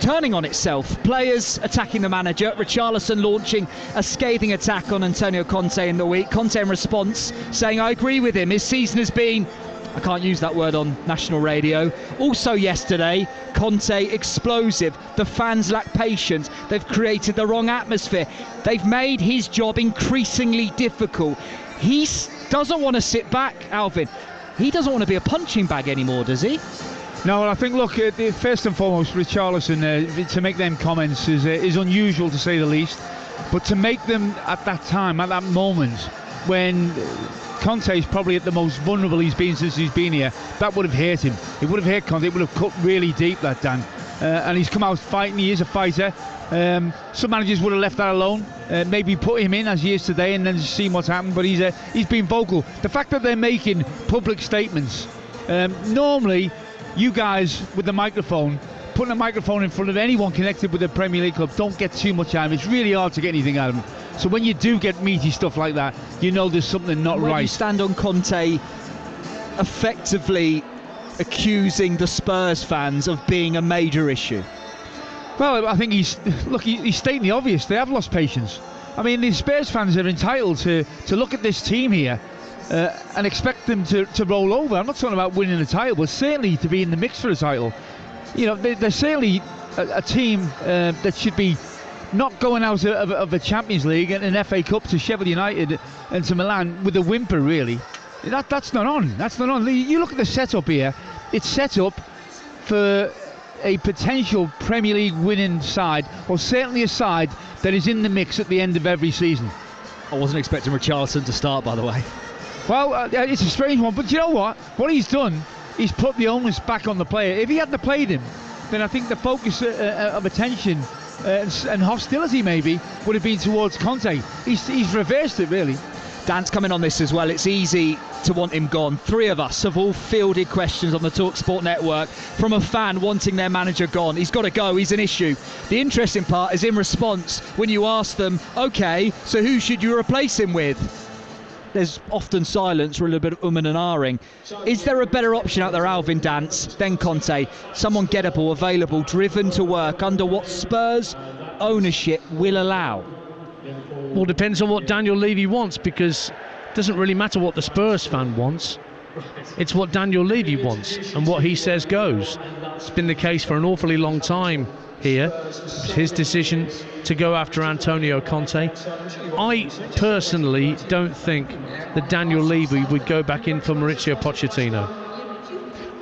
turning on itself. Players attacking the manager, Richarlison launching a scathing attack on Antonio Conte in the week. Conte in response saying, I agree with him, his season has been, I can't use that word on national radio. Also yesterday, Conte explosive. The fans lack patience. They've created the wrong atmosphere. They've made his job increasingly difficult. He doesn't want to sit back, Alvin. He doesn't want to be a punching bag anymore, does he? No, I think, look, first and foremost, Richarlison, to make them comments is unusual to say the least. But to make them at that time, at that moment, when Conte is probably at the most vulnerable he's been since he's been here, that would have hurt him. It would have hurt Conte. It would have cut really deep, that, Dan. And he's come out fighting. He is a fighter. Some managers would have left that alone, maybe put him in as he is today and then seen what's happened, but he's been vocal. The fact that they're making public statements, normally you guys with the microphone, putting a microphone in front of anyone connected with the Premier League club, don't get too much out of them. It's really hard to get anything out of them. So when you do get meaty stuff like that, you know there's something not right. You stand on Conte effectively accusing the Spurs fans of being a major issue. Well, I think he's stating the obvious. They have lost patience. I mean, the Spurs fans are entitled to look at this team here and expect them to roll over. I'm not talking about winning a title, but certainly to be in the mix for a title. You know, they're certainly a team that should be not going out of the Champions League and an FA Cup to Sheffield United and to Milan with a whimper, really. That's not on. That's not on. You look at the setup here. It's set up for a potential Premier League winning side, or certainly a side that is in the mix at the end of every season. I wasn't expecting Richarlison to start, by the way. Well, it's a strange one, but you know what? What he's done, he's put the onus back on the player. If he hadn't played him, then I think the focus of attention and hostility maybe would have been towards Conte. He's reversed it, really. Dan's coming on this as well. It's easy to want him gone. Three of us have all fielded questions on the TalkSport network from a fan wanting their manager gone. He's got to go, he's an issue. The interesting part is in response when you ask them, OK, so who should you replace him with? There's often silence or a little bit of and ahhing. Is there a better option out there, Alvin Dance, than Conte? Someone gettable, available, driven to work under what Spurs ownership will allow? Well, depends on what Daniel Levy wants, because it doesn't really matter what the Spurs fan wants. It's what Daniel Levy wants, and what he says goes. It's been the case for an awfully long time here. It's his decision to go after Antonio Conte. I personally don't think that Daniel Levy would go back in for Mauricio Pochettino.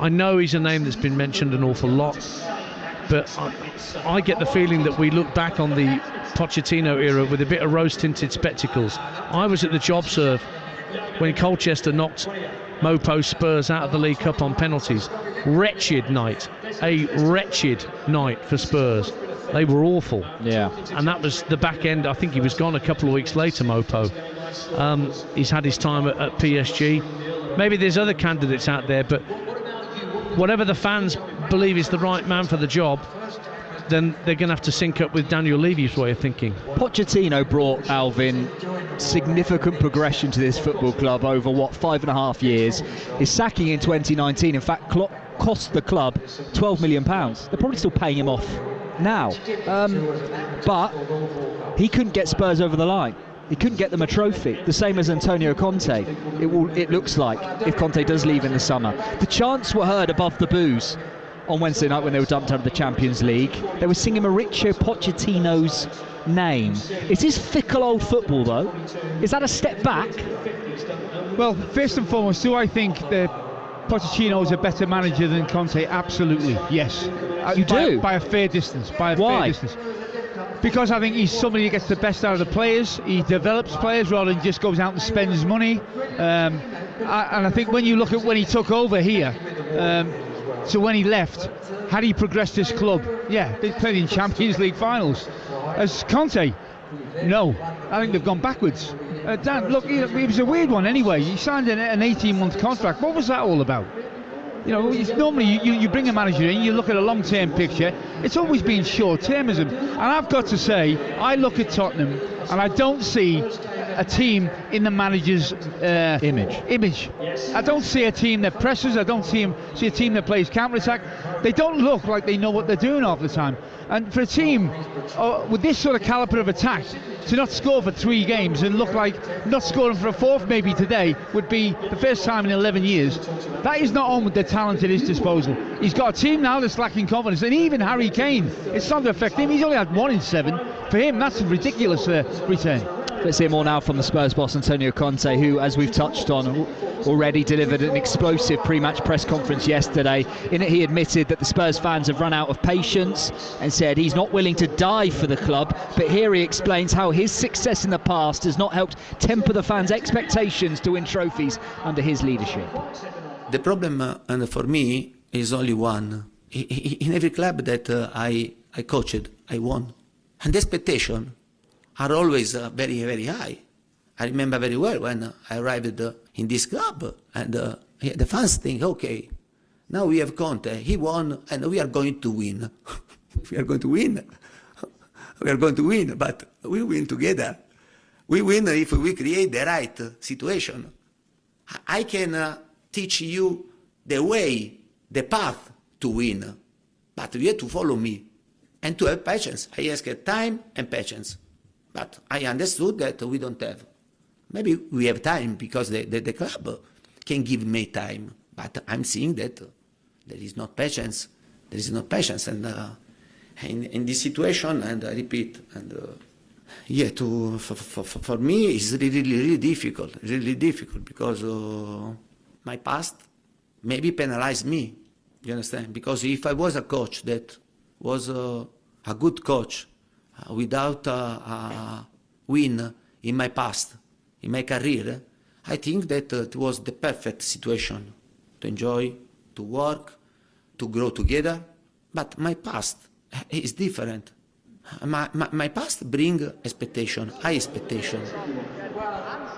I know he's a name that's been mentioned an awful lot, but I get the feeling that we look back on the Pochettino era with a bit of rose-tinted spectacles. I was at the job serve when Colchester knocked Mopo Spurs out of the League Cup on penalties. Wretched night. A wretched night for Spurs. They were awful. Yeah. And that was the back end. I think he was gone a couple of weeks later, Mopo. He's had his time at PSG. Maybe there's other candidates out there, but whatever the fans believe is the right man for the job, then they're going to have to sync up with Daniel Levy's way of thinking. Pochettino brought, Alvin, significant progression to this football club over, 5.5 years. His sacking in 2019, in fact, cost the club £12 million. They're probably still paying him off now. But he couldn't get Spurs over the line. He couldn't get them a trophy, the same as Antonio Conte. It looks like, if Conte does leave in the summer. The chants were heard above the boos on Wednesday night when they were dumped out of the Champions League. They were singing Mauricio Pochettino's name. Is this fickle old football, though? Is that a step back? Well, first and foremost, do I think that Pochettino is a better manager than Conte? Absolutely, yes. You do? By a fair distance. Why? Fair distance. Because I think he's somebody who gets the best out of the players. He develops players rather than just goes out and spends money. And I think when you look at when he took over here, so when he left, had he progressed this club? Yeah, they played in Champions League finals. As Conte, no. I think they've gone backwards. Dan, look, it was a weird one anyway. He signed an 18-month contract. What was that all about? You know, normally you bring a manager in, you look at a long-term picture. It's always been short-termism. And I've got to say, I look at Tottenham and I don't see a team in the manager's image. I don't see a team that presses. I don't see a team that plays counter-attack. They don't look like they know what they're doing half the time. And for a team with this sort of calibre of attack, to not score for 3 games and look like not scoring for a 4th maybe today would be the first time in 11 years. That is not on with the talent at his disposal. He's got a team now that's lacking confidence, and even Harry Kane, it's not to affect him. He's only had 1 in 7. For him, that's a ridiculous return. Let's hear more now from the Spurs boss, Antonio Conte, who, as we've touched on, already delivered an explosive pre-match press conference yesterday. In it, he admitted that the Spurs fans have run out of patience and said he's not willing to die for the club. But here he explains how his success in the past has not helped temper the fans' expectations to win trophies under his leadership. The problem, and for me, is only one. In every club that I coached, I won. And the expectation are always very, very high. I remember very well when I arrived in this club, and the fans think, okay, now we have Conte, he won, and we are going to win. We are going to win. We are going to win, but we win together. We win if we create the right situation. I can teach you the way, the path to win, but you have to follow me and to have patience. I ask time and patience. But I understood that we don't have. Maybe we have time because the club can give me time. But I'm seeing that there is not patience. There is not patience. And in this situation, and I repeat, and for me, it's really difficult. Really difficult because my past maybe penalized me. You understand? Because if I was a coach that was a good coach, without a win in my past, in my career, I think that it was the perfect situation to enjoy, to work, to grow together. But my past is different. My past brings expectation, high expectation.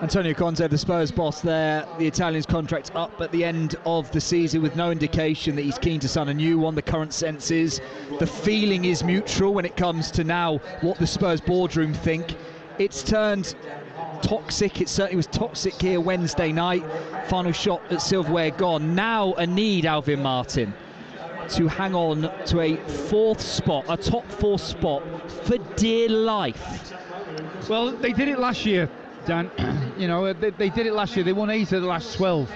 Antonio Conte, the Spurs boss there, the Italian's contract up at the end of the season with no indication that he's keen to sign a new one. The current sense is the feeling is mutual when it comes to now what the Spurs boardroom think. It's turned toxic. It certainly was toxic here Wednesday night. Final shot at silverware gone. Now a need, Alvin Martin, to hang on to a 4th spot, a top 4 spot for dear life. Well, they did it last year, Dan. You know, they did it last year. They won 8 of the last 12.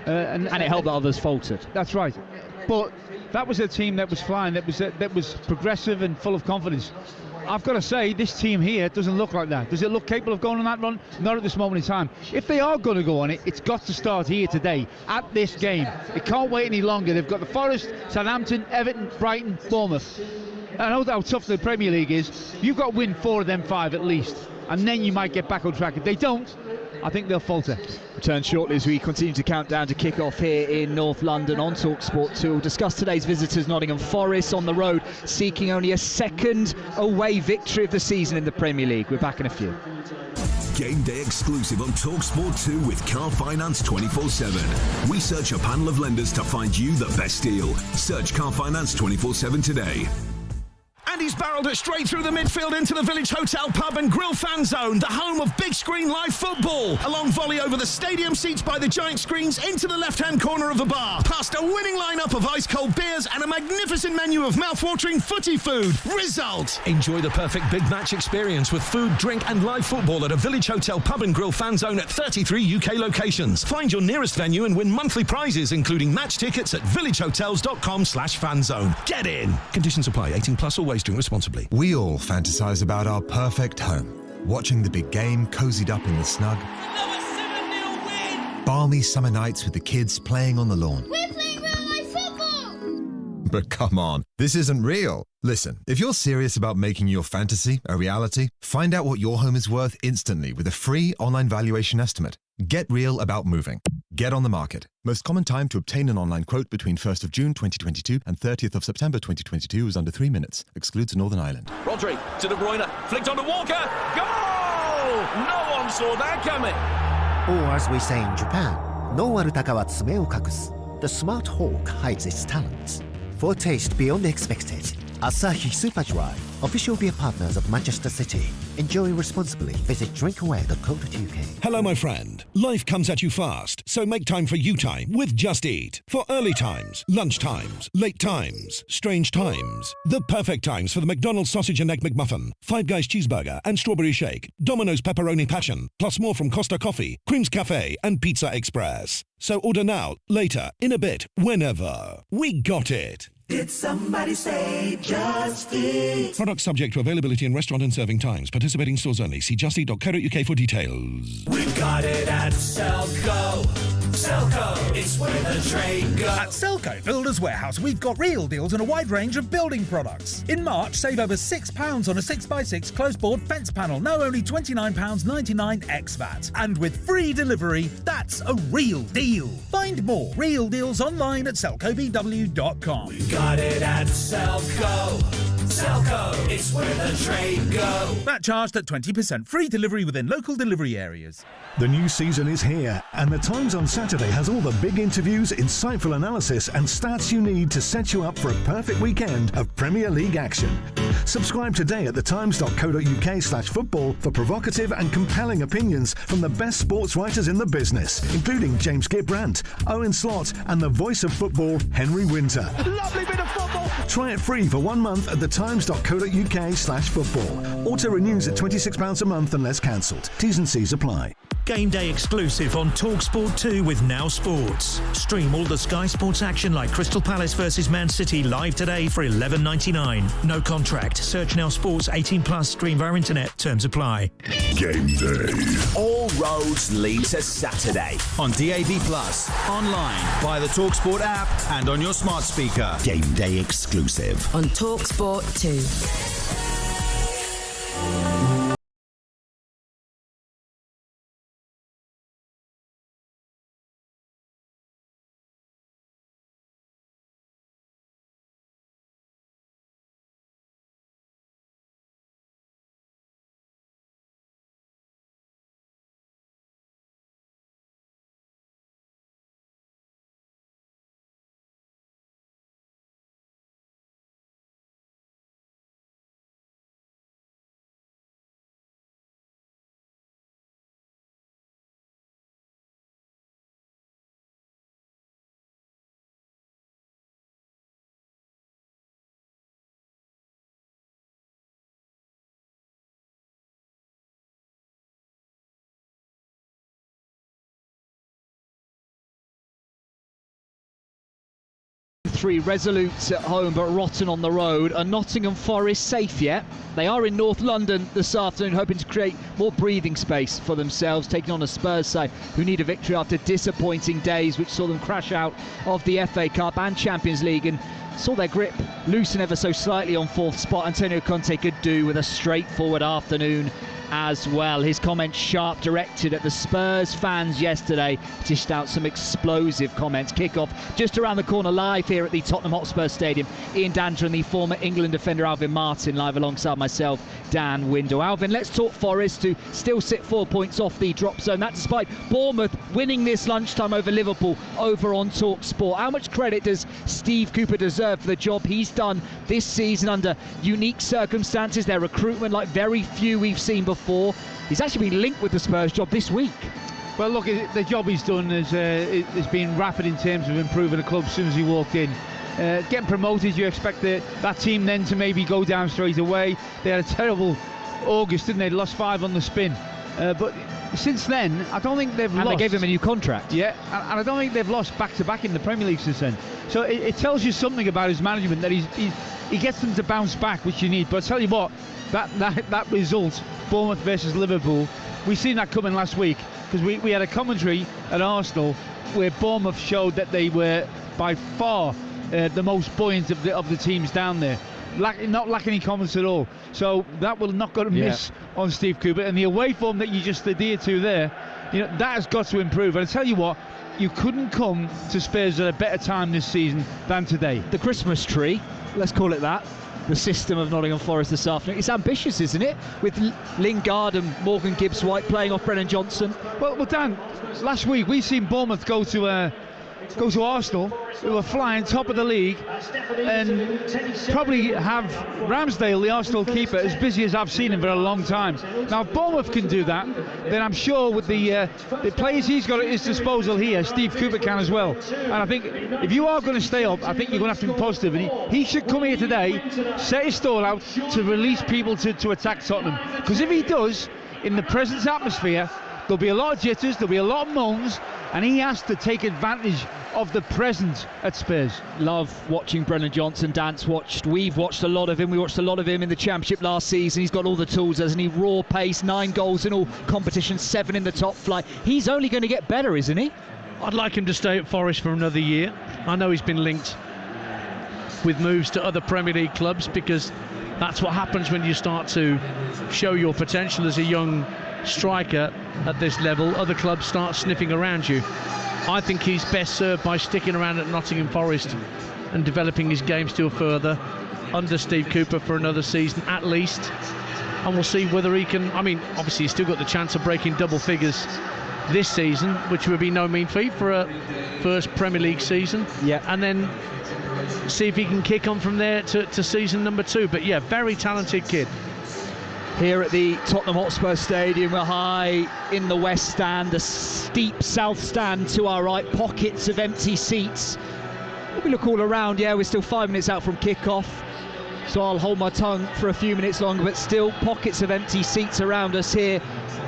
And it helped that others faltered. That's right. But that was a team that was flying, that was progressive and full of confidence. I've got to say, this team here doesn't look like that. Does it look capable of going on that run? Not at this moment in time. If they are going to go on it, it's got to start here today, at this game. It can't wait any longer. They've got the Forest, Southampton, Everton, Brighton, Bournemouth. I know how tough the Premier League is. You've got to win 4 of them 5 at least, and then you might get back on track. If they don't, I think they'll falter. Return shortly as we continue to count down to kick off here in North London on TalkSport 2. We'll discuss today's visitors, Nottingham Forest, on the road, seeking only a 2nd away victory of the season in the Premier League. We're back in a few. Game day exclusive on TalkSport 2 with Car Finance 24/7. We search a panel of lenders to find you the best deal. Search Car Finance 24/7 today. And he's barrelled it straight through the midfield into the Village Hotel Pub and Grill fan zone, the home of big screen live football. A long volley over the stadium seats by the giant screens into the left-hand corner of the bar, past a winning lineup of ice-cold beers and a magnificent menu of mouth-watering footy food. Result! Enjoy the perfect big match experience with food, drink and live football at a Village Hotel Pub and Grill fan zone at 33 UK locations. Find your nearest venue and win monthly prizes, including match tickets at villagehotels.com/fanzone. Get in! Conditions apply. 18 plus, always drink responsibly. We all fantasize about our perfect home. Watching the big game cozied up in the snug. Another 7-0 win! Balmy summer nights with the kids playing on the lawn. We're playing real-life football! But come on, this isn't real. Listen, if you're serious about making your fantasy a reality, find out what your home is worth instantly with a free online valuation estimate. Get real about moving. Get on the market. Most common time to obtain an online quote between 1st of June 2022 and 30th of September 2022 is under 3 minutes. Excludes Northern Ireland. Rodri to De Bruyne, flicked on to Walker. Goal! No one saw that coming. Or as we say in Japan, no warutaka wa tsume o kakusu. The smart hawk hides its talents. For taste beyond expected, Asahi Super Dry. Official beer partners of Manchester City. Enjoy responsibly. Visit drinkaware.co.uk. Hello, my friend. Life comes at you fast, so make time for you time with Just Eat. For early times, lunch times, late times, strange times. The perfect times for the McDonald's sausage and egg McMuffin, Five Guys cheeseburger and strawberry shake, Domino's pepperoni passion, plus more from Costa Coffee, Creams Cafe and Pizza Express. So order now, later, in a bit, whenever. We got it. Did somebody say Just Eat? Product subject to availability in restaurant and serving times. Participating stores only. See justeat.co.uk for details. We've got it at Selco. Selco, it's where the trade goes. At Selco Builders Warehouse, we've got real deals on a wide range of building products. In March, save over £6 on a 6x6 close-board fence panel, now only £29.99 ex-VAT. And with free delivery, that's a real deal. Find more real deals online at selcobw.com. We've got it at Selco. Selco, it's where the trade goes. That charged at 20%. Free delivery within local delivery areas. The new season is here, and The Times on Saturday has all the big interviews, insightful analysis, and stats you need to set you up for a perfect weekend of Premier League action. Subscribe today at thetimes.co.uk/football for provocative and compelling opinions from the best sports writers in the business, including James Gibbrandt, Owen Slott, and the voice of football, Henry Winter. Lovely bit of football. Try it free for 1 month at thetimes.co.uk/football. Auto renews at £26 a month unless cancelled. T's and C's apply. Game day exclusive on TalkSport 2 with Now Sports. Stream all the Sky Sports action like Crystal Palace versus Man City live today for $11.99. No contract. Search Now Sports 18+. Stream via internet. Terms apply. Game day. All roads lead to Saturday. On DAB+, online, via the TalkSport app and on your smart speaker. Game day exclusive. On TalkSport 2. Three Resolutes at home but rotten on the road. Are Nottingham Forest safe yet? They are in North London this afternoon, hoping to create more breathing space for themselves, taking on a Spurs side who need a victory after disappointing days which saw them crash out of the FA Cup and Champions League and saw their grip loosen ever so slightly on fourth spot. Antonio Conte could do with a straightforward afternoon as well. His comments sharp, directed at the Spurs fans yesterday, dished out some explosive comments. Kick-off just around the corner, live here at the Tottenham Hotspurs Stadium. Ian Danter and the former England defender Alvin Martin live alongside myself, Dan Window. Alvin, let's talk Forest, who still sit 4 points off the drop zone. That despite Bournemouth winning this lunchtime over Liverpool over on TalkSport. How much credit does Steve Cooper deserve for the job he's done this season under unique circumstances? Their recruitment like very few we've seen before. He's actually been linked with the Spurs job this week. Well, look, the job he's done has been rapid in terms of improving the club as soon as he walked in. Getting promoted, you expect that team then to maybe go down straight away. They had a terrible August, didn't they? They lost 5 on the spin. But since then, I don't think they've lost. And they gave him a new contract. Yeah, and I don't think they've lost back-to-back in the Premier League since then. So it tells you something about his management, that he gets them to bounce back, which you need. But I tell you what, that result, Bournemouth versus Liverpool, we've seen that coming last week, because we had a commentary at Arsenal where Bournemouth showed that they were by far the most buoyant of the teams down there. Not lacking any comments at all. So that will not go to miss on Steve Cooper. And the away form that you just adhered to there, that has got to improve. And I tell you what, you couldn't come to Spurs at a better time this season than today. The Christmas tree, let's call it that, the system of Nottingham Forest this afternoon. It's ambitious, isn't it? With Lingard and Morgan Gibbs-White playing off Brennan Johnson. Well, Dan, last week we've seen Bournemouth go to go to Arsenal, who are flying top of the league, and probably have Ramsdale, the Arsenal keeper, as busy as I've seen him for a long time. Now, if Bournemouth can do that, then I'm sure with the players he's got at his disposal here, Steve Cooper can as well. And I think if you are going to stay up, I think you're going to have to be positive. And he should come here today, set his stall out to release people to attack Tottenham. Because if he does, in the present atmosphere, there'll be a lot of jitters, there'll be a lot of moans, and he has to take advantage of the present at Spurs. Love watching Brennan Johnson dance. We've watched a lot of him. We watched a lot of him in the Championship last season. He's got all the tools, hasn't he? Raw pace, 9 goals in all competitions, 7 in the top flight. He's only going to get better, isn't he? I'd like him to stay at Forest for another year. I know he's been linked with moves to other Premier League clubs, because that's what happens when you start to show your potential as a young striker at this level. Other clubs start sniffing around you. I think he's best served by sticking around at Nottingham Forest and developing his game still further under Steve Cooper for another season at least, and we'll see whether he can. I mean, obviously he's still got the chance of breaking double figures this season, which would be no mean feat for a first Premier League season. Yeah, and then see if he can kick on from there to season number 2. But yeah, very talented kid. Here at the Tottenham Hotspur Stadium, we're high in the west stand, the steep south stand to our right, pockets of empty seats. If we look all around, yeah, we're still 5 minutes out from kick-off, so I'll hold my tongue for a few minutes longer, but still pockets of empty seats around us here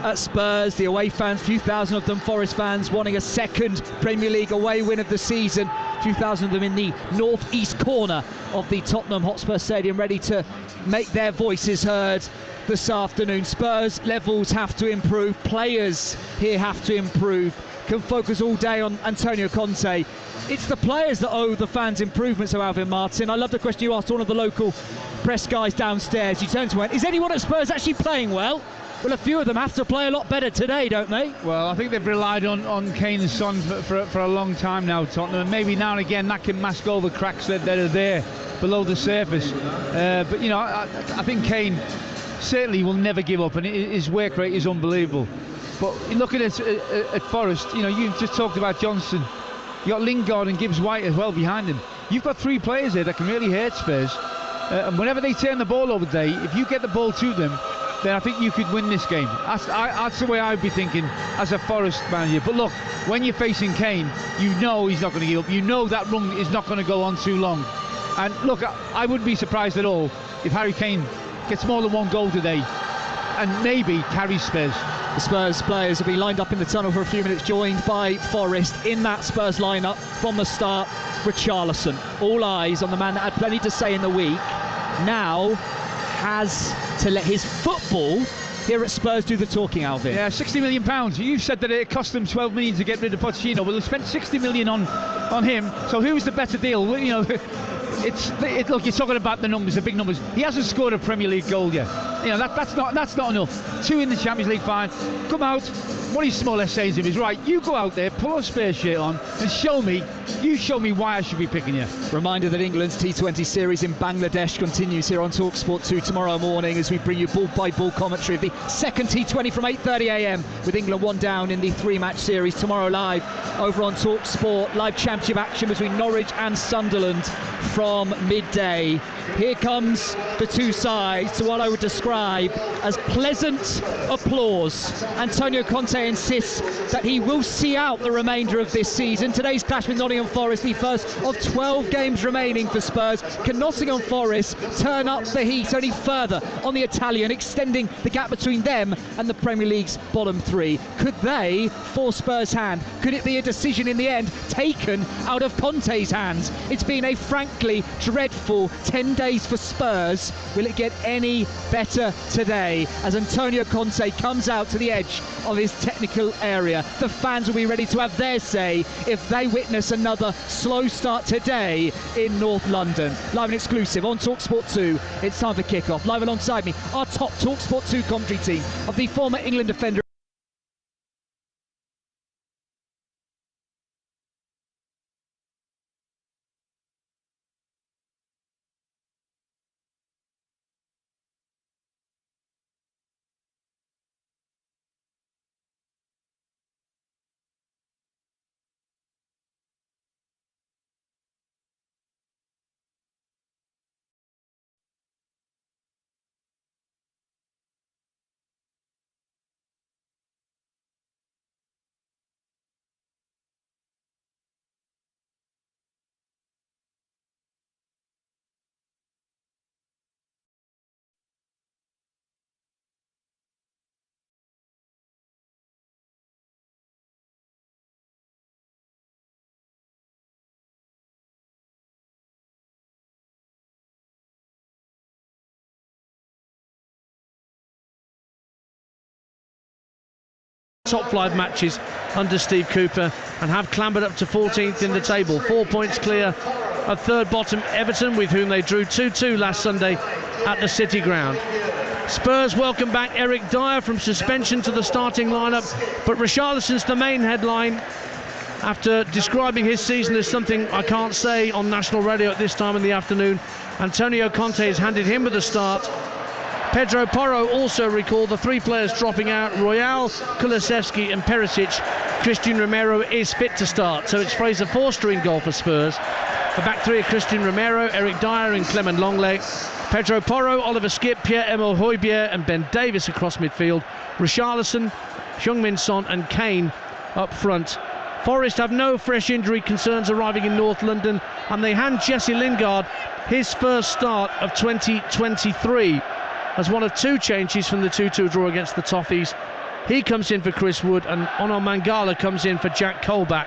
at Spurs. The away fans, few thousand of them Forest fans, wanting a second Premier League away win of the season. A few thousand of them in the northeast corner of the Tottenham Hotspur Stadium, ready to make their voices heard this afternoon. Spurs levels have to improve, players here have to improve. Can focus all day on Antonio Conte. It's the players that owe the fans improvements, so Alvin Martin. I love the question you asked one of the local press guys downstairs. You turned to him, is anyone at Spurs actually playing well? Well, a few of them have to play a lot better today, don't they? Well, I think they've relied on Kane and Son for a long time now, Tottenham, and maybe now and again that can mask all the cracks that are there below the surface. But you know, I think Kane certainly will never give up, and his work rate is unbelievable. But looking at Forest, you know, you've just talked about Johnson. You got Lingard and Gibbs-White as well behind him. You've got 3 players there that can really hurt Spurs. And whenever they turn the ball over today, if you get the ball to them, then I think you could win this game. That's the way I'd be thinking as a Forest manager. But look, when you're facing Kane, you know he's not going to give up. You know that run is not going to go on too long. And look, I wouldn't be surprised at all if Harry Kane gets more than 1 goal today and maybe carries Spurs. The Spurs players will be lined up in the tunnel for a few minutes, joined by Forest. In that Spurs lineup from the start, Richarlison. All eyes on the man that had plenty to say in the week. Now has to let his football here at Spurs do the talking, Alvin. Yeah, £60 million. You said that it cost them 12 million to get rid of Pochettino. Well, they spent 60 million on him. So who's the better deal? Well, you know, look, you're talking about the numbers, the big numbers. He hasn't scored a Premier League goal yet. You know, that's not enough. 2 in the Champions League, fine. Come out. What he's more or less saying to him is, right, you go out there, pull a Spurs shirt on, and show me why I should be picking you. Reminder that England's T20 series in Bangladesh continues here on TalkSport 2 tomorrow morning as we bring you ball-by-ball commentary of the second T20 from 8:30 a.m. with England 1 down in the 3-match series. Tomorrow live over on TalkSport, live championship action between Norwich and Sunderland from midday. Here comes the 2 sides to what I would describe as pleasant applause. Antonio Conte insists that he will see out the remainder of this season. Today's clash with Nottingham Forest, the first of 12 games remaining for Spurs. Can Nottingham Forest turn up the heat only further on the Italian, extending the gap between them and the Premier League's bottom 3? Could they force Spurs' hand? Could it be a decision in the end taken out of Conte's hands? It's been a frankly dreadful 10 days for Spurs. Will it get any better today as Antonio Conte comes out to the edge of his technical area? The fans will be ready to have their say if they witness another slow start today in North London. Live and exclusive on TalkSport 2. It's time for kickoff. Live alongside me, our top TalkSport 2 commentary team of the former England defender top 5 matches under Steve Cooper and have clambered up to 14th in the table, 4 points clear of third bottom Everton, with whom they drew 2-2 last Sunday at the City Ground. Spurs welcome back Eric Dyer from suspension to the starting lineup, but Richarlison's the main headline after describing his season as something I can't say on national radio at this time in the afternoon. Antonio Conte has handed him with a start. Pedro Porro also recalled the 3 players dropping out: Royal, Kulusevski and Perisic. Christian Romero is fit to start, so it's Fraser Forster in goal for Spurs. The back 3 are Christian Romero, Eric Dyer and Clement Longley. Pedro Porro, Oliver Skipp, Pierre-Emile Højbjerg and Ben Davies across midfield. Richarlison, Heung-min Son and Kane up front. Forest have no fresh injury concerns arriving in North London, and they hand Jesse Lingard his first start of 2023 as one of 2 changes from the 2-2 draw against the Toffees. He comes in for Chris Wood, and Onel Mangala comes in for Jack Colback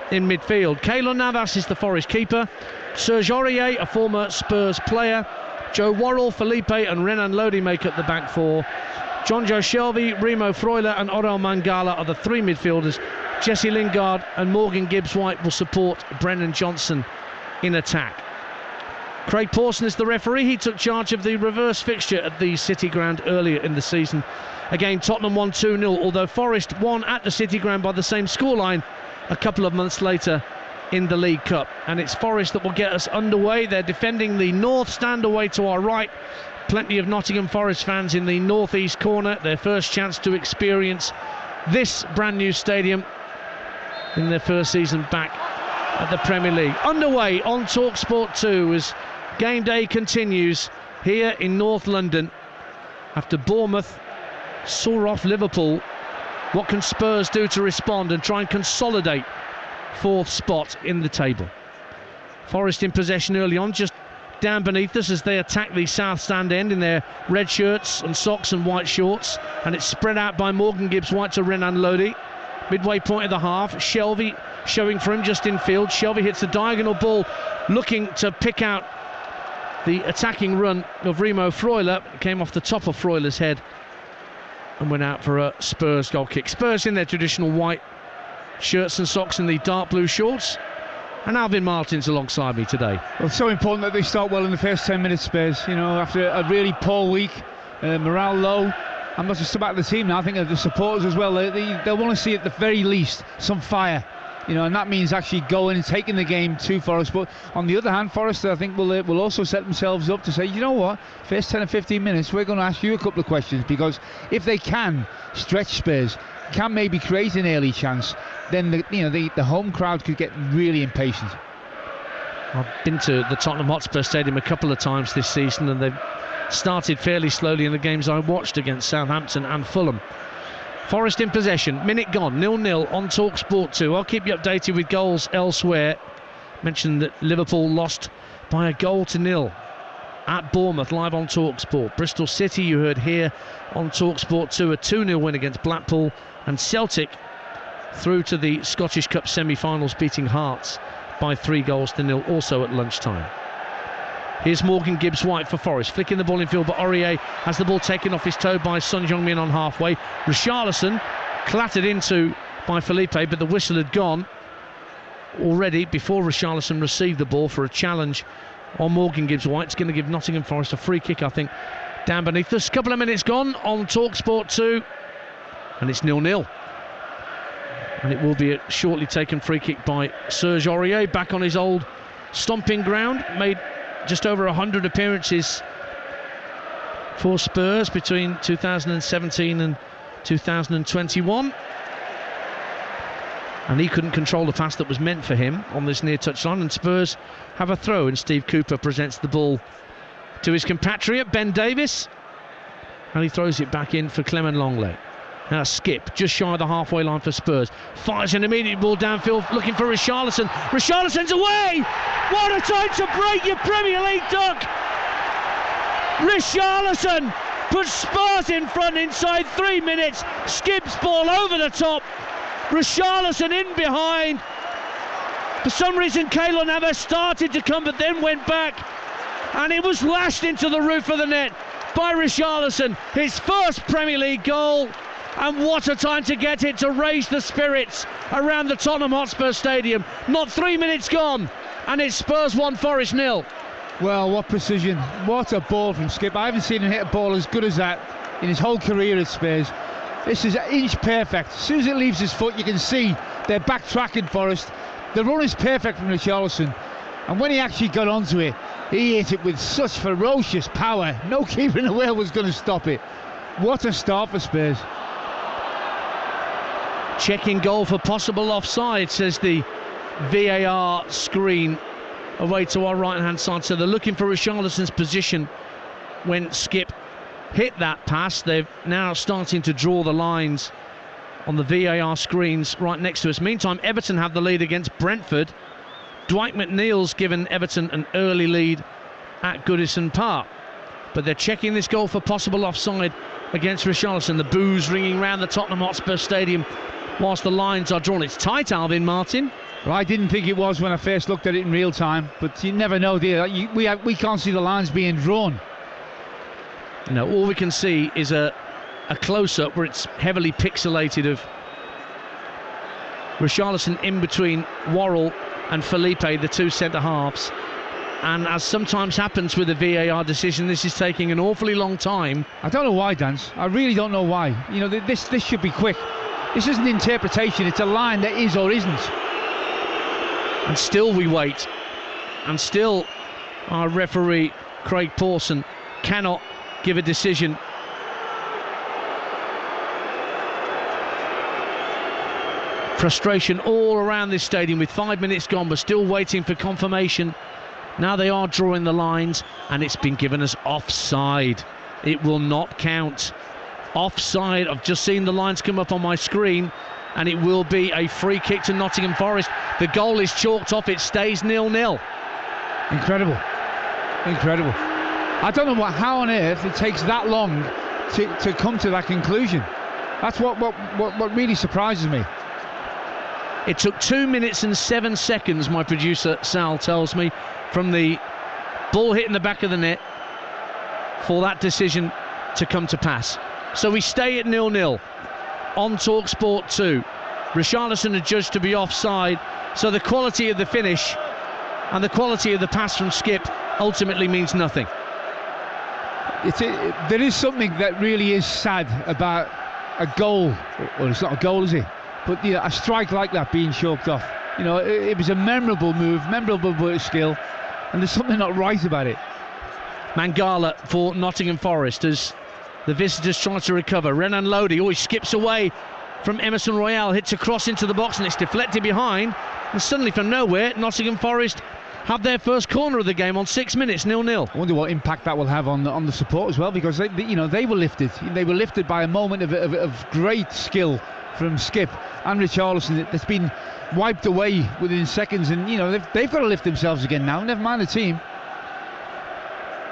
in midfield. Keylor Navas is the Forest keeper. Serge Aurier, a former Spurs player. Joe Worrell, Felipe and Renan Lodi make up the back 4. Jonjo Shelvey, Remo Freuler and Onel Mangala are the 3 midfielders. Jesse Lingard and Morgan Gibbs-White will support Brennan Johnson in attack. Craig Pawson is the referee. He took charge of the reverse fixture at the City Ground earlier in the season. Again, Tottenham won 2-0, although Forest won at the City Ground by the same scoreline a couple of months later in the League Cup. And it's Forest that will get us underway. They're defending the north stand away to our right. Plenty of Nottingham Forest fans in the northeast corner. Their first chance to experience this brand new stadium in their first season back at the Premier League. Underway on TalkSport 2 as game day continues here in North London. After Bournemouth saw off Liverpool, what can Spurs do to respond and try and consolidate 4th spot in the table? Forest in possession early on, just down beneath us as they attack the south stand end in their red shirts and socks and white shorts, and it's spread out by Morgan Gibbs-White to Renan Lodi. Midway point of the half, Shelvey showing for him just in field. Shelvey hits a diagonal ball, looking to pick out the attacking run of Remo Freuler. It came off the top of Freuler's head and went out for a Spurs goal kick. Spurs in their traditional white shirts and socks and the dark blue shorts. And Alvin Martin's alongside me today. Well, it's so important that they start well in the first 10 minutes, Spurs. You know, after a really poor week, morale low. I'm not just about the team now, I think of the supporters as well. They'll want to see at the very least some fire, you know, and that means actually going and taking the game to Forest. But on the other hand, Forest, I think, will also set themselves up to say, you know what, first 10 or 15 minutes, we're going to ask you a couple of questions, because if they can stretch Spurs, can maybe create an early chance, then the home crowd could get really impatient. I've been to the Tottenham Hotspur Stadium a couple of times this season, and they've started fairly slowly in the games I watched against Southampton and Fulham. Forest in possession, minute gone, 0-0 on TalkSport 2. I'll keep you updated with goals elsewhere. Mentioned that Liverpool lost by 1-0 at Bournemouth, live on TalkSport. Bristol City, you heard here on TalkSport 2, a 2-0 win against Blackpool. And Celtic through to the Scottish Cup semi-finals, beating Hearts by 3-0 also at lunchtime. Here's Morgan Gibbs-White for Forest, flicking the ball in field, but Aurier has the ball taken off his toe by Son Heung-min on halfway. Richarlison clattered into by Felipe, but the whistle had gone already before Richarlison received the ball for a challenge on Morgan Gibbs-White. It's going to give Nottingham Forest a free kick, I think, down beneath us. Couple of minutes gone on TalkSport 2, and it's 0-0. And it will be a shortly taken free kick by Serge Aurier, back on his old stomping ground. Made just over 100 appearances for Spurs between 2017 and 2021. And he couldn't control the pass that was meant for him on this near touchline, and Spurs have a throw, and Steve Cooper presents the ball to his compatriot Ben Davies, and he throws it back in for Clement Longley. Now Skipp, just shy of the halfway line for Spurs, fires an immediate ball downfield looking for Richarlison. Richarlison's away! What a time to break your Premier League duck! Richarlison puts Spurs in front inside 3 minutes. Skipp's ball over the top. Richarlison in behind. For some reason Keylor Navas started to come but then went back, and it was lashed into the roof of the net by Richarlison. His first Premier League goal, And what a time to get it, to raise the spirits around the Tottenham Hotspur Stadium. Not 3 minutes gone, and it's Spurs 1, Forest 0. Well, what precision. What a ball from Skip. I haven't seen him hit a ball as good as that in his whole career at Spurs. This is inch perfect. As soon as it leaves his foot, you can see they're backtracking Forest. The run is perfect from Richarlison. And when he actually got onto it, he hit it with such ferocious power. No keeper in the world was going to stop it. What a start for Spurs. Checking goal for possible offside, says the VAR screen away to our right-hand side. So they're looking for Richarlison's position when Skip hit that pass. They're now starting to draw the lines on the VAR screens right next to us. Meantime, Everton have the lead against Brentford. Dwight McNeil's given Everton an early lead at Goodison Park, but they're checking this goal for possible offside against Richarlison. The boos ringing round the Tottenham Hotspur Stadium whilst the lines are drawn. It's tight, Alvin Martin. Well, I didn't think it was when I first looked at it in real time, but you never know, do you? We can't see the lines being drawn. No, all we can see is a close-up where it's heavily pixelated of Richarlison in between Worrell and Felipe, the two centre-halves. And as sometimes happens with a VAR decision, this is taking an awfully long time. I don't know why, Dance. I really don't know why. You know, this should be quick. This isn't interpretation, it's a line that is or isn't. And still we wait. And still our referee, Craig Pawson, cannot give a decision. Frustration all around this stadium with 5 minutes gone. We're still waiting for confirmation. Now they are drawing the lines, and it's been given as offside. It will not count. Offside. I've just seen the lines come up on my screen, and it will be a free kick to Nottingham Forest. The goal is chalked off. It stays 0-0. Incredible. Incredible. I don't know how on earth it takes that long to come to that conclusion. That's what really surprises me. It took 2 minutes and 7 seconds, my producer Sal tells me, from the ball hitting the back of the net for that decision to come to pass. So we stay at 0-0 on TalkSport 2. Richarlison adjudged to be offside, so the quality of the finish and the quality of the pass from Skip ultimately means nothing. There is something that really is sad about a goal. Well, it's not a goal, is it? But you know, a strike like that being chalked off. You know, it was a memorable move, memorable bit of skill, and there's something not right about it. Mangala for Nottingham Forest as the visitors try to recover. Renan Lodi, he skips away from Emerson Royale, hits a cross into the box and it's deflected behind. And suddenly from nowhere, Nottingham Forest have their first corner of the game on 6 minutes, 0-0. I wonder what impact that will have on the support as well, because they were lifted. They were lifted by a moment of great skill from Skip and Richarlison that's been wiped away within seconds, and you know they've got to lift themselves again now, never mind the team.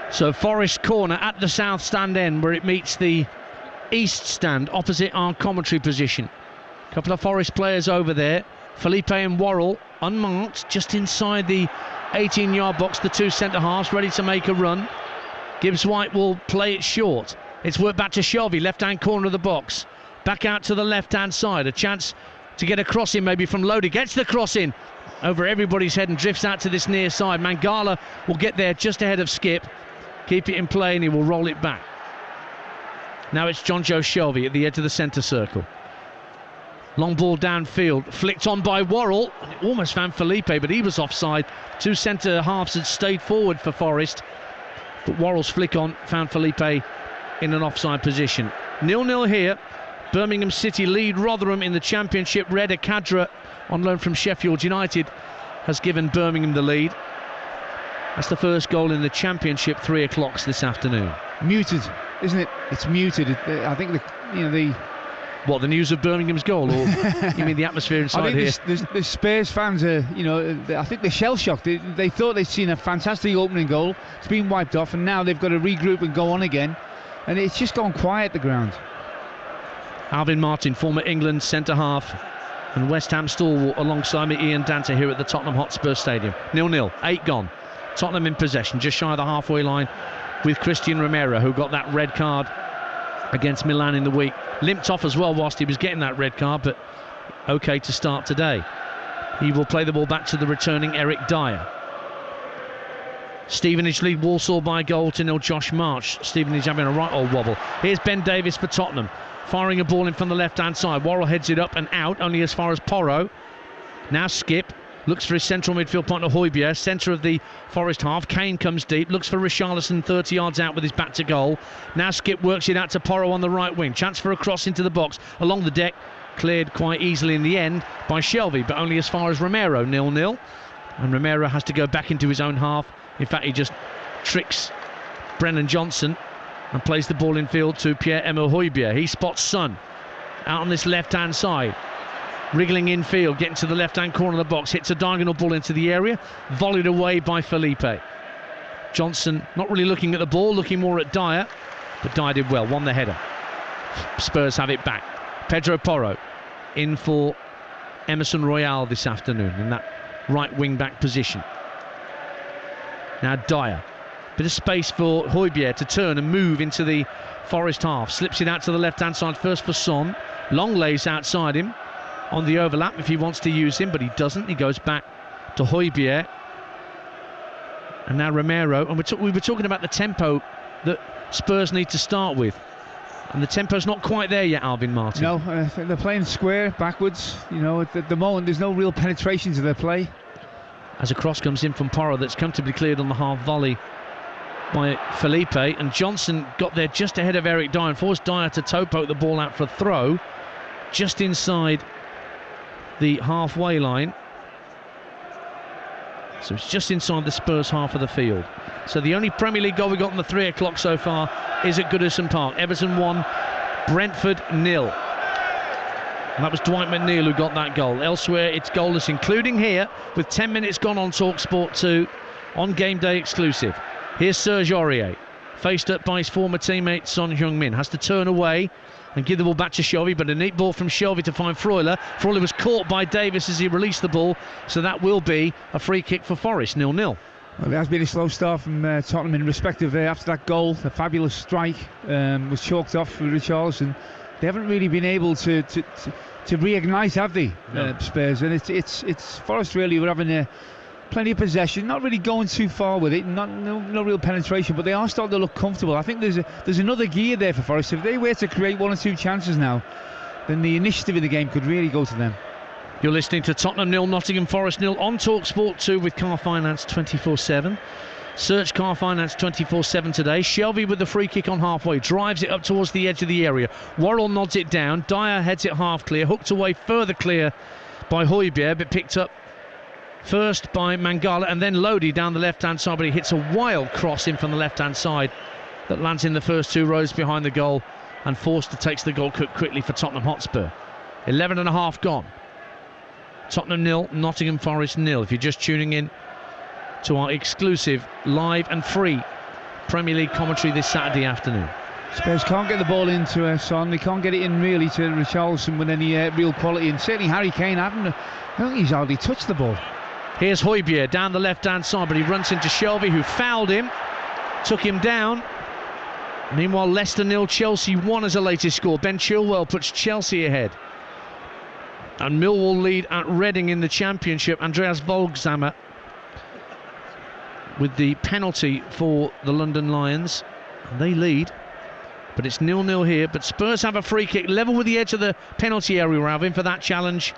So Forest corner at the south stand end where it meets the east stand opposite our commentary position. A couple of Forest players over there, Felipe and Worrell unmarked just inside the 18-yard box, the two centre-halves ready to make a run. Gibbs White will play it short. It's worked back to Shelby, left-hand corner of the box. Back out to the left-hand side. A chance to get a cross in maybe from Lodi. Gets the cross in over everybody's head and drifts out to this near side. Mangala will get there just ahead of Skip. Keep it in play and he will roll it back. Now it's John Joe Shelby at the edge of the centre circle. Long ball downfield, flicked on by Worrell. It almost found Felipe, but he was offside. Two centre halves had stayed forward for Forest, but Worrell's flick on found Felipe in an offside position. 0-0 here. Birmingham City lead Rotherham in the Championship. Reda Kadra, on loan from Sheffield United, has given Birmingham the lead. That's the first goal in the Championship, 3 o'clock this afternoon. Muted, isn't it? It's muted. I think What, the news of Birmingham's goal, or you mean the atmosphere inside here? I think the Spurs fans are, I think they're shell-shocked. They thought they'd seen a fantastic opening goal. It's been wiped off, and now they've got to regroup and go on again. And it's just gone quiet, the ground. Alvin Martin, former England centre-half and West Ham stalwart, alongside me, Ian Dante, here at the Tottenham Hotspur Stadium. 0-0, 8 gone. Tottenham in possession, just shy of the halfway line with Christian Romero, who got that red card against Milan in the week. Limped off as well whilst he was getting that red card, but okay to start today. He will play the ball back to the returning Eric Dyer. Stevenage lead Walsall by a goal to nil. Josh March. Stevenage having a right old wobble. Here's Ben Davies for Tottenham, firing a ball in from the left-hand side. Worrell heads it up and out, only as far as Porro. Now Skip looks for his central midfield partner Højbjerg, centre of the Forest half. Kane comes deep, looks for Richarlison 30 yards out with his back to goal. Now Skip works it out to Porro on the right wing. Chance for a cross into the box along the deck, cleared quite easily in the end by Shelvey, but only as far as Romero. 0-0, and Romero has to go back into his own half. In fact, he just tricks Brennan Johnson and plays the ball in field to Pierre-Emile Højbjerg. He spots Son out on this left-hand side, wriggling in field, getting to the left-hand corner of the box, hits a diagonal ball into the area, volleyed away by Felipe. Johnson not really looking at the ball, looking more at Dyer, but Dyer did well, won the header. Spurs have it back. Pedro Porro in for Emerson Royal this afternoon in that right wing-back position. Now Dyer, bit of space for Højbjerg to turn and move into the Forest half. Slips it out to the left-hand side first for Son. Long lays outside him on the overlap if he wants to use him, but he doesn't. He goes back to Højbjerg. And now Romero. And we were talking about the tempo that Spurs need to start with. And the tempo's not quite there yet, Alvin Martin. No, they're playing square, backwards. You know, at the moment, there's no real penetration to their play. As a cross comes in from Porro that's comfortably cleared on the half volley by Felipe, and Johnson got there just ahead of Eric Dyer and forced Dyer to toe poke the ball out for a throw just inside the halfway line. So it's just inside the Spurs half of the field. So the only Premier League goal we got on the 3 o'clock so far is at Goodison Park. Everton 1, Brentford 0. And that was Dwight McNeil who got that goal. Elsewhere, it's goalless, including here, with 10 minutes gone on TalkSport 2 on Game Day exclusive. Here's Serge Aurier, faced up by his former teammate Son Heung-min. Has to turn away and give the ball back to Shelvey, but a neat ball from Shelvey to find Freuler. Freuler was caught by Davis as he released the ball, so that will be a free kick for Forest, 0-0. Well, there has been a slow start from Tottenham in respect of after that goal. The fabulous strike was chalked off for Richarlison. They haven't really been able to reignite, have they, no. Spurs? And it's Forest really were having plenty of possession, not really going too far with it, no real penetration, but they are starting to look comfortable. I think there's another gear there for Forest. If they were to create 1 or 2 chances now, then the initiative in the game could really go to them. You're listening to Tottenham 0, Nottingham Forest 0 on TalkSport 2 with Car Finance 24/7. Search Car Finance 24/7 today. Shelvey with the free kick on halfway, drives it up towards the edge of the area. Worrell nods it down. Dyer heads it half clear, hooked away further clear by Højbjerg, but picked up first by Mangala and then Lodi down the left-hand side, but he hits a wild cross in from the left-hand side that lands in the first 2 rows behind the goal, and Forster takes the goal quickly for Tottenham Hotspur. 11 and a half gone. Tottenham 0, Nottingham Forest 0. If you're just tuning in to our exclusive, live and free Premier League commentary this Saturday afternoon. Spurs can't get the ball into Son. They can't get it in really to Richarlison with any real quality, and certainly Harry Kane hadn't. I don't think he's hardly touched the ball. Here's Højbjerg down the left-hand side, but he runs into Shelvey, who fouled him, took him down. Meanwhile, Leicester 0, Chelsea 1 as a latest score. Ben Chilwell puts Chelsea ahead. And Millwall lead at Reading in the Championship. Andreas Volksammer with the penalty for the London Lions. And they lead, but it's 0-0 here. But Spurs have a free kick level with the edge of the penalty area, Alvin, for that challenge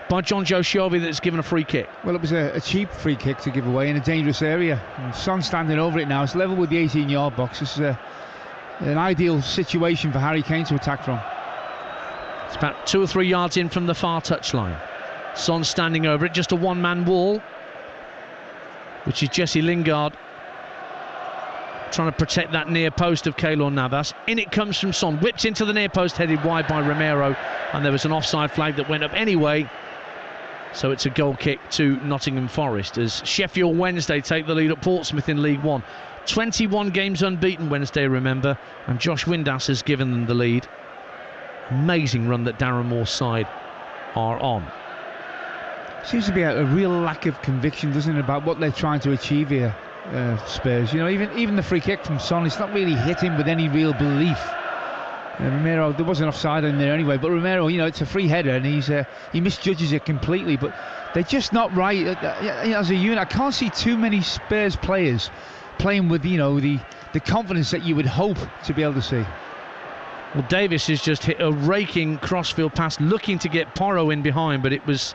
by John Joe Shelvey that's given a free kick. Well, it was a cheap free kick to give away in a dangerous area. And Son standing over it now. It's level with the 18-yard box. This is an ideal situation for Harry Kane to attack from. It's about 2 or 3 yards in from the far touchline. Son standing over it, just a one-man wall, which is Jesse Lingard trying to protect that near post of Keylor Navas. In it comes from Son, whips into the near post, headed wide by Romero, and there was an offside flag that went up anyway. So it's a goal kick to Nottingham Forest as Sheffield Wednesday take the lead at Portsmouth in League One. 21 games unbeaten Wednesday, remember, and Josh Windass has given them the lead. Amazing run that Darren Moore's side are on. Seems to be a real lack of conviction, doesn't it, about what they're trying to achieve here, Spurs. You know, even the free kick from Son, it's not really hit him with any real belief. Romero, there wasn't offside in there anyway, but Romero, it's a free header and he misjudges it completely, but they're just not right as a unit. I can't see too many Spurs players playing with, the confidence that you would hope to be able to see. Well, Davis has just hit a raking crossfield pass looking to get Porro in behind, but it was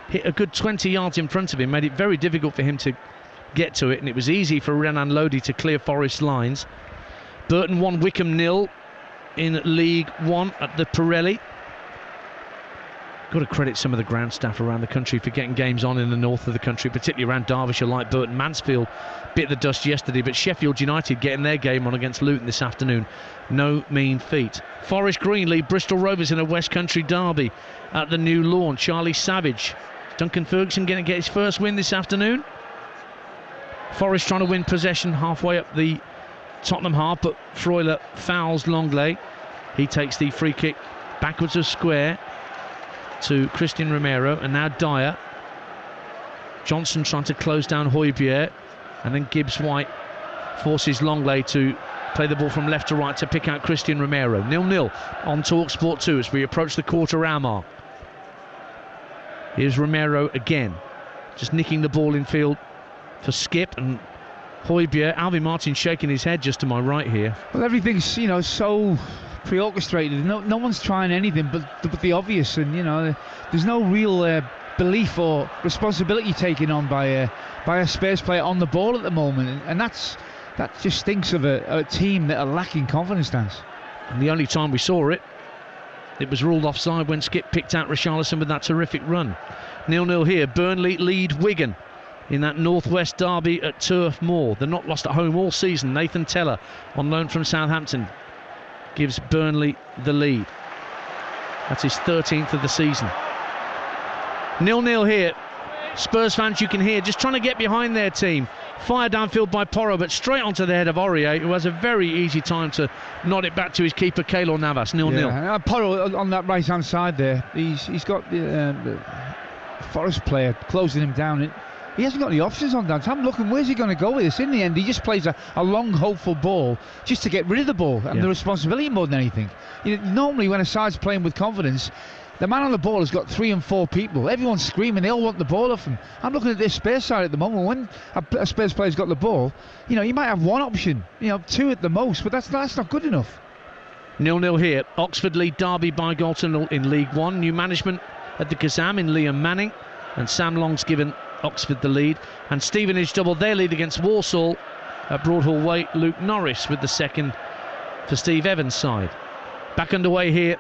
hit a good 20 yards in front of him, made it very difficult for him to get to it, and it was easy for Renan Lodi to clear Forest lines. Burton 1, Wickham 0 in League One at the Pirelli. Got to credit some of the ground staff around the country for getting games on in the north of the country, particularly around Derbyshire, like Burton. Mansfield bit the dust yesterday, but Sheffield United getting their game on against Luton this afternoon. No mean feat. Forest Green lead Bristol Rovers in a West Country derby at the New Lawn. Charlie Savage. Duncan Ferguson going to get his first win this afternoon. Forest trying to win possession halfway up the Tottenham half, but Freuler fouls Longley. He takes the free kick backwards of square to Christian Romero, and now Dyer. Johnson trying to close down Højbjerg, and then Gibbs White forces Longley to play the ball from left to right to pick out Christian Romero. 0-0 on TalkSport 2 as we approach the quarter-hour mark. Here's Romero again, just nicking the ball in field for Skip, and Højbjerg. Alvin Martin shaking his head just to my right here. Well, everything's so pre-orchestrated. No one's trying anything but the obvious, and there's no real belief or responsibility taken on by a Spurs player on the ball at the moment, and that just stinks of a team that are lacking confidence, Dance. And the only time we saw it was ruled offside when Skip picked out Richarlison with that terrific run. 0-0 here. Burnley lead Wigan in that Northwest derby at Turf Moor. They're not lost at home all season. Nathan Teller, on loan from Southampton, gives Burnley the lead. That's his 13th of the season. 0-0 here. Spurs fans, you can hear, just trying to get behind their team. Fire downfield by Porro, but straight onto the head of Aurier, who has a very easy time to nod it back to his keeper, Keylor Navas. 0-0. Yeah, Porro on that right-hand side there, he's got the Forest player closing him down. He hasn't got any options on that. I'm looking, where's he going to go with this? In the end, he just plays a long, hopeful ball just to get rid of the ball and the responsibility more than anything. Normally, when a side's playing with confidence, the man on the ball has got 3 and 4 people. Everyone's screaming. They all want the ball off him. I'm looking at this Spurs side at the moment. When a Spurs player's got the ball, you might have one option, 2 at the most, but that's not good enough. 0-0 here. Oxford lead Derby by goal to 0 in League One. New management at the Kazam in Liam Manning, and Sam Long's given Oxford the lead, and Stevenage doubled their lead against Walsall at Broadhall Way. Luke Norris with the second for Steve Evans' side. Back underway here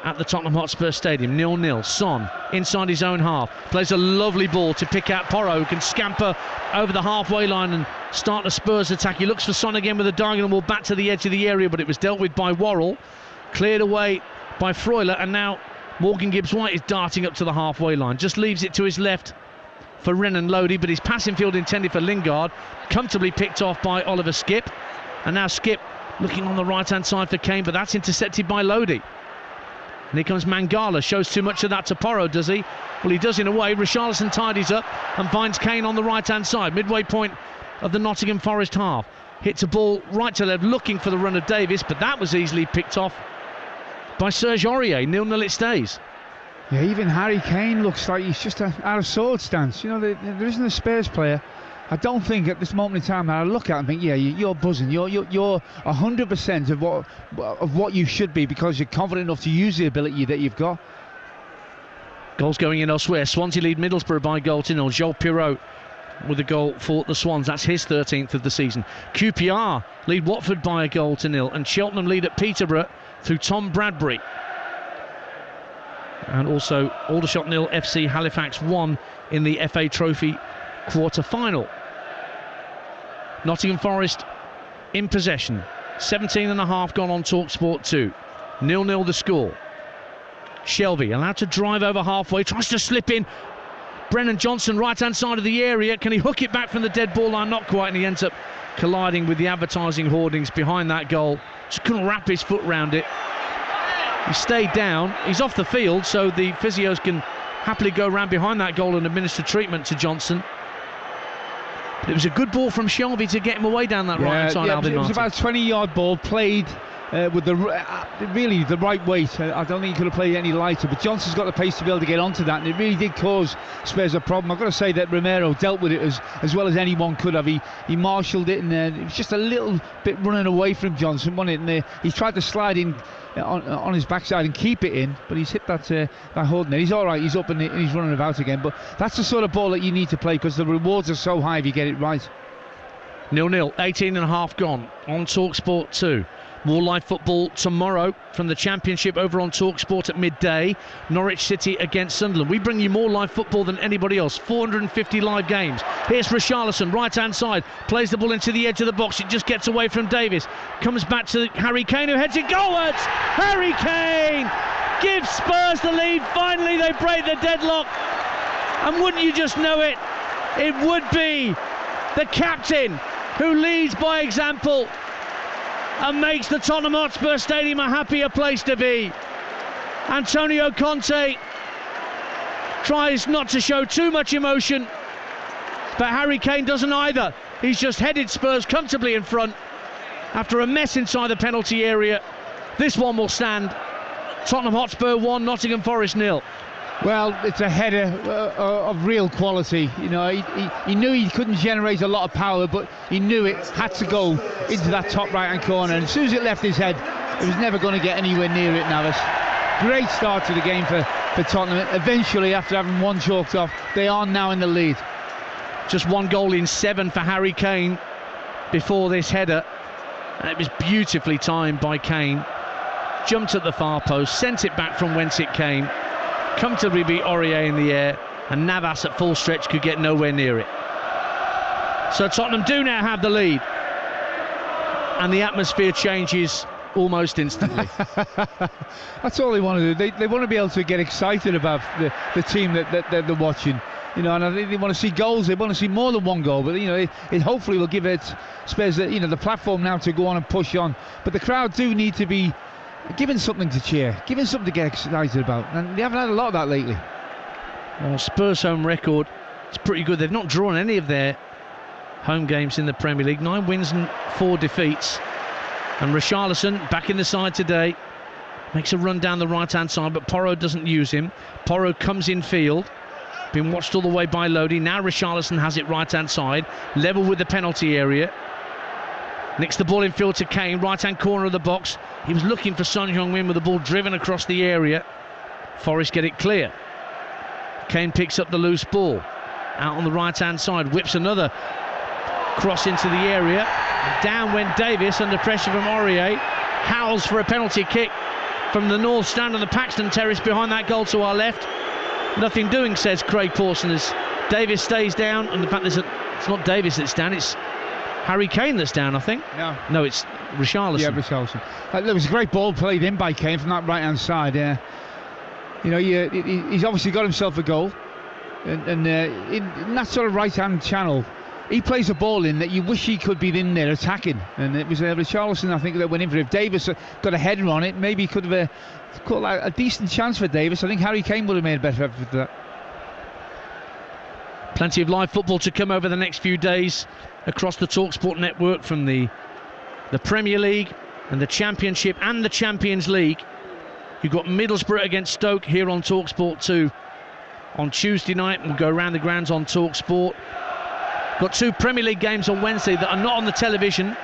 at the Tottenham Hotspur Stadium. 0-0. Son inside his own half plays a lovely ball to pick out Porro, who can scamper over the halfway line and start the Spurs attack. He looks for Son again with a diagonal ball back to the edge of the area, but it was dealt with by Worrell, cleared away by Freuler, and now Morgan Gibbs White is darting up to the halfway line. Just leaves it to his left for Renan Lodi, but his passing field intended for Lingard, comfortably picked off by Oliver Skip, and now Skip looking on the right hand side for Kane, but that's intercepted by Lodi. And here comes Mangala, shows too much of that to Porro, does he? Well, he does in a way. Richarlison tidies up and finds Kane on the right hand side, midway point of the Nottingham Forest half. Hits a ball right to left, looking for the run of Davis, but that was easily picked off by Serge Aurier. 0-0 it stays. Yeah, even Harry Kane looks like he's just out of sword stance. There isn't a Spurs player, I don't think at this moment in time, that I look at and think, yeah, you're buzzing. You're 100% of what you should be, because you're confident enough to use the ability that you've got. Goals going in elsewhere. Swansea lead Middlesbrough by goal to 0. Joel Pirot with a goal for the Swans. That's his 13th of the season. QPR lead Watford by a goal to 0, and Cheltenham lead at Peterborough through Tom Bradbury. And also Aldershot 0, FC Halifax 1 in the FA Trophy quarter-final. Nottingham Forest in possession. 17.5 gone on TalkSport 2. 0-0 the score. Shelvey allowed to drive over halfway, tries to slip in. Brennan Johnson, right-hand side of the area. Can he hook it back from the dead ball line? Not quite, and he ends up colliding with the advertising hoardings behind that goal. Just couldn't wrap his foot round it. He stayed down. He's off the field, so the physios can happily go around behind that goal and administer treatment to Johnson. But it was a good ball from Shelvey to get him away down that right-hand side. It was about a 20-yard ball played with really the right weight. I don't think he could have played any lighter, but Johnson's got the pace to be able to get onto that, and it really did cause Spurs a problem. I've got to say that Romero dealt with it as well as anyone could have. He marshalled it, and it was just a little bit running away from Johnson, wasn't it? And he tried to slide in on his backside and keep it in, but he's hit that holding there. He's all right, he's up and he's running about again, but that's the sort of ball that you need to play, because the rewards are so high if you get it right. 0-0, 18 and a half gone on TalkSport 2. More live football tomorrow from the Championship over on TalkSport at midday. Norwich City against Sunderland. We bring you more live football than anybody else. 450 live games. Here's Richarlison, right-hand side. Plays the ball into the edge of the box. It just gets away from Davis. Comes back to Harry Kane, who heads it goalwards. Harry Kane gives Spurs the lead. Finally, they break the deadlock. And wouldn't you just know it, it would be the captain who leads by example and makes the Tottenham Hotspur Stadium a happier place to be. Antonio Conte tries not to show too much emotion, but Harry Kane doesn't either. He's just headed Spurs comfortably in front after a mess inside the penalty area. This one will stand. Tottenham Hotspur 1, Nottingham Forest 0. Well, it's a header of real quality. You know, he knew he couldn't generate a lot of power, but he knew it had to go into that top right-hand corner. And as soon as it left his head, it was never going to get anywhere near it, Navas. Great start to the game for Tottenham. Eventually, after having one chalked off, they are now in the lead. Just 1 goal in 7 for Harry Kane before this header. And it was beautifully timed by Kane. Jumped at the far post, sent it back from whence it came. Comfortably beat Aurier in the air, and Navas at full stretch could get nowhere near it. So Tottenham do now have the lead, and the atmosphere changes almost instantly. That's all they want to do. They want to be able to get excited about the team that they're watching. You know, and I think they want to see goals. They want to see more than 1 goal. But you know, it hopefully will give it Spurs the platform now to go on and push on. But the crowd do need to be given something to cheer, given something to get excited about, and they haven't had a lot of that lately. Well, Spurs' home record is pretty good. They've not drawn any of their home games in the Premier League. 9 wins and 4 defeats. And Richarlison, back in the side today, makes a run down the right-hand side, but Porro doesn't use him. Porro comes in field, been watched all the way by Lodi. Now Richarlison has it right-hand side, level with the penalty area. Nicks the ball in field to Kane, right-hand corner of the box. He was looking for Son Heung-min with the ball driven across the area. Forest get it clear. Kane picks up the loose ball. Out on the right-hand side, whips another cross into the area. Down went Davis under pressure from Aurier. Howls for a penalty kick from the north stand on the Paxton Terrace behind that goal to our left. Nothing doing, says Craig Pawson, as Davis stays down. And in fact, it's not Davis that's down, it's Harry Kane that's down, I think. No, it's Richarlison. Yeah, Richarlison. There was a great ball played in by Kane from that right-hand side. Yeah, you know, he's obviously got himself a goal, and in that sort of right-hand channel, he plays a ball in that you wish he could be in there attacking. And it was Richarlison, I think, that went in for it. If Davis got a header on it, maybe he could have caught a decent chance for Davis. I think Harry Kane would have made a better effort for that. Plenty of live football to come over the next few days across the TalkSport network from the Premier League and the Championship and the Champions League. You've got Middlesbrough against Stoke here on TalkSport 2 on Tuesday night. We'll go around the grounds on TalkSport. Got 2 Premier League games on Wednesday that are not on the television,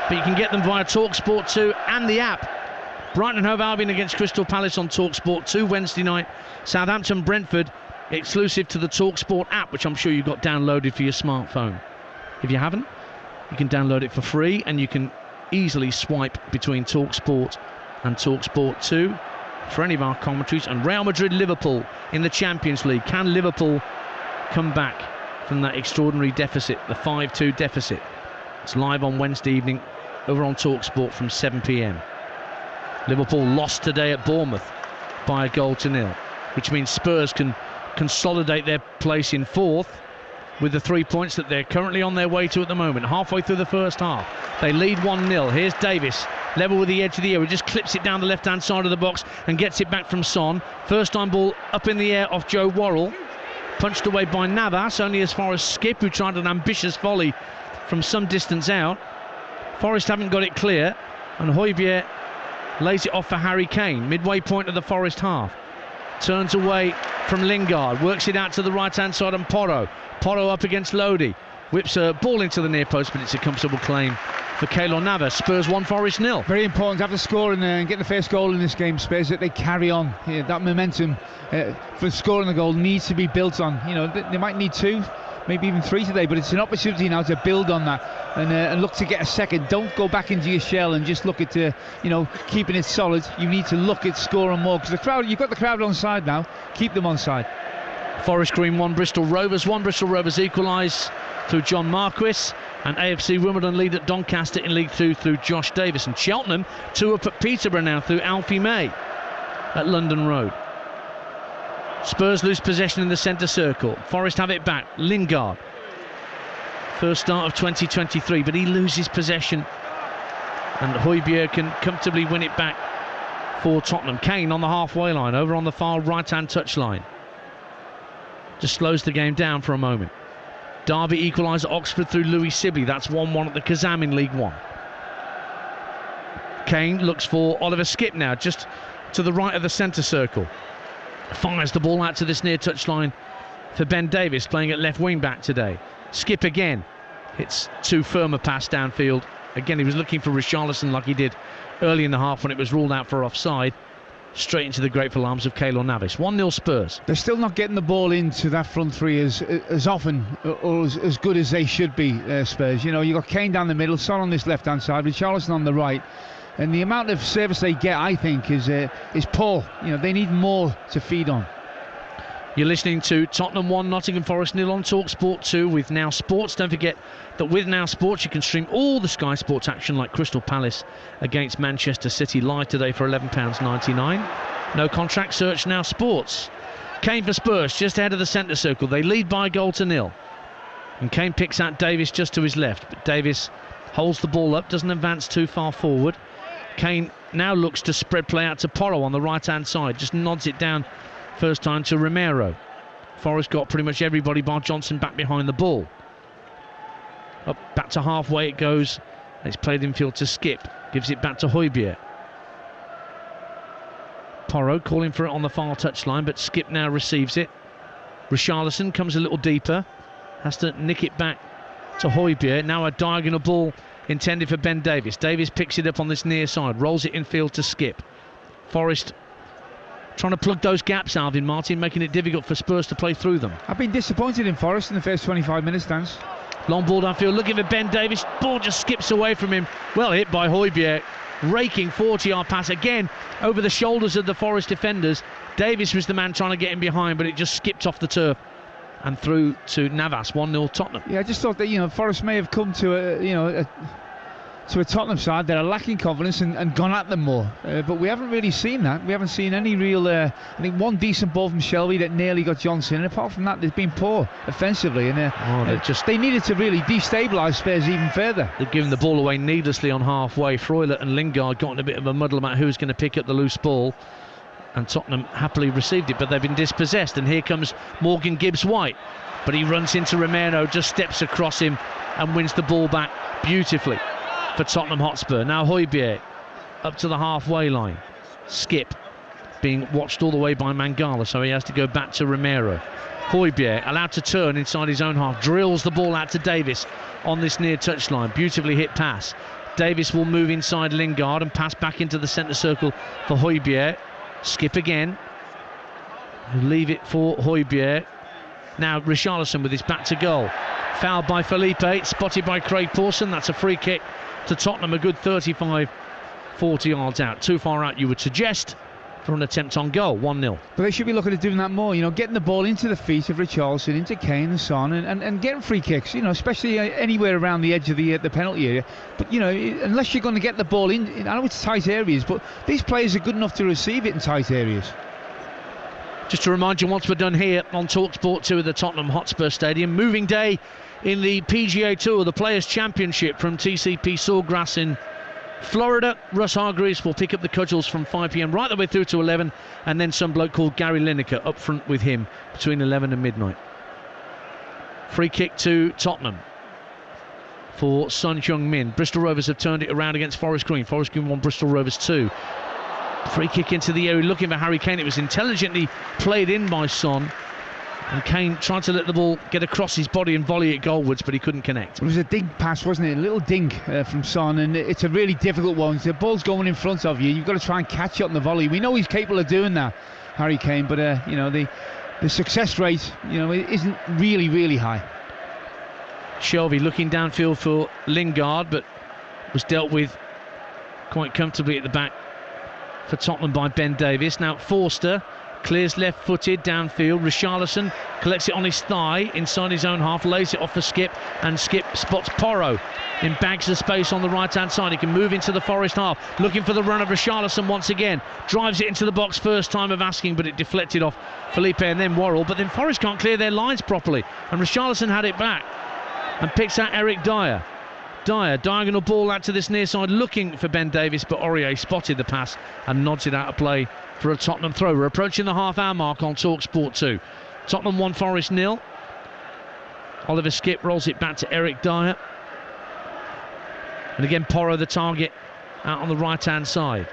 but you can get them via TalkSport 2 and the app. Brighton and Hove Albion against Crystal Palace on TalkSport 2 Wednesday night. Southampton Brentford exclusive to the TalkSport app, which I'm sure you've got downloaded for your smartphone. If you haven't, you can download it for free, and you can easily swipe between TalkSport and TalkSport 2 for any of our commentaries. And Real Madrid-Liverpool in the Champions League. Can Liverpool come back from that extraordinary deficit, the 5-2 deficit? It's live on Wednesday evening over on TalkSport from 7 p.m. Liverpool lost today at Bournemouth by 1-0, which means Spurs can consolidate their place in 4th with the 3 points that they're currently on their way to at the moment. Halfway through the first half, they lead 1-0. Here's Davis, level with the edge of the area, just clips it down the left-hand side of the box and gets it back from Son. First time ball up in the air off Joe Worrell, punched away by Navas, only as far as Skip, who tried an ambitious volley from some distance out. Forest haven't got it clear. And Højbjerg lays it off for Harry Kane, midway point of the Forest half. Turns away from Lingard, works it out to the right-hand side, and Porro up against Lodi. Whips a ball into the near post, but it's a comfortable claim for Keylor Navas. Spurs 1, Forest 0. Very important after scoring and getting the first goal in this game, Spurs, that they carry on. Yeah, that momentum for scoring the goal needs to be built on. You know, they might need 2, maybe even 3 today, but it's an opportunity now to build on that and look to get a second. Don't go back into your shell and just look at keeping it solid. You need to look at scoring more, because the crowd, you've got the crowd on side now. Keep them on side. Forest Green 1, Bristol Rovers 1. Bristol Rovers equalise through John Marquis, and AFC Wimbledon lead at Doncaster in League 2 through Josh Davis, and Cheltenham 2 up at Peterborough now through Alfie May at London Road. Spurs lose possession in the centre circle. Forest have it back. Lingard, first start of 2023, but he loses possession, and Højbjerg can comfortably win it back for Tottenham. Kane on the halfway line, over on the far right-hand touchline, just slows the game down for a moment. Derby equalise at Oxford through Louis Sibley. That's 1-1 at the Kazam in League 1. Kane looks for Oliver Skipp now, just to the right of the centre circle. Fires the ball out to this near touchline for Ben Davis, playing at left wing back today. Skipp again. It's too firm a pass downfield. Again, he was looking for Richarlison like he did early in the half when it was ruled out for offside. Straight into the grateful arms of Keylor Navas. 1-0 Spurs. They're still not getting the ball into that front three as often or as good as they should be, Spurs. You know, you've got Kane down the middle, Son on this left-hand side, Richarlison on the right. And the amount of service they get, I think, is poor. You know, they need more to feed on. You're listening to Tottenham 1, Nottingham Forest 0 on TalkSport 2 with Now Sports. Don't forget that with Now Sports you can stream all the Sky Sports action, like Crystal Palace against Manchester City live today for £11.99. No contract, search Now Sports. Kane for Spurs, just ahead of the centre circle. They lead by a goal to 0. And Kane picks out Davis just to his left, but Davis holds the ball up, doesn't advance too far forward. Kane now looks to spread play out to Porro on the right-hand side, just nods it down first time to Romero. Forest got pretty much everybody bar Johnson back behind the ball. Up back to halfway it goes. It's played infield to Skipp. Gives it back to Højbjerg. Porro calling for it on the far touchline, but Skipp now receives it. Richarlison comes a little deeper. Has to nick it back to Højbjerg. Now a diagonal ball intended for Ben Davis. Davis picks it up on this near side. Rolls it infield to Skipp. Forest trying to plug those gaps, Alvin Martin, making it difficult for Spurs to play through them. I've been disappointed in Forest in the first 25 minutes, Dan. Long ball downfield, looking for Ben Davis. Ball just skips away from him. Well hit by Højbjerg. Raking 40-yard pass again over the shoulders of the Forest defenders. Davis was the man trying to get him behind, but it just skipped off the turf and through to Navas. 1-0 Tottenham. Yeah, I just thought that Forest may have come to a Tottenham side that are lacking confidence and gone at them more, but we haven't really seen that. We haven't seen any real I think one decent ball from Shelby that nearly got Johnson, and apart from that they've been poor offensively, and they needed to really destabilise Spurs even further. They've given the ball away needlessly on halfway. Freuler and Lingard got in a bit of a muddle about who's going to pick up the loose ball, and Tottenham happily received it, but they've been dispossessed. And here comes Morgan Gibbs-White, but he runs into Romero, just steps across him and wins the ball back beautifully for Tottenham Hotspur. Now Højbjerg up to the halfway line. Skipp being watched all the way by Mangala, so he has to go back to Romero. Højbjerg allowed to turn inside his own half, drills the ball out to Davis on this near touchline. Beautifully hit pass. Davis will move inside Lingard and pass back into the centre circle for Højbjerg. Skipp again. Leave it for Højbjerg. Now Richarlison with his back to goal. Fouled by Felipe, spotted by Craig Pawson. That's a free kick to Tottenham, a good 35-40 yards out. Too far out, you would suggest, for an attempt on goal. 1-0. But they should be looking at doing that more, getting the ball into the feet of Richarlison, into Kane and Son, and getting free kicks, especially anywhere around the edge of the penalty area. But, unless you're going to get the ball in, I know it's tight areas, but these players are good enough to receive it in tight areas. Just to remind you, once we're done here on TalkSport 2 at the Tottenham Hotspur Stadium, moving day in the PGA Tour, the Players' Championship from TCP Sawgrass in Florida. Russ Hargreaves will pick up the cudgels from 5 p.m. right the way through to 11, and then some bloke called Gary Lineker up front with him between 11 and midnight. Free kick to Tottenham. for Son Heung-min. Bristol Rovers have turned it around against Forest Green. Forest Green 1, Bristol Rovers 2. Free kick into the area, looking for Harry Kane. It was intelligently played in by Son. And Kane tried to let the ball get across his body and volley it goalwards, but he couldn't connect. It was a dink pass, wasn't it? A little dink from Son, and it's a really difficult one. The ball's going in front of you. You've got to try and catch it on the volley. We know he's capable of doing that, Harry Kane, but the success rate, isn't really high. Shelvey looking downfield for Lingard, but was dealt with quite comfortably at the back for Tottenham by Ben Davies. Now Forster clears left-footed downfield. Richarlison collects it on his thigh inside his own half, lays it off for Skip, and Skip spots Porro in bags of space on the right-hand side. He can move into the Forest half, looking for the run of Richarlison once again. Drives it into the box, first time of asking, but it deflected off Felipe and then Worrell. But then Forest can't clear their lines properly, and Richarlison had it back and picks out Eric Dyer. Dyer, diagonal ball out to this near side, looking for Ben Davies, but Aurier spotted the pass and nods it out of play for a Tottenham throw. We're approaching the half-hour mark on TalkSport 2. Tottenham 1, Forest 0. Oliver Skip rolls it back to Eric Dyer. And again, Porro, the target, out on the right-hand side.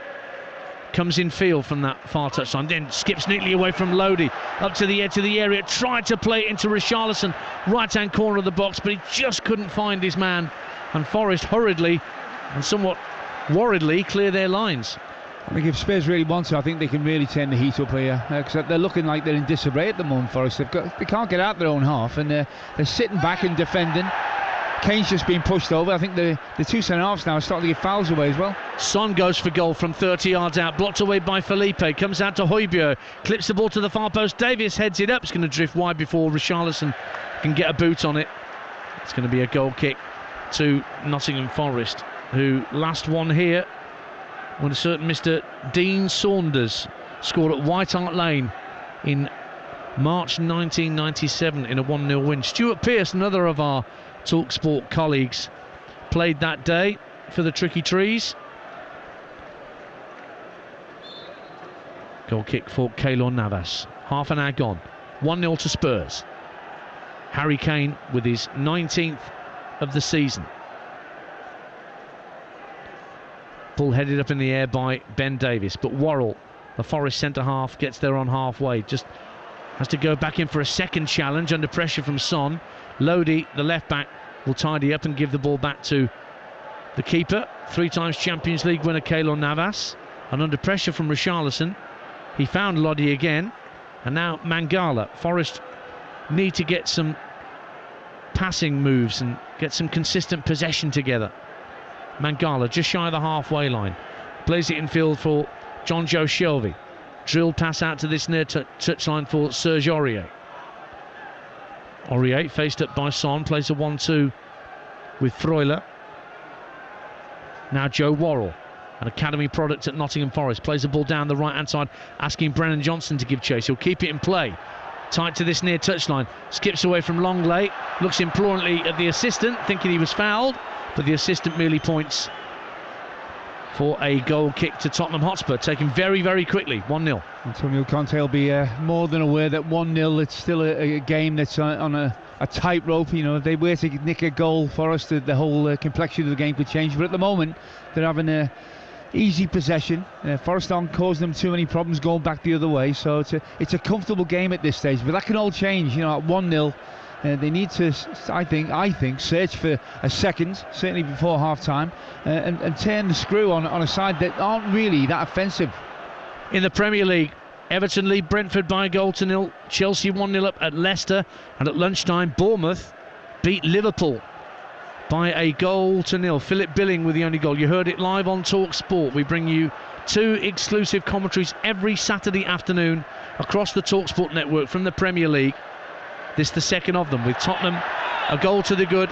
Comes in field from that far touchline, then skips neatly away from Lodi, up to the edge of the area, tried to play it into Richarlison, right-hand corner of the box, but he just couldn't find his man. And Forest hurriedly and somewhat worriedly clear their lines. I think if Spurs really want to, I think they can really turn the heat up here, because they're looking like they're in disarray at the moment. Forest, they can't get out their own half, and they're sitting back and defending. Kane's just been pushed over. I think the two centre-halves now are starting to get fouls away as well. Son goes for goal from 30 yards out, blocked away by Felipe, comes out to Højbjerg, clips the ball to the far post. Davies heads it up, it's going to drift wide before Richarlison can get a boot on it. It's going to be a goal kick to Nottingham Forest, who last won here when a certain Mr. Dean Saunders scored at White Hart Lane in March 1997 in a 1-0 win. Stuart Pearce, another of our TalkSport colleagues, played that day for the Tricky Trees. Goal kick for Keylor Navas. Half an hour gone. 1-0 to Spurs. Harry Kane with his 19th of the season. Ball headed up in the air by Ben Davies, but Worrell, the Forest centre-half, gets there on halfway. Just has to go back in for a second challenge under pressure from Son. Lodi, the left-back, will tidy up and give the ball back to the keeper. 3 times Champions League winner Keylor Navas. And under pressure from Richarlison, he found Lodi again. And now Mangala. Forest need to get some passing moves and get some consistent possession together. Mangala just shy of the halfway line. Plays it in field for John Joe Shelvey. Drilled pass out to this near touchline for Serge Aurier. Aurier faced up by Son, plays a 1-2 with Freuler. Now Joe Worrell, an academy product at Nottingham Forest, plays the ball down the right-hand side, asking Brennan Johnson to give chase. He'll keep it in play. Tight to this near touchline. Skips away from Longley. Looks imploringly at the assistant, thinking he was fouled, but the assistant merely points for a goal kick to Tottenham Hotspur, taken very, very quickly. 1-0. Antonio Conte will be more than aware that 1-0, it's still a game that's on a tightrope. If they were to nick a goal for us, the whole complexion of the game could change. But at the moment, they're having easy possession. Forest aren't causing them too many problems going back the other way. So it's a comfortable game at this stage. But that can all change. At 1-0. They need to, I think, search for a second, certainly before half-time, and turn the screw on a side that aren't really that offensive. In the Premier League, Everton lead Brentford by a goal to 0. Chelsea 1-0 up at Leicester, and at lunchtime, Bournemouth beat Liverpool by a goal to 0. Philip Billing with the only goal. You heard it live on TalkSport. We bring you 2 exclusive commentaries every Saturday afternoon across the TalkSport network from the Premier League. This the second of them, with Tottenham a goal to the good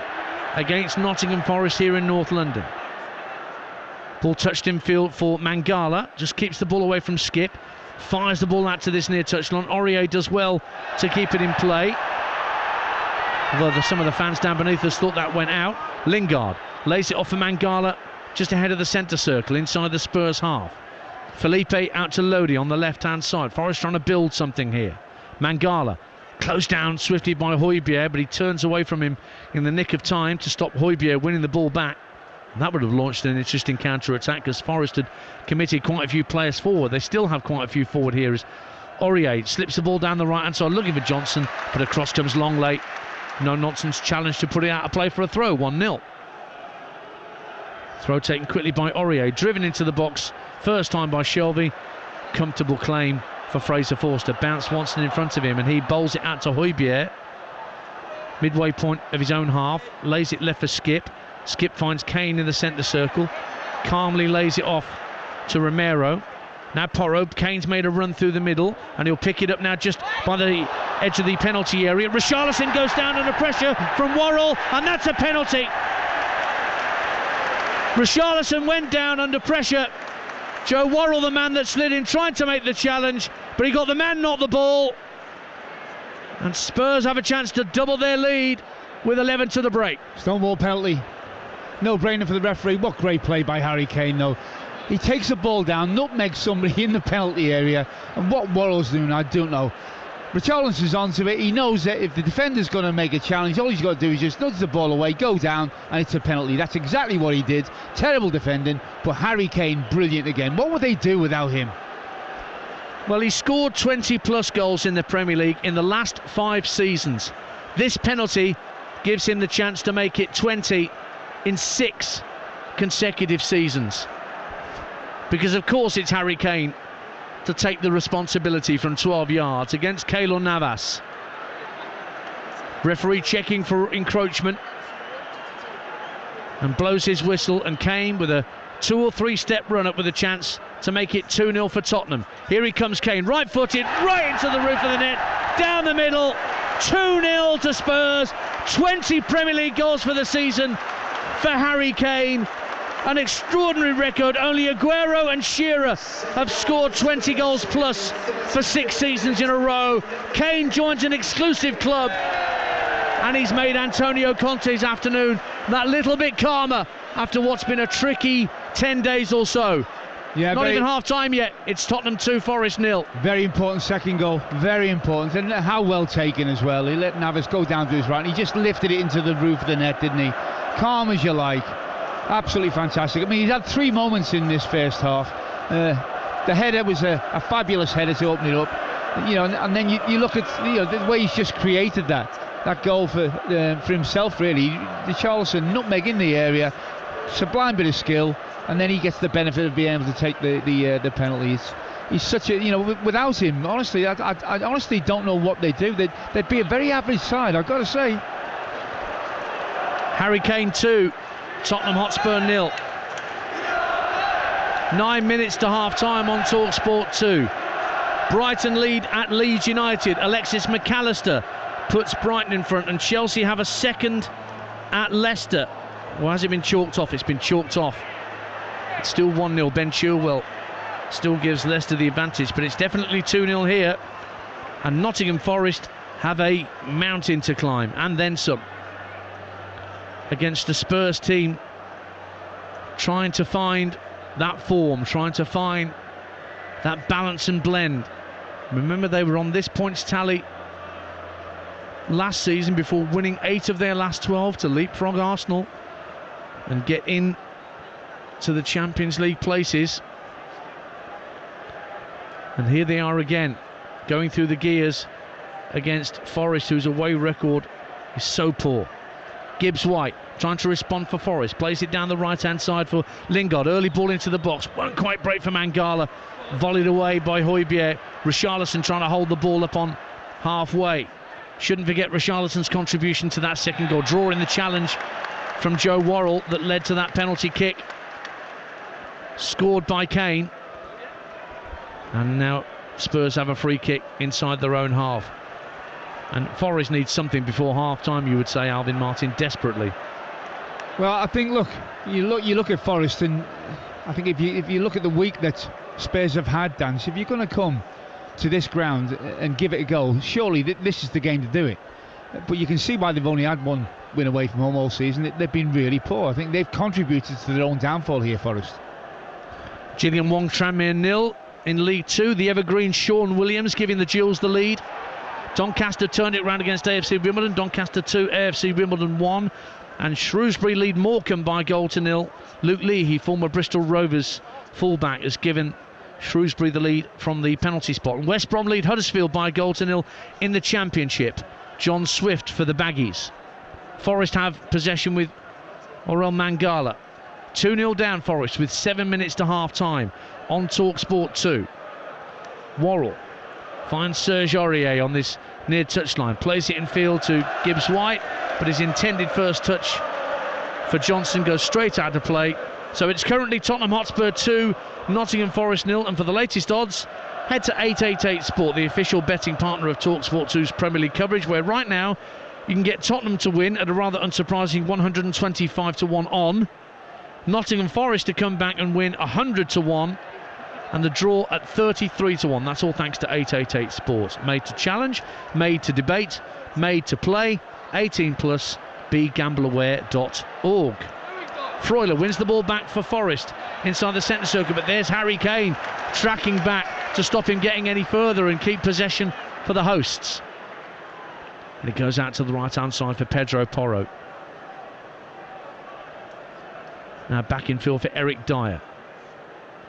against Nottingham Forest here in North London. Ball touched in field for Mangala, just keeps the ball away from Skip, fires the ball out to this near touchline. Aurier does well to keep it in play, although some of the fans down beneath us thought that went out. Lingard lays it off for Mangala just ahead of the centre circle inside the Spurs half. Felipe out to Lodi on the left hand side. Forest trying to build something here. Mangala Closed down swiftly by Højbjerg, but he turns away from him in the nick of time to stop Højbjerg winning the ball back. And that would have launched an interesting counter-attack because Forest had committed quite a few players forward. They still have quite a few forward here as Aurier slips the ball down the right-hand side looking for Johnson, but across comes long late. No nonsense challenge to put it out of play for a throw, 1-0. Throw taken quickly by Aurier, driven into the box, first time by Shelby. Comfortable claim for Fraser Forster. Bounce Swanson in front of him and he bowls it out to Højbjerg. Midway point of his own half, lays it left for Skip. Skip finds Kane in the centre circle, calmly lays it off to Romero. Now Porro, Kane's made a run through the middle and he'll pick it up now just by the edge of the penalty area. Richarlison goes down under pressure from Worrell and that's a penalty. Richarlison went down under pressure. Joe Worrell, the man that slid in, tried to make the challenge, but he got the man, not the ball. And Spurs have a chance to double their lead with 11 to the break. Stonewall penalty. No brainer for the referee. What great play by Harry Kane, though. He takes the ball down, nutmegs somebody in the penalty area, and what Worrell's doing, I don't know. Richarlison's onto it. He knows that if the defender's going to make a challenge, all he's got to do is just nudge the ball away, go down, and it's a penalty. That's exactly what he did. Terrible defending, but Harry Kane, brilliant again. What would they do without him? Well, he scored 20 plus goals in the Premier League in the last 5 seasons. This penalty gives him the chance to make it 20 in 6 consecutive seasons. Because of course it's Harry Kane to take the responsibility from 12 yards against Keylor Navas. Referee checking for encroachment and blows his whistle, and Kane with a 2 or 3 step run up with a chance to make it 2-0 for Tottenham. Here he comes, Kane, right footed, right into the roof of the net, down the middle, 2-0 to Spurs. 20 Premier League goals for the season for Harry Kane. An extraordinary record. Only Aguero and Shearer have scored 20 goals plus for 6 seasons in a row. Kane joins an exclusive club and he's made Antonio Conte's afternoon that little bit calmer after what's been a tricky 10 days or so. Yeah, not even half time yet. It's Tottenham 2, Forest 0. Very important second goal, very important, and how well taken as well. He let Navas go down to his right and he just lifted it into the roof of the net, didn't he? Calm as you like. Absolutely fantastic. I mean, he's had 3 moments in this first half. The header was a fabulous header to open it up, you know, and then you look at the way he's just created that goal for himself. Really, Richarlison nutmeg in the area, sublime bit of skill, and then he gets the benefit of being able to take the penalties. He's such a, without him, honestly, I honestly don't know what they'd do. They'd be a very average side, I've got to say. Harry Kane 2. Tottenham Hotspur 0. 9 minutes to half-time on TalkSport 2. Brighton lead at Leeds United. Alexis McAllister puts Brighton in front, and Chelsea have a second at Leicester. Well, has it been chalked off? It's been chalked off. It's still 1-0. Ben Chilwell still gives Leicester the advantage, but it's definitely 2-0 here. And Nottingham Forest have a mountain to climb, and then some, against the Spurs team trying to find that form, trying to find that balance and blend. Remember, they were on this points tally last season before winning 8 of their last 12 to leapfrog Arsenal and get in to the Champions League places. And here they are again, going through the gears against Forest, whose away record is so poor. Gibbs-White trying to respond for Forest, plays it down the right-hand side for Lingard. Early ball into the box, won't quite break for Mangala. Volleyed away by Højbjerg. Richarlison trying to hold the ball up on halfway. Shouldn't forget Richarlison's contribution to that second goal, drawing the challenge from Joe Worrell that led to that penalty kick scored by Kane. And now Spurs have a free kick inside their own half. And Forest needs something before half-time, you would say, Alvin Martin, desperately. Well, I think, you look at Forest, and I think if you look at the week that Spurs have had, Dan, if you're going to come to this ground and give it a go, surely this is the game to do it. But you can see why they've only had 1 win away from home all season. They've been really poor. I think they've contributed to their own downfall here, Forest. Gillian Wong Tranmere 0 in League 2. The evergreen Sean Williams giving the Gills the lead. Doncaster turned it round against AFC Wimbledon. Doncaster 2, AFC Wimbledon 1. And Shrewsbury lead Morecambe by 1-0. Luke Leahy, former Bristol Rovers fullback, has given Shrewsbury the lead from the penalty spot. And West Brom lead Huddersfield by 1-0 in the Championship. John Swift for the Baggies. Forest have possession with Orel Mangala. 2-0 down Forest with 7 minutes to half time on TalkSport 2. Worrell finds Serge Aurier on this near touchline, plays it in field to Gibbs White, but his intended first touch for Johnson goes straight out of play. So it's currently Tottenham Hotspur 2, Nottingham Forest 0, and for the latest odds, head to 888 Sport, the official betting partner of TalkSport 2's Premier League coverage, where right now you can get Tottenham to win at a rather unsurprising 125-1 on, Nottingham Forest to come back and win 100-1, and the draw at 33-1. That's all thanks to 888 Sports. Made to challenge, made to debate, made to play. 18 plus. BeGambleAware.org. Freuler wins the ball back for Forest inside the centre circle, but there's Harry Kane tracking back to stop him getting any further and keep possession for the hosts. And it goes out to the right hand side for Pedro Porro. Now back in field for Eric Dyer.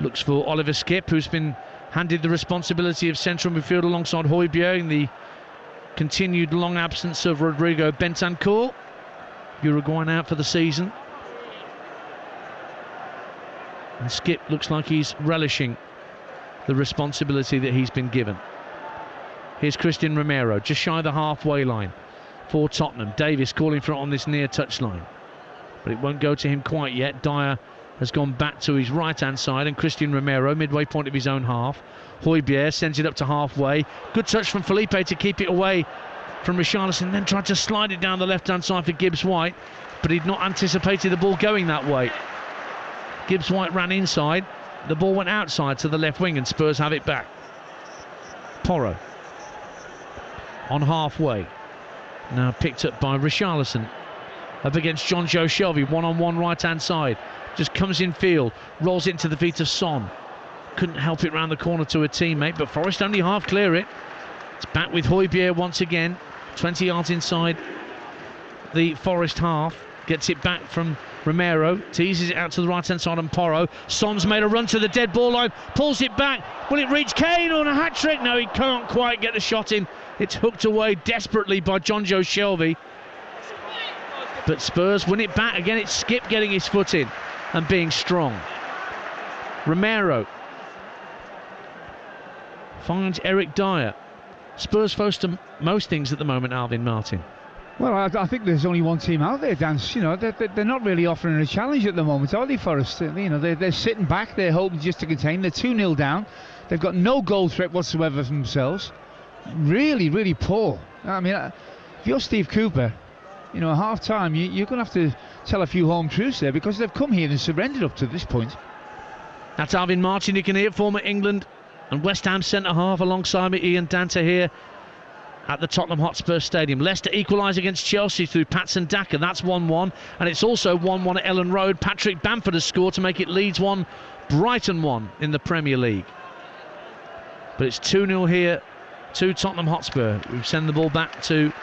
Looks for Oliver Skipp, who's been handed the responsibility of central midfield alongside Højbjerg in the continued long absence of Rodrigo Bentancur. Uruguayan out for the season. And Skipp looks like he's relishing the responsibility that he's been given. Here's Christian Romero, just shy of the halfway line for Tottenham. Davis calling for it on this near touchline, but it won't go to him quite yet. Dyer has gone back to his right-hand side, and Christian Romero, midway point of his own half. Højbjerg sends it up to halfway. Good touch from Felipe to keep it away from Richarlison, then tried to slide it down the left-hand side for Gibbs White, but he'd not anticipated the ball going that way. Gibbs White ran inside, the ball went outside to the left wing, and Spurs have it back. Porro on halfway, now picked up by Richarlison, up against John Joe Shelvey, one-on-one right-hand side, just comes in field, rolls it into the feet of Son. Couldn't help it round the corner to a teammate, but Forest only half clear it. It's back with Højbjerg once again, 20 yards inside the Forest half. Gets it back from Romero, teases it out to the right-hand side on Porro. Son's made a run to the dead ball line, pulls it back. Will it reach Kane on a hat-trick? No, he can't quite get the shot in. It's hooked away desperately by John Joe Shelvey. But Spurs win it back. Again, it's Skipp getting his foot in and being strong. Romero finds Eric Dyer. Spurs close to most things at the moment, Alvin Martin. Well, I think there's only one team out there, Dan. You know, they're not really offering a challenge at the moment, are they, Forest? You know, they're sitting back. They're hoping just to contain. They're 2-0 down. They've got no goal threat whatsoever for themselves. Really, really poor. I mean, if you're Steve Cooper, you know, at half-time, you're going to have to tell a few home truths there, because they've come here and surrendered up to this point. That's Alvin Martin. You can hear former England and West Ham centre-half alongside me, Ian Danta, here at the Tottenham Hotspur Stadium. Leicester equalise against Chelsea through Patson Daka. That's 1-1, and it's also 1-1 at Ellen Road. Patrick Bamford has scored to make it Leeds 1, Brighton 1 in the Premier League. But it's 2-0 here to Tottenham Hotspur. We send the ball back to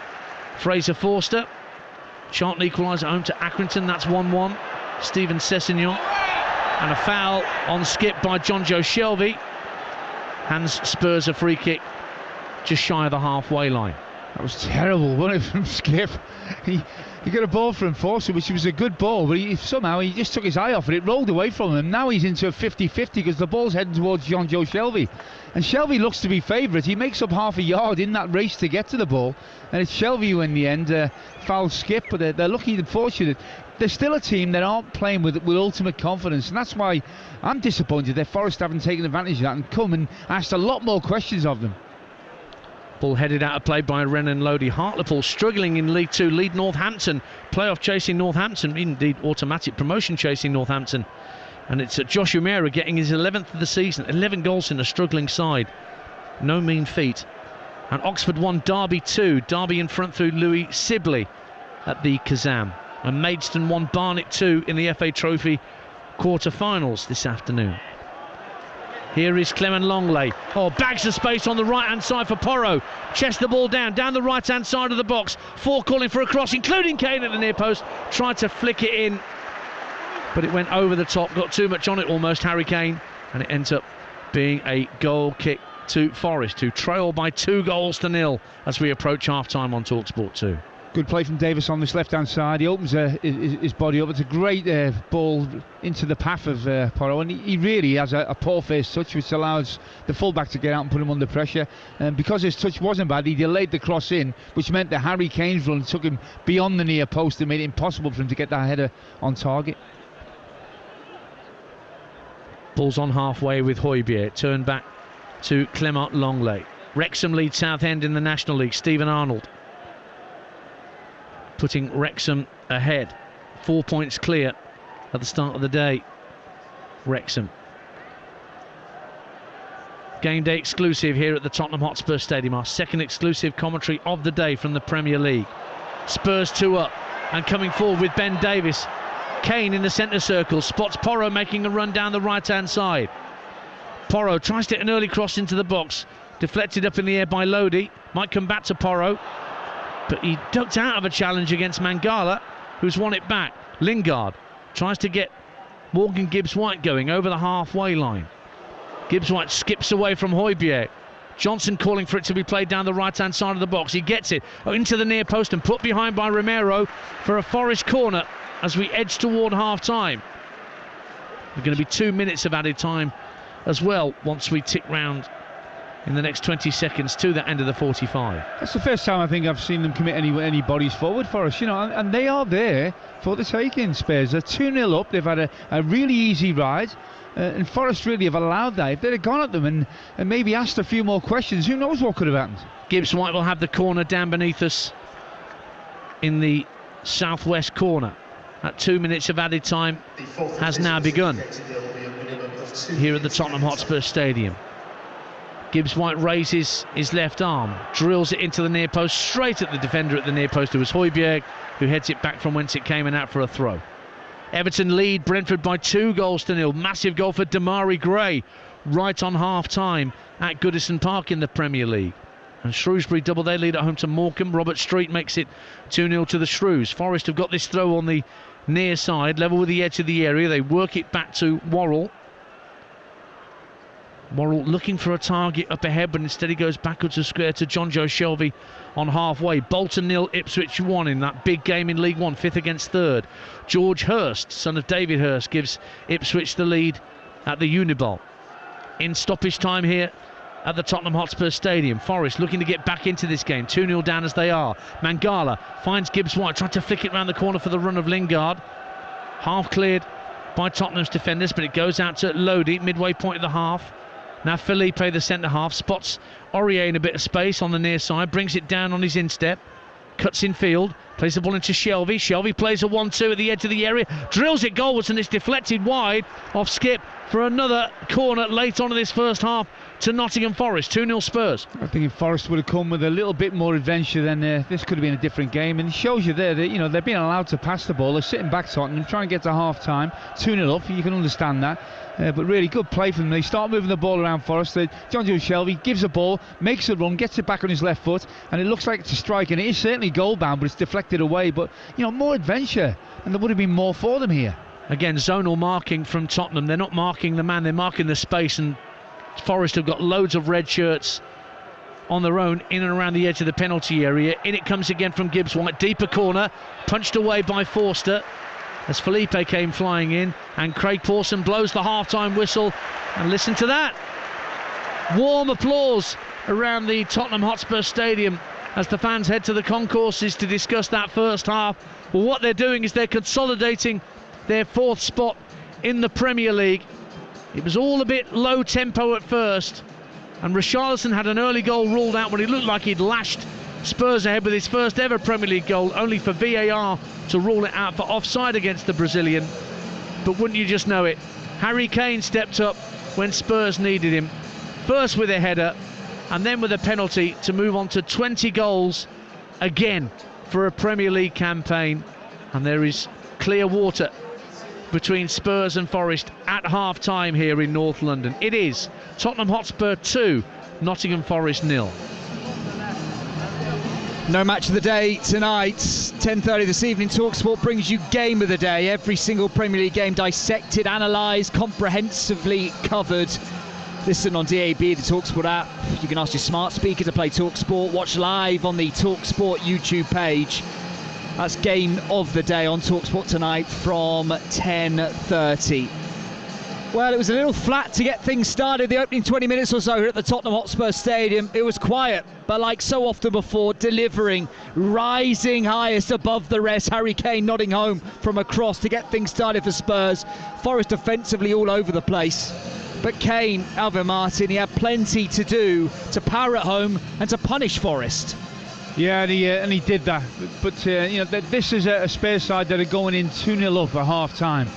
Fraser Forster. Charlton equalise at home to Accrington. That's 1-1. Steven Sessegnon. And a foul on Skipp by John Joe Shelvey. Hands Spurs a free kick just shy of the halfway line. That was terrible, wasn't it, from Skipp? He got a ball from Forster, which was a good ball, but somehow he just took his eye off it. It rolled away from him. Now he's into a 50-50 because the ball's heading towards John Joe Shelvey. And Shelvey looks to be favourite. He makes up half a yard in that race to get to the ball. And it's Shelvey who, in the end, fouls Skipp, but they're lucky and fortunate. They're still a team that aren't playing with ultimate confidence, and that's why I'm disappointed that Forest haven't taken advantage of that and come and asked a lot more questions of them. Ball headed out of play by Renan Lodi. Hartlepool struggling in League Two, lead Northampton. Playoff chasing Northampton, indeed automatic promotion chasing Northampton. And it's Josh Umaira getting his 11th of the season. 11 goals in a struggling side. No mean feat. And Oxford 1, Derby 2. Derby in front through Louis Sibley at the Kazam. And Maidstone 1, Barnet 2 in the FA Trophy quarter-finals this afternoon. Here is Clement Longley. Oh, bags of space on the right-hand side for Porro. Chests the ball down the right-hand side of the box. 4 calling for a cross, including Kane at the near post. Tried to flick it in, but it went over the top. Got too much on it almost, Harry Kane. And it ends up being a goal kick to Forest, who trail by 2-0 as we approach half-time on TalkSport 2. Good play from Davis on this left-hand side. He opens his body up. It's a great ball into the path of Porro, and he really has a poor face touch, which allows the fullback to get out and put him under pressure. And because his touch wasn't bad, he delayed the cross in, which meant that Harry Kane's run took him beyond the near post and made it impossible for him to get that header on target. Ball's on halfway with Højbjerg. Turn back to Clement Longley. Wrexham lead Southend in the National League. Stephen Arnold putting Wrexham ahead. 4 points clear at the start of the day. Wrexham. Game day exclusive here at the Tottenham Hotspur Stadium. Our second exclusive commentary of the day from the Premier League. Spurs 2 up and coming forward with Ben Davis. Kane in the centre circle, spots Porro making a run down the right-hand side. Porro tries to get an early cross into the box. Deflected up in the air by Lodi. Might come back to Porro, but he ducked out of a challenge against Mangala, who's won it back. Lingard tries to get Morgan Gibbs-White going over the halfway line. Gibbs-White skips away from Højbjerg. Johnson calling for it to be played down the right-hand side of the box. He gets it into the near post and put behind by Romero for a Forest corner as we edge toward half-time. There's going to be 2 minutes of added time as well once we tick round in the next 20 seconds to the end of the 45. That's the first time I think I've seen them commit any bodies forward for us, and they are there for the taking. Spurs, they're 2-0 up. They've had a really easy ride, and Forest really have allowed that. If they'd have gone at them and maybe asked a few more questions, who knows what could have happened. Gibbs-White will have the corner down beneath us in the southwest corner. That 2 minutes of added time has now begun here at the Tottenham Hotspur Stadium. Gibbs-White raises his left arm, drills it into the near post, straight at the defender at the near post, who was Højbjerg, who heads it back from whence it came and out for a throw. Everton lead Brentford by 2-0. Massive goal for Damari Gray right on half-time at Goodison Park in the Premier League. And Shrewsbury double their lead at home to Morecambe. Robert Street makes it 2-0 to the Shrews. Forest have got this throw on the near side, level with the edge of the area. They work it back to Worrell. Worrell looking for a target up ahead, but instead he goes backwards to square to John Joe Shelvey on halfway. Bolton 0, Ipswich 1 in that big game in League One, 5th against 3rd. George Hurst, son of David Hurst, gives Ipswich the lead at the Unibol. In stoppage time here at the Tottenham Hotspur Stadium. Forest looking to get back into this game, 2-0 down as they are. Mangala finds Gibbs-White, trying to flick it round the corner for the run of Lingard. Half cleared by Tottenham's defenders, but it goes out to Lodi, midway point of the half. Now Felipe, the centre-half, spots Aurier in a bit of space on the near side, brings it down on his instep, cuts in field, plays the ball into Shelvey. Shelvey plays a 1-2 at the edge of the area, drills it goalwards, and it's deflected wide off skip for another corner late on in this first half to Nottingham Forest. 2-0 Spurs. I think if Forest would have come with a little bit more adventure, then this could have been a different game. And it shows you there that they're being allowed to pass the ball. They're sitting back Tottenham, trying to get to half-time. 2-0 up, you can understand that. But really good play from them. They start moving the ball around Forest. John Joe Shelvey gives a ball, makes a run, gets it back on his left foot, and it looks like it's a strike. And it is certainly goal-bound, but it's deflected away. But, more adventure, and there would have been more for them here. Again, zonal marking from Tottenham. They're not marking the man, they're marking the space, and Forest have got loads of red shirts on their own in and around the edge of the penalty area. In it comes again from Gibbs-White, deeper corner, punched away by Forster as Felipe came flying in, and Craig Pawson blows the half-time whistle, and listen to that. Warm applause around the Tottenham Hotspur Stadium as the fans head to the concourses to discuss that first half. Well, what they're doing is they're consolidating their 4th spot in the Premier League. It was all a bit low tempo at first, and Richarlison had an early goal ruled out when it looked like he'd lashed Spurs ahead with his first ever Premier League goal, only for VAR to rule it out for offside against the Brazilian. But wouldn't you just know it, Harry Kane stepped up when Spurs needed him, first with a header and then with a penalty to move on to 20 goals again for a Premier League campaign. And there is clear water between Spurs and Forest at half-time here in North London. It is Tottenham Hotspur 2, Nottingham Forest 0. No match of the day tonight. 10:30 this evening. TalkSport brings you game of the day. Every single Premier League game dissected, analysed, comprehensively covered. Listen on DAB, the TalkSport app. You can ask your smart speaker to play TalkSport. Watch live on the TalkSport YouTube page. That's game of the day on TalkSport tonight from 10:30. Well, it was a little flat to get things started. The opening 20 minutes or so here at the Tottenham Hotspur Stadium. It was quiet, but like so often before, delivering, rising highest above the rest. Harry Kane nodding home from a cross to get things started for Spurs. Forest defensively all over the place. But Kane, Alvin Martin, he had plenty to do to power it home and to punish Forest. Yeah, and he did that. But this is a Spurs side that are going in 2-0 up at half-time.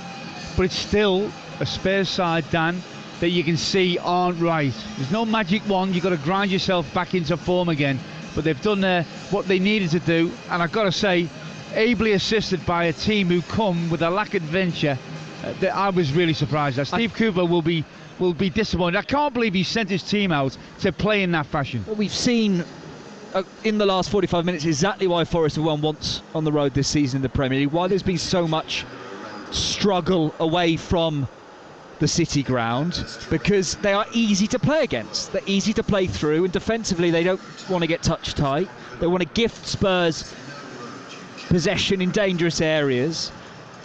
But it's still a Spurs side, Dan, that you can see aren't right. There's no magic wand. You've got to grind yourself back into form again. But they've done what they needed to do. And I've got to say, ably assisted by a team who come with a lack of adventure. I was really surprised that Steve Cooper will be disappointed. I can't believe he sent his team out to play in that fashion. Well, we've seen in the last 45 minutes exactly why Forest have won once on the road this season in the Premier League. Why there's been so much struggle away from the City ground, because they are easy to play against. They're easy to play through, and defensively they don't want to get touch tight. They want to gift Spurs possession in dangerous areas.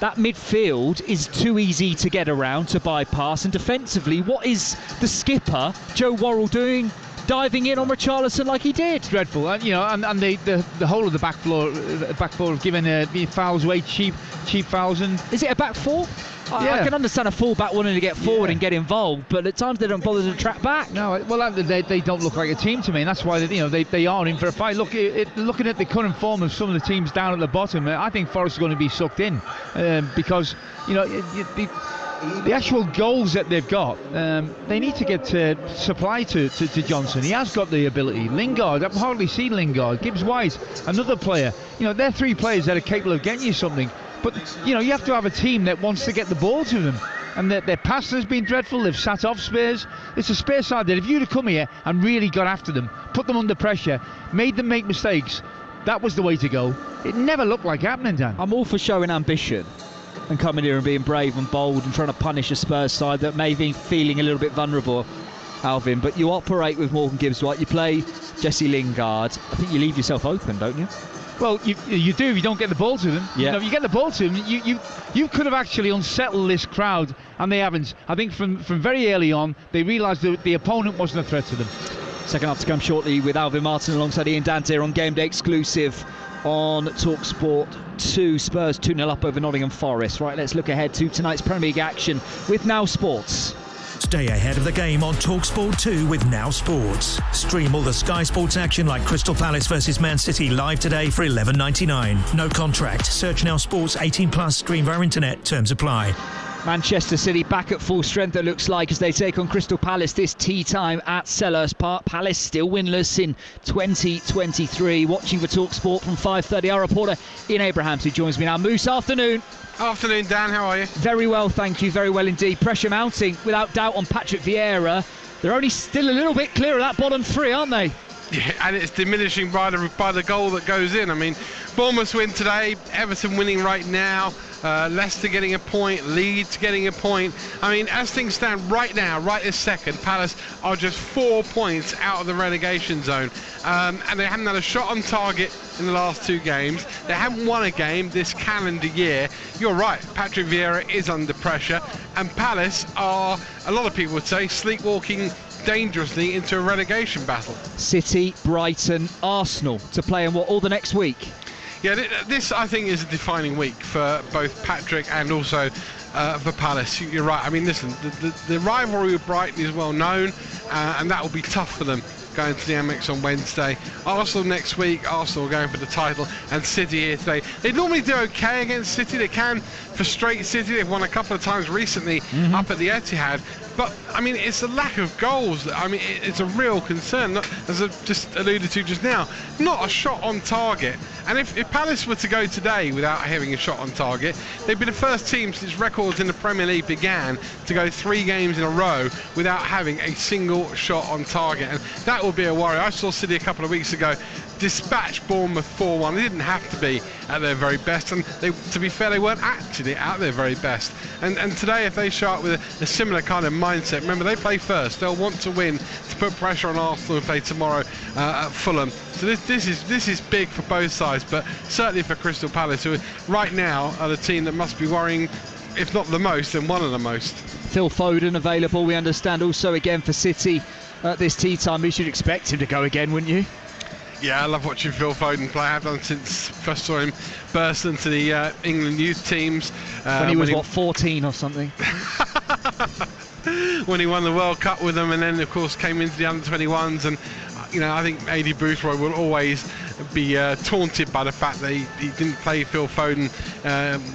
That midfield is too easy to get around, to bypass, and defensively, what is the skipper, Joe Worrell, doing? Diving in on Richarlison like he did. Dreadful, and the whole of the back four have given fouls away, cheap fouls. And is it a back four? Yeah. I can understand a full-back wanting to get forward and get involved, but at times they don't bother to track back. No, well, they don't look like a team to me, and that's why they are in for a fight. Looking at the current form of some of the teams down at the bottom, I think Forest are going to be sucked in because the actual goals that they've got, they need to get supply to Johnson. He has got the ability. Lingard, I've hardly seen Lingard. Gibbs White, another player. They're three players that are capable of getting you something. But, you have to have a team that wants to get the ball to them. And their pass has been dreadful. They've sat off Spurs. It's a Spurs side that if you'd have come here and really got after them, put them under pressure, made them make mistakes, that was the way to go. It never looked like happening, Dan. I'm all for showing ambition and coming here and being brave and bold and trying to punish a Spurs side that may be feeling a little bit vulnerable, Alvin. But you operate with Morgan Gibbs White. You play Jesse Lingard. I think you leave yourself open, don't you? Well, you do. You don't get the ball to them. Yeah. You get the ball to them. You could have actually unsettled this crowd, and they haven't. I think from very early on, they realised that the opponent wasn't a threat to them. Second half to come shortly with Alvin Martin alongside Ian Dante on Game Day exclusive on TalkSport 2. Spurs 2-0 up over Nottingham Forest. Right, let's look ahead to tonight's Premier League action with Now Sports. Stay ahead of the game on TalkSport 2 with Now Sports. Stream all the Sky Sports action like Crystal Palace versus Man City live today for $11.99. No contract. Search Now Sports 18+. Stream via internet. Terms apply. Manchester City back at full strength, it looks like, as they take on Crystal Palace this tea time at Selhurst Park. Palace still winless in 2023. Watching for TalkSport from 5:30, our reporter Ian Abrahams, who joins me now. Moose, afternoon. Afternoon, Dan. How are you? Very well, thank you. Very well indeed. Pressure mounting, without doubt, on Patrick Vieira. They're only still a little bit clear of that bottom three, aren't they? Yeah, and it's diminishing by the goal that goes in. I mean, Bournemouth win today, Everton winning right now, Leicester getting a point, Leeds getting a point. I mean, as things stand right now, right this second, Palace are just 4 points out of the relegation zone. And they haven't had a shot on target in the last two games. They haven't won a game this calendar year. You're right, Patrick Vieira is under pressure, and Palace are, a lot of people would say, sleepwalking dangerously into a relegation battle. City, Brighton, Arsenal to play in all the next week. Yeah, this I think is a defining week for both Patrick and also for Palace. You're right. I mean, listen, the rivalry with Brighton is well known, and that will be tough for them going to the Amex on Wednesday. Arsenal next week. Arsenal going for the title, and City here today. They normally do okay against City. They can frustrate City. They've won a couple of times recently up at the Etihad. But, I mean, it's the lack of goals. I mean, it's a real concern, as I just alluded to just now. Not a shot on target. And if Palace were to go today without having a shot on target, they'd be the first team since records in the Premier League began to go 3 games in a row without having a single shot on target. And that would be a worry. I saw City a couple of weeks ago dispatch Bournemouth 4-1. They didn't have to be at their very best, and to be fair, they weren't actually at their very best. And today, if they show up with a similar kind of mindset, remember, they play first. They'll want to win to put pressure on Arsenal and play tomorrow at Fulham. So this is big for both sides, but certainly for Crystal Palace, who right now are the team that must be worrying, if not the most, then one of the most. Phil Foden available, we understand, also again for City at this tea time. You should expect him to go again, wouldn't you? Yeah, I love watching Phil Foden play. I've done since first saw him burst into the England youth teams. When he was, 14 or something? When he won the World Cup with them, and then, of course, came into the under-21s. And, I think Adi Boothroyd will always be taunted by the fact that he didn't play Phil Foden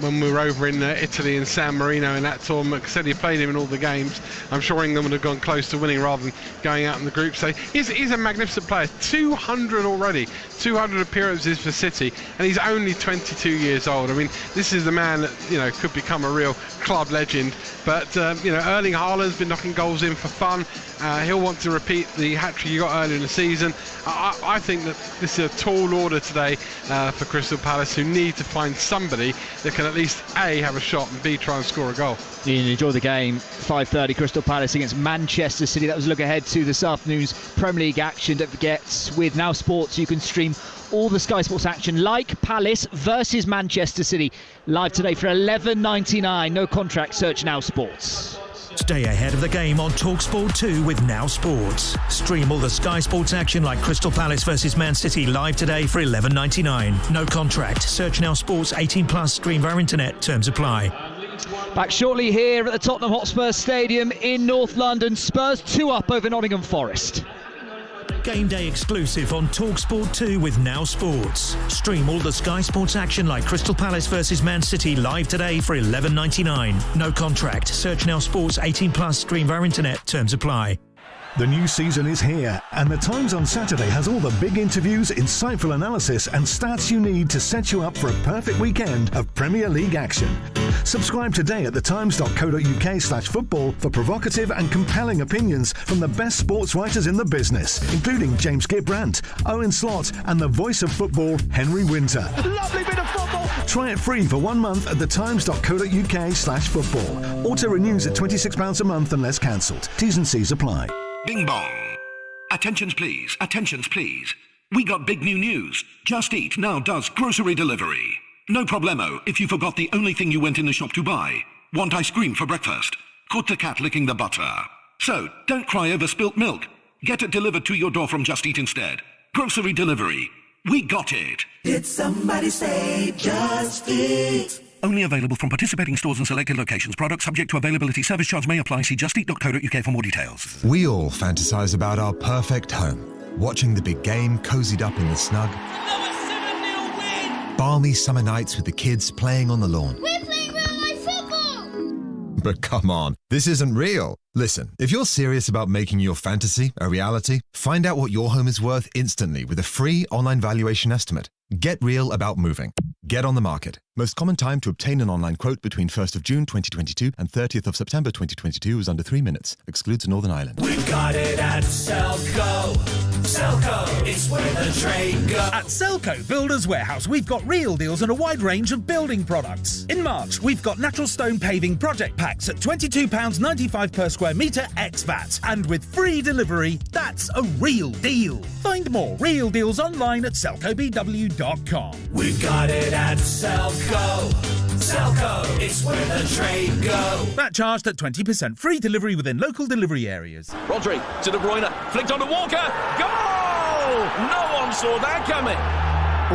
when we were over in Italy in San Marino in that tournament. Said he played him in all the games. I'm sure England would have gone close to winning rather than going out in the group stage. He's a magnificent player. 200 already, 200 appearances for City, and he's only 22 years old. I mean, this is the man that could become a real club legend. But Erling Haaland's been knocking goals in for fun. He'll want to repeat the hat-trick he got earlier in the season. I think that this is a tall order today for Crystal Palace, who need to find somebody that can at least A, have a shot, and B, try and score a goal. You can enjoy the game. 5:30 Crystal Palace against Manchester City. That was a look ahead to this afternoon's Premier League action. Don't forget, with Now Sports, you can stream all the Sky Sports action like Palace versus Manchester City live today for $11.99. No contract. Search Now Sports. Stay ahead of the game on TalkSport 2 with Now Sports. Stream all the Sky Sports action like Crystal Palace versus Man City live today for $11.99. No contract. Search Now Sports 18+. Stream via internet. Terms apply. Back shortly here at the Tottenham Hotspurs Stadium in North London. Spurs 2-up over Nottingham Forest. Game day exclusive on TalkSport 2 with Now Sports. Stream all the Sky Sports action like Crystal Palace versus Man City live today for $11.99. No contract. Search Now Sports 18+. Stream via internet. Terms apply. The new season is here, and The Times on Saturday has all the big interviews, insightful analysis, and stats you need to set you up for a perfect weekend of Premier League action. Subscribe today at thetimes.co.uk/football for provocative and compelling opinions from the best sports writers in the business, including James Gibbrandt, Owen Slott, and the voice of football, Henry Winter. Lovely bit of football. Try it free for 1 month at thetimes.co.uk/football. Auto renews at £26 a month unless cancelled. T's and C's apply. Bing bong. Attentions please, attentions please. We got big new news. Just Eat now does grocery delivery. No problemo if you forgot the only thing you went in the shop to buy. Want ice cream for breakfast? Caught the cat licking the butter. So, don't cry over spilt milk. Get it delivered to your door from Just Eat instead. Grocery delivery. We got it. Did somebody say Just Eat? Only available from participating stores and selected locations. Product subject to availability. Service charge may apply. See justeat.co.uk for more details. We all fantasize about our perfect home. Watching the big game cozied up in the snug. Another 7-0 win! Balmy summer nights with the kids playing on the lawn. We're playing real-life football! But come on, this isn't real. Listen, if you're serious about making your fantasy a reality, find out what your home is worth instantly with a free online valuation estimate. Get real about moving. Get on the market. Most common time to obtain an online quote between 1st of June 2022 and 30th of September 2022 is under 3 minutes. Excludes Northern Ireland. We got it at Selco. Selco, it's where the trade goes. At Selco Builders Warehouse, we've got real deals on a wide range of building products. In March, we've got natural stone paving project packs at £22.95 per square metre ex VAT. And with free delivery, that's a real deal. Find more real deals online at selcobw.com. We got it at Selco. Selco, it's where the trade goes. That charged at 20%. Free delivery within local delivery areas. Rodri to De Bruyne, flicked onto Walker. Goal! No one saw that coming.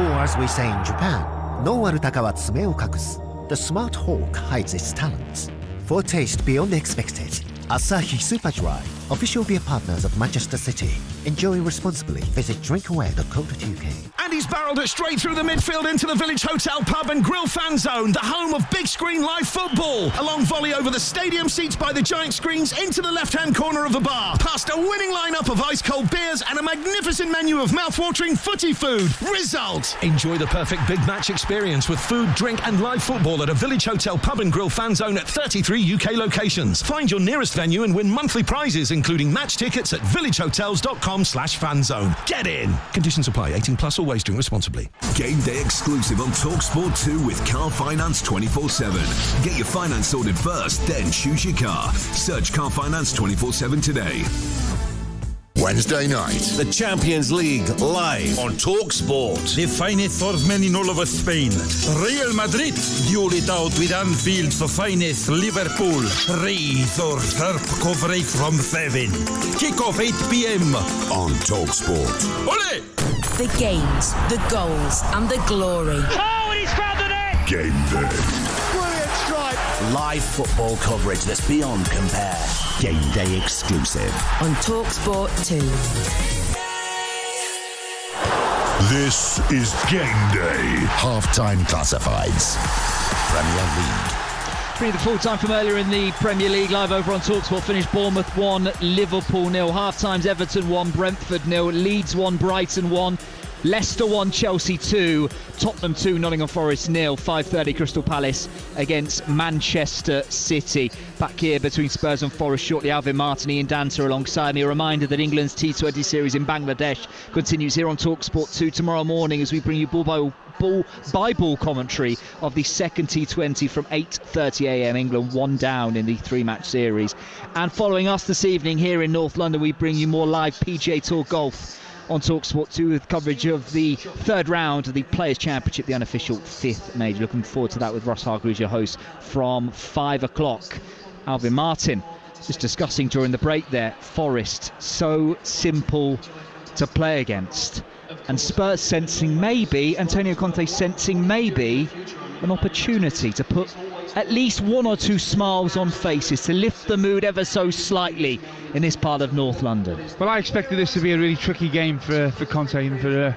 Or as we say in Japan, no arutaka wa tsume o kakusu. The smart hawk hides its talents. For taste beyond expected, Asahi Super Dry. Official beer partners of Manchester City. Enjoy responsibly. Visit drinkaware.co.uk. And he's barreled it straight through the midfield into the Village Hotel Pub and Grill fan zone, the home of big screen live football. A long volley over the stadium seats by the giant screens into the left-hand corner of the bar, past a winning lineup of ice-cold beers and a magnificent menu of mouth-watering footy food. Result! Enjoy the perfect big match experience with food, drink and live football at a Village Hotel Pub and Grill fan zone at 33 UK locations. Find your nearest venue and win monthly prizes, including match tickets at villagehotels.com/fanzone. Get in! Conditions apply. 18 plus. Always drink responsibly. Game day exclusive on TalkSport 2 with Car Finance 24/7. Get your finance sorted first, then choose your car. Search Car Finance 24/7 today. Wednesday night, the Champions League live on TalkSport. The finest fourth men in all of Spain. Real Madrid duel it out with Anfield's finest Liverpool. Razor sharp coverage from 7. Kick-off 8 p.m. on TalkSport. Ole! The games, the goals and the glory. Oh, and he's found the net! Game day. Brilliant strike! Live football coverage that's beyond compare. Game day exclusive on TalkSport 2. This is Game Day. Half-time classifieds. Premier League. Bring the full time from earlier in the Premier League live over on TalkSport. Finished Bournemouth 1, Liverpool 0. Half times Everton 1, Brentford 0, Leeds 1, Brighton 1, Leicester 1, Chelsea 2, Tottenham 2, Nottingham Forest 0. 5:30 Crystal Palace against Manchester City. Back here between Spurs and Forest shortly. Alvin Martin, Ian Dancer alongside me. A reminder that England's T20 series in Bangladesh continues here on TalkSport 2 tomorrow morning as we bring you ball by ball commentary of the second T20 from 8:30 a.m. England 1 down in the 3-match series. And following us this evening here in North London, we bring you more live PGA Tour golf on TalkSport 2 with coverage of the third round of the Players' Championship, the unofficial 5th major. Looking forward to that with Ross Hargreaves, your host, from 5 o'clock. Alvin Martin just discussing during the break there, Forest, so simple to play against. And Spurs sensing maybe, Antonio Conte sensing maybe an opportunity to put at least 1 or 2 smiles on faces, to lift the mood ever so slightly in this part of North London. Well, I expected this to be a really tricky game for Conte and for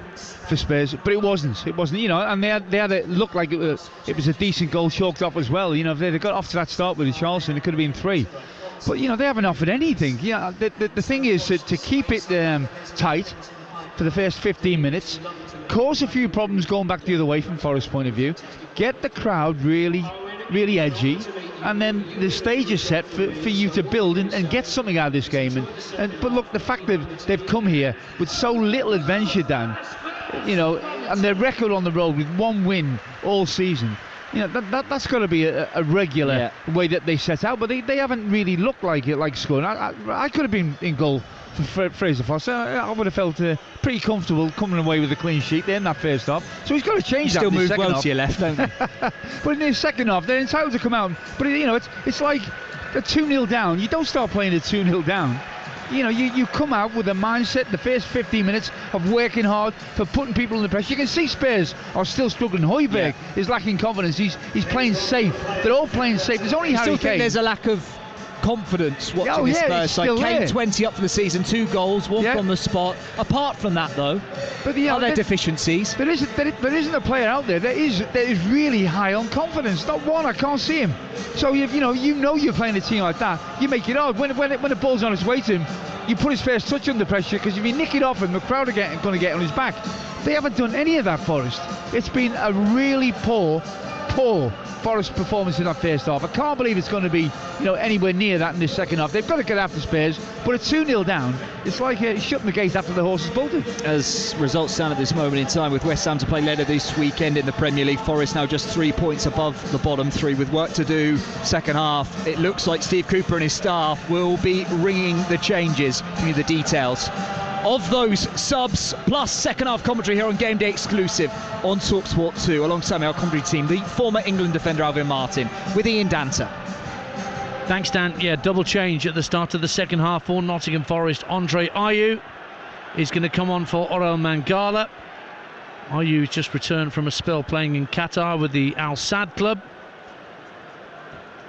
Spurs, but it wasn't. It wasn't, you know, and they had it looked like it was a decent goal chalked up as well. You know, if they'd got off to that start with Richarlison, it could have been 3. But, you know, they haven't offered anything. Yeah, the thing is to keep it tight for the first 15 minutes, cause a few problems going back the other way from Forest's point of view, get the crowd really edgy, and then the stage is set for you to build and get something out of this game. But look, the fact that they've come here with so little adventure, Dan, you know, and their record on the road with 1 win all season, you know, that's got to be a regular way that they set out. But they haven't really looked like it, like scoring. I could have been in goal for Fraser Foster. I would have felt pretty comfortable coming away with a clean sheet there in that first half. So he's got to change that. Still moves well half. to your left, don't you? But in his second half, they're entitled to come out. But you know, it's like a 2-0 down. You don't start playing a 2-0 down. You know, you come out with a mindset the first 15 minutes of working hard for putting people under pressure. You can see Spurs are still struggling. Højbjerg is lacking confidence. He's playing safe. They're all playing safe. There's only Harry Kane. Think there's a lack of confidence watching the Spurs side. Kane 20 up for the season, 2 goals, 1 from the spot. Apart from that, though, are there deficiencies? There isn't a player out there that is really high on confidence. Not one. I can't see him. So you know you're playing a team like that. You make it hard when the ball's on its way to him. You put his first touch under pressure, because if you nick it off him, the crowd are going to get on his back. They haven't done any of that, Forest. It's been a really poor Forest performance in that first half. I can't believe it's going to be, you know, anywhere near that in this second half. They've got to get after Spurs, but at 2-0 down, it's like shutting the gate after the horse is bolted. As results stand at this moment in time, with West Ham to play later this weekend in the Premier League, Forest now just 3 points above the bottom 3 with work to do second half. It looks like Steve Cooper and his staff will be ringing the changes. Give me the details of those subs, plus second half commentary here on Game Day exclusive on TalkSport 2, alongside our commentary team, the former England defender Alvin Martin, with Ian Dancer. Thanks, Dan. Yeah, double change at the start of the second half for Nottingham Forest. Andre Ayew is going to come on for Orel Mangala. Ayew just returned from a spell playing in Qatar with the Al Sadd club.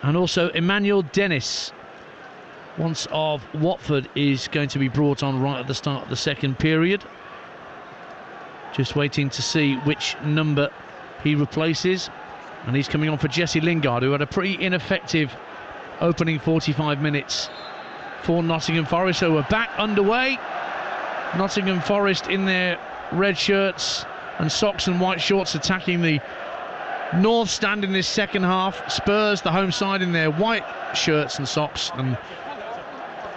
And also Emmanuel Dennis once of Watford is going to be brought on right at the start of the second period. Just waiting to see which number he replaces. And he's coming on for Jesse Lingard, who had a pretty ineffective opening 45 minutes for Nottingham Forest. So we're back underway. Nottingham Forest in their red shirts and socks and white shorts attacking the North Stand in this second half. Spurs, the home side, in their white shirts and socks and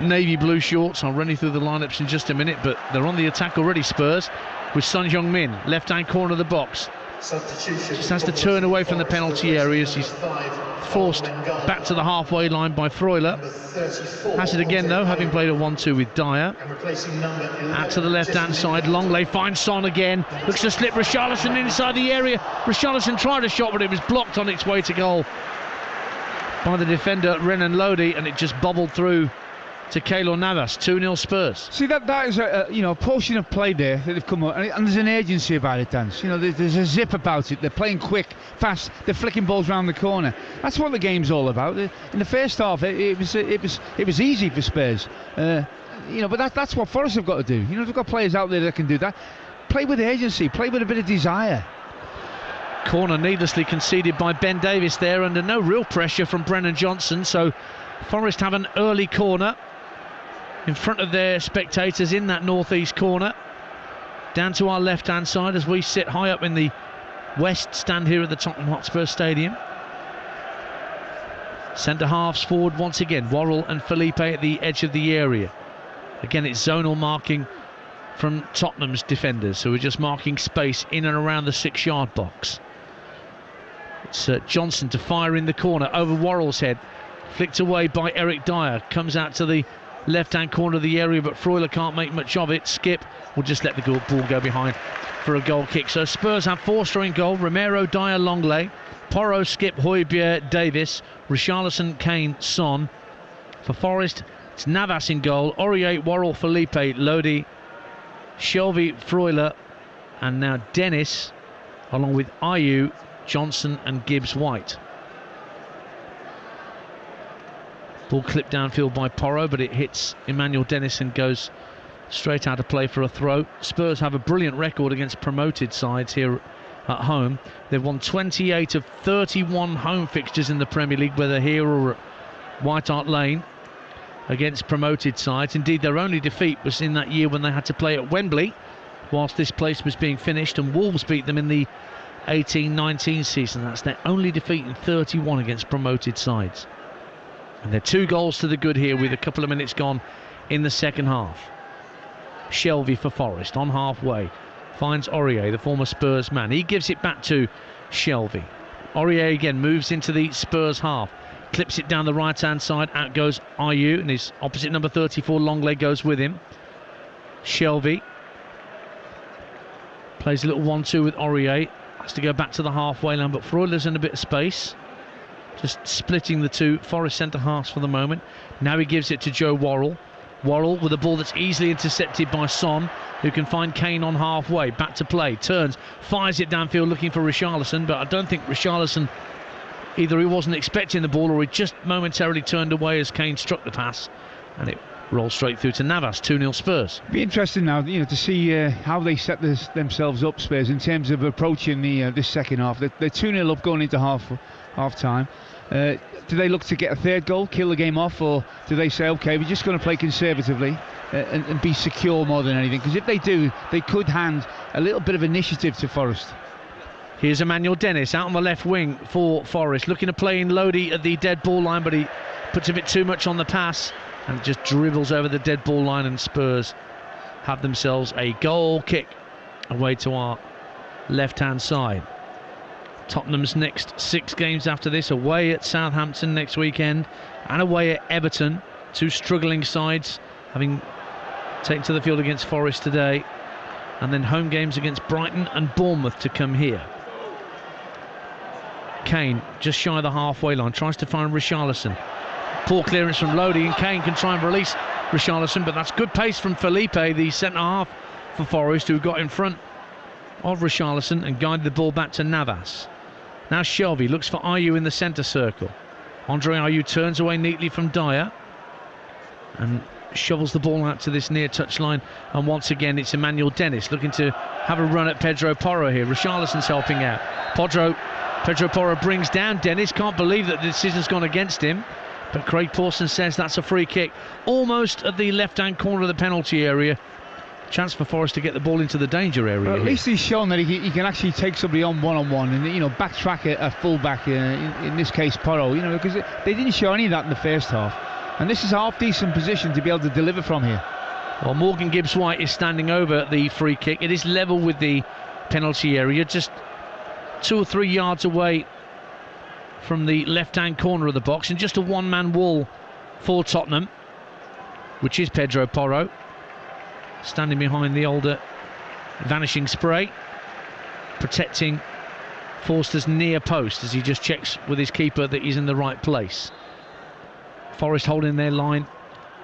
navy blue shorts. I'll run you through the lineups in just a minute, but they're on the attack already, Spurs, with Son Heung-min, left-hand corner of the box. Just has to turn away from the penalty areas. He's forced back to the halfway line by Freuler. Has it again though, having played a 1-2 with Dyer. Out to the left-hand side, Longley finds Son again. Looks to slip Richarlison inside the area. Richarlison tried a shot, but it was blocked on its way to goal by the defender Renan Lodi, and it just bobbled through to Keylor Navas. 2-0 Spurs. See, that is a portion of play there that they've come up, and there's an urgency about it, Dan. There's a zip about it. They're playing quick, fast. They're flicking balls around the corner. That's what the game's all about. In the first half, it was easy for Spurs. But that's what Forest have got to do. They've got players out there that can do that. Play with urgency. Play with a bit of desire. Corner needlessly conceded by Ben Davies there, under no real pressure from Brennan Johnson. So Forest have an early corner in front of their spectators in that northeast corner. Down to our left-hand side as we sit high up in the west stand here at the Tottenham Hotspur Stadium. Centre halves forward once again. Worrell and Felipe at the edge of the area. Again, it's zonal marking from Tottenham's defenders, who are just marking space in and around the 6-yard box. It's Johnson to fire in the corner over Worrell's head. Flicked away by Eric Dyer. Comes out to the left-hand corner of the area, but Freuler can't make much of it. Skip will just let the ball go behind for a goal kick. So Spurs have 4 in goal. Romero, Dyer, Longley, Porro, Skip, Højbjerg, Davis, Richarlison, Kane, Son. For Forest, it's Navas in goal. Aurier, Worrell, Felipe, Lodi, Shelvey, Freuler, and now Dennis, along with Ayew, Johnson and Gibbs-White. Ball clipped downfield by Porro, but it hits Emmanuel Dennis and goes straight out of play for a throw. Spurs have a brilliant record against promoted sides here at home. They've won 28 of 31 home fixtures in the Premier League, whether here or at White Hart Lane, against promoted sides. Indeed, their only defeat was in that year when they had to play at Wembley whilst this place was being finished, and Wolves beat them in the 18-19 season. That's their only defeat in 31 against promoted sides. And they're 2 goals to the good here with a couple of minutes gone in the second half. Shelvey for Forest on halfway. Finds Aurier, the former Spurs man. He gives it back to Shelvey. Aurier again moves into the Spurs half. Clips it down the right-hand side. Out goes Ayew, and his opposite number 34, Longley, goes with him. Shelvey plays a little 1-2 with Aurier. Has to go back to the halfway line, but Freuler's in a bit of space. Just splitting the 2 Forest centre-halves for the moment. Now he gives it to Joe Worrell. Worrell with a ball that's easily intercepted by Son, who can find Kane on halfway. Back to play, turns, fires it downfield looking for Richarlison, but I don't think Richarlison, either he wasn't expecting the ball or he just momentarily turned away as Kane struck the pass, and it rolls straight through to Navas. 2-0 Spurs. Be interesting now, to see how they set themselves up, Spurs, in terms of approaching this second half. They're 2-0 up going into half time. Do they look to get a third goal, kill the game off, or do they say, OK, we're just going to play conservatively and be secure more than anything? Because if they do, they could hand a little bit of initiative to Forest. Here's Emmanuel Dennis out on the left wing for Forest, looking to play in Lodi at the dead ball line, but he puts a bit too much on the pass and just dribbles over the dead ball line, and Spurs have themselves a goal kick away to our left-hand side. Tottenham's next 6 games after this: away at Southampton next weekend and away at Everton, 2 struggling sides, having taken to the field against Forest today, and then home games against Brighton and Bournemouth to come here. Kane just shy of the halfway line, tries to find Richarlison. Poor clearance from Lodi, and Kane can try and release Richarlison, but that's good pace from Felipe, the centre half for Forest, who got in front of Richarlison and guided the ball back to Navas. Now Shelvey looks for Ayew in the centre circle. Andre Ayew turns away neatly from Dyer. and shovels the ball out to this near touchline, and once again it's Emmanuel Dennis looking to have a run at Pedro Porro here. Richarlison's helping out. Pedro Porro brings down Dennis. Can't believe that the decision's gone against him, but Craig Pawson says that's a free kick, almost at the left-hand corner of the penalty area. Chance for Forest to get the ball into the danger area. Well, at least he's shown that he can actually take somebody on one-on-one and, you know, backtrack a full-back, in this case Porro, you know, because they didn't show any of that in the first half. And this is a half-decent position to be able to deliver from here. Well, Morgan Gibbs-White is standing over the free kick. It is level with the penalty area, just 2 or 3 yards away from the left-hand corner of the box, and just a one-man wall for Tottenham, which is Pedro Porro, standing behind the older vanishing spray, protecting Forster's near post as he just checks with his keeper that he's in the right place. Forest holding their line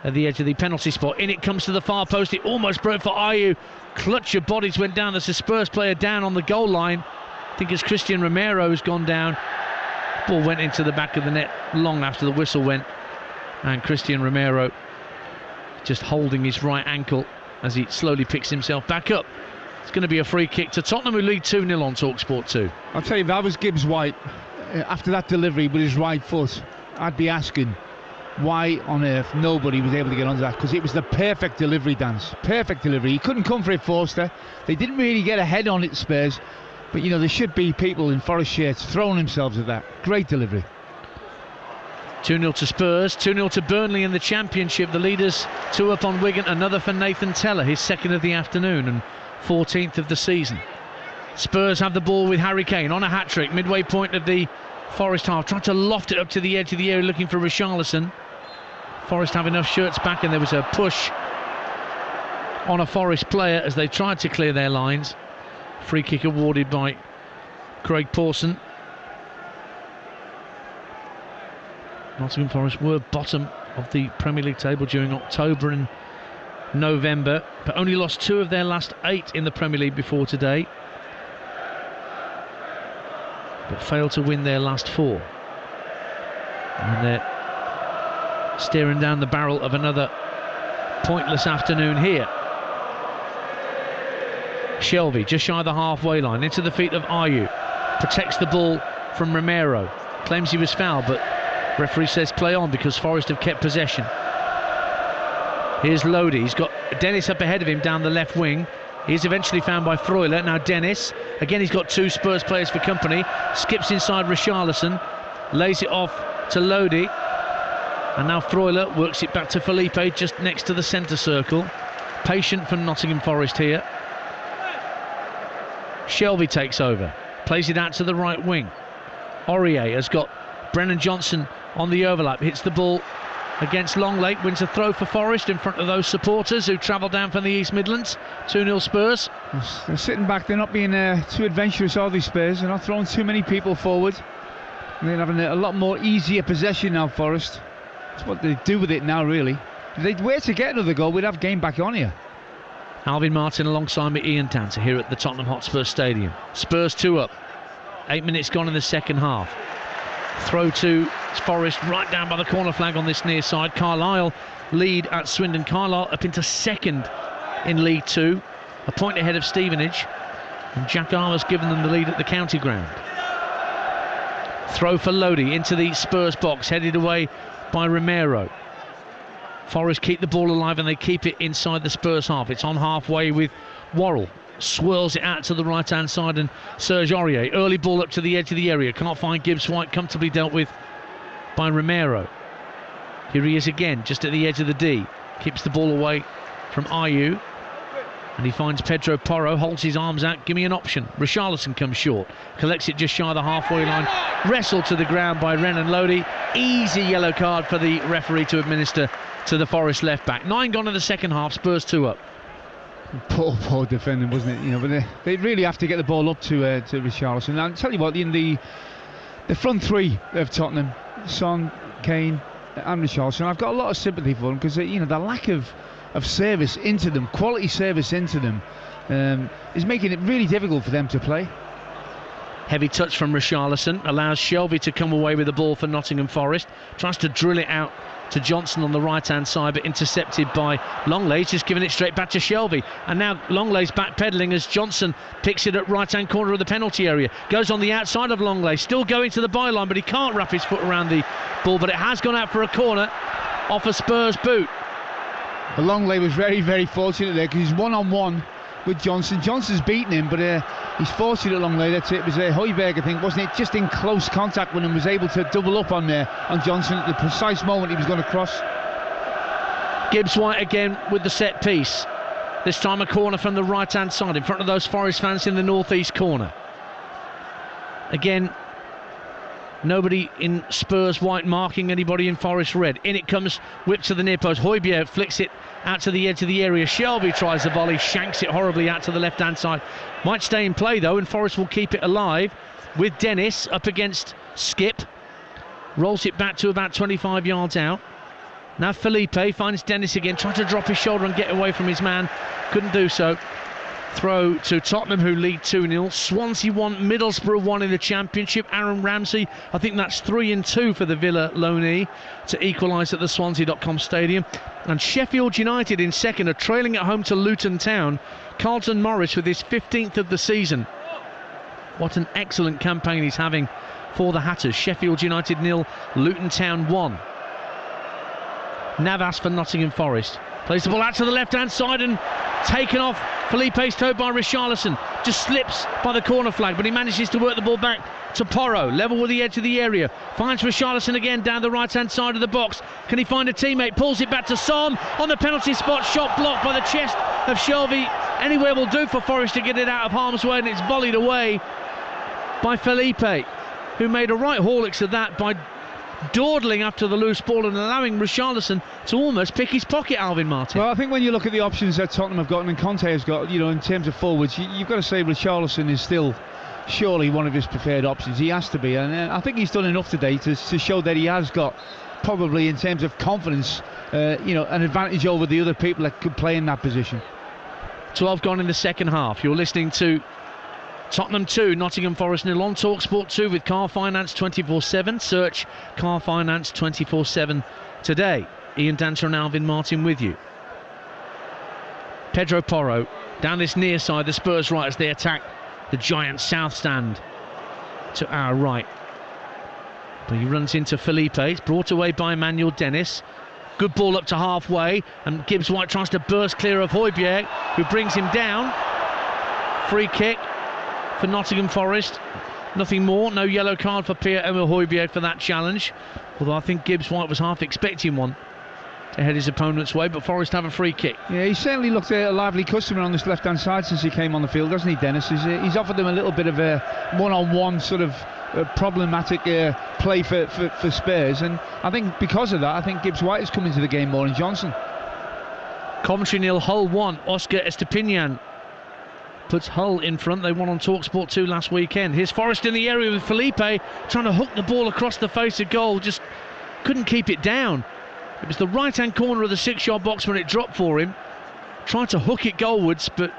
at the edge of the penalty spot. In it comes to the far post. It almost broke for Ayew. Clutch of bodies went down as the Spurs player down on the goal line. I think as Christian Romero has gone down. Ball went into the back of the net long after the whistle went, and Christian Romero just holding his right ankle as he slowly picks himself back up. It's going to be a free kick to Tottenham, who lead 2-0 on TalkSport 2. I'll tell you, if I was Gibbs-White, after that delivery with his right foot, I'd be asking why on earth nobody was able to get onto that, because it was the perfect delivery, Dance. Perfect delivery. He couldn't come for it, Forster. They didn't really get ahead on it, Spurs. But, you know, there should be people in Forest shirts throwing themselves at that. Great delivery. 2-0 to Spurs, 2-0 to Burnley in the Championship. The leaders 2 up on Wigan, another for Nathan Teller, his 2nd of the afternoon and 14th of the season. Spurs have the ball with Harry Kane on a hat-trick, midway point of the Forest half, trying to loft it up to the edge of the area, looking for Richarlison. Forest have enough shirts back, and there was a push on a Forest player as they tried to clear their lines. Free kick awarded by Craig Pawson. Nottingham Forest were bottom of the Premier League table during October and November, but only lost 2 of their last 8 in the Premier League before today, but failed to win their last 4. And they're staring down the barrel of another pointless afternoon here. Shelvey just shy of the halfway line, into the feet of Ayew, protects the ball from Romero, claims he was fouled, but referee says play on because Forest have kept possession. Here's Lodi, he's got Dennis up ahead of him down the left wing. He's eventually found by Freuler. Now Dennis, again he's got 2 Spurs players for company, skips inside Richarlison, lays it off to Lodi, and now Freuler works it back to Felipe just next to the centre circle. Patient from Nottingham Forest here. Shelvey takes over, plays it out to the right wing. Aurier has got Brennan Johnson on the overlap, hits the ball against Longlake, wins a throw for Forest in front of those supporters who travel down from the East Midlands. 2-0 Spurs. They're sitting back, they're not being too adventurous, are these Spurs? They're not throwing too many people forward. They're having a lot more easier possession now, Forest. That's what they do with it now, really. If they were to get another goal, we'd have game back on here. Alvin Martin alongside me, Ian Tanter, here at the Tottenham Hotspur Stadium. Spurs 2 up. 8 minutes gone in the second half. Throw to Forest right down by the corner flag on this near side. Carlisle lead at Swindon. Carlisle up into 2nd in League 2, a point ahead of Stevenage, and Jack Armour's given them the lead at the county ground. Throw for Lodi into the Spurs box, headed away by Romero. Forest keep the ball alive and they keep it inside the Spurs half. It's on halfway with Worrell. Swirls it out to the right hand side, and Serge Aurier, early ball up to the edge of the area, can't find Gibbs-White, comfortably dealt with by Romero. Here he is again, just at the edge of the D, keeps the ball away from Ayew, and he finds Pedro Porro, holds his arms out, give me an option. Richarlison comes short, collects it just shy of the halfway line, wrestled to the ground by Renan Lodi. Easy yellow card for the referee to administer to the Forest left back. 9 gone in the second half, Spurs 2 up. Poor defending, wasn't it? You know, but they really have to get the ball up to Richarlison. And I'll tell you what, in the front 3 of Tottenham, Son, Kane, and Richarlison, I've got a lot of sympathy for them, because you know, the lack of service into them, quality service into them, is making it really difficult for them to play. Heavy touch from Richarlison allows Shelvey to come away with the ball for Nottingham Forest. Tries to drill it out to Johnson on the right-hand side, but intercepted by Longley. He's just given it straight back to Shelvey. And now Longley's backpedaling as Johnson picks it at right-hand corner of the penalty area. Goes on the outside of Longley, still going to the byline, but he can't wrap his foot around the ball. But it has gone out for a corner off a Spurs boot. Well, Longley was very, very fortunate there because he's one-on-one with Johnson. Johnson's beaten him, but he's fortunate Longley. That's it. It was Højbjerg, I think, wasn't it? Just in close contact with him, was able to double up on Johnson at the precise moment he was going to cross. Gibbs White again with the set piece. This time a corner from the right-hand side in front of those Forest fans in the northeast corner. Again, nobody in Spurs white marking anybody in Forest red. In it comes, whipped to the near post. Højbjerg flicks it out to the edge of the area. Shelvey tries the volley, shanks it horribly out to the left-hand side. Might stay in play though, and Forest will keep it alive with Dennis up against Skip. Rolls it back to about 25 yards out. Now Felipe finds Dennis again, trying to drop his shoulder and get away from his man. Couldn't do so. Throw to Tottenham, who lead 2-0. Swansea 1, Middlesbrough 1 in the Championship. Aaron Ramsey, I think that's 3-2 for the Villa loanee to equalise at the Swansea.com stadium. And Sheffield United in second are trailing at home to Luton Town. Carlton Morris with his 15th of the season. What an excellent campaign he's having for the Hatters. Sheffield United 0, Luton Town 1. Navas for Nottingham Forest. Plays the ball out to the left-hand side and taken off Felipe's toe by Richarlison. Just slips by the corner flag, but he manages to work the ball back to Porro. Level with the edge of the area. Finds Richarlison again down the right-hand side of the box. Can he find a teammate? Pulls it back to Son on the penalty spot. Shot blocked by the chest of Shelvey. Anywhere will do for Forest to get it out of harm's way, and it's volleyed away by Felipe, who made a right Horlicks of that by dawdling after the loose ball and allowing Richarlison to almost pick his pocket, Alvin Martin. Well, I think when you look at the options that Tottenham have got and Conte has got, in terms of forwards, you've got to say Richarlison is still surely one of his preferred options. He has to be, and I think he's done enough today to show that he has got, probably in terms of confidence, an advantage over the other people that could play in that position. 12 gone in the second half. You're listening to Tottenham 2, Nottingham Forest 0 on TalkSport 2 with Car Finance 24/7. Search Car Finance 24/7 today. Ian Dancer and Alvin Martin with you. Pedro Porro down this near side, the Spurs right as they attack the giant south stand to our right. But he runs into Felipe. It's brought away by Emmanuel Dennis. Good ball up to halfway, and Gibbs White tries to burst clear of Højbjerg, who brings him down. Free kick for Nottingham Forest. Nothing more, no yellow card for Pierre-Emile Højbjerg for that challenge, although I think Gibbs White was half expecting one to head his opponent's way, but Forest have a free kick. Yeah, he certainly looked a lively customer on this left-hand side since he came on the field, doesn't he, Dennis? He's offered them a little bit of a one-on-one sort of problematic play for Spurs, and I think because of that, I think Gibbs White has come into the game more than Johnson. Coventry 0, Hull 1. Oscar Estepinian puts Hull in front. They won on TalkSport 2 last weekend. Here's Forest in the area with Felipe trying to hook the ball across the face of goal, just couldn't keep it down. It was the right-hand corner of the 6-yard box when it dropped for him. Tried to hook it goalwards, but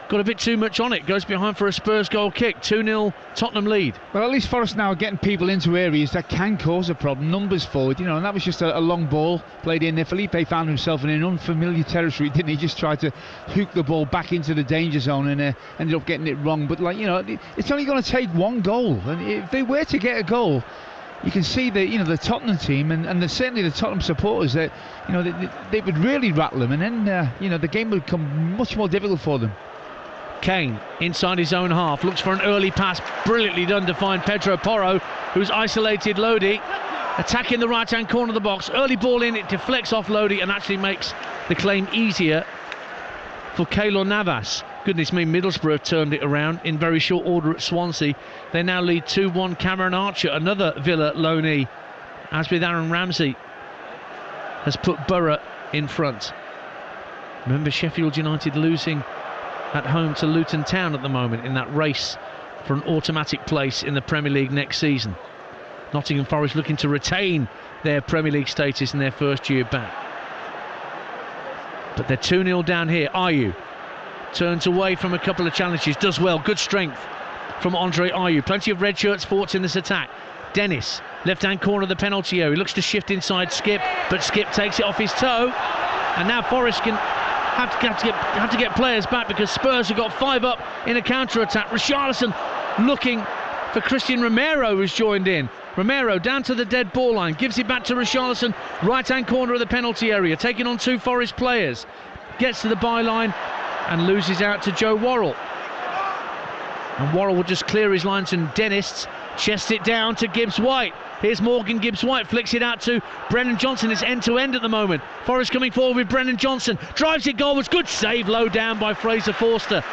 got a bit too much on it. Goes behind for a Spurs goal kick. 2-0 Tottenham lead. Well, at least Forest now are getting people into areas that can cause a problem. Numbers forward, and that was just a long ball played in there. Felipe found himself in an unfamiliar territory, didn't he? Just tried to hook the ball back into the danger zone and ended up getting it wrong. But it's only going to take one goal, and if they were to get a goal, you can see the Tottenham team and certainly the Tottenham supporters that they would really rattle them, and then the game would become much more difficult for them. Kane inside his own half, looks for an early pass, brilliantly done to find Pedro Porro, who's isolated Lodi, attacking the right hand corner of the box. Early ball in, it deflects off Lodi and actually makes the claim easier for Keylor Navas. Goodness me, Middlesbrough have turned it around in very short order at Swansea. They now lead 2-1. Cameron Archer, another Villa loanee, as with Aaron Ramsey, has put Borough in front. Remember, Sheffield United losing at home to Luton Town at the moment in that race for an automatic place in the Premier League next season. Nottingham Forest looking to retain their Premier League status in their first year back. But they're 2-0 down here. Ayew turns away from a couple of challenges, does well, good strength from Andre Ayew. Plenty of red shirts sports in this attack. Dennis Left-hand corner of the penalty area. He looks to shift inside Skip, but Skip takes it off his toe. And now Forest can have to get players back because Spurs have got 5 up in a counter-attack. Richarlison looking for Christian Romero, who's joined in. Romero down to the dead ball line, gives it back to Richarlison, right-hand corner of the penalty area, taking on 2 Forest players. Gets to the byline and loses out to Joe Worrell. And Worrell will just clear his lines, and Dennis chests it down to Gibbs-White. Here's Morgan Gibbs-White, flicks it out to Brennan Johnson. It's end-to-end at the moment. Forest coming forward with Brennan Johnson. Drives it goalwards. Good save low down by Fraser Forster.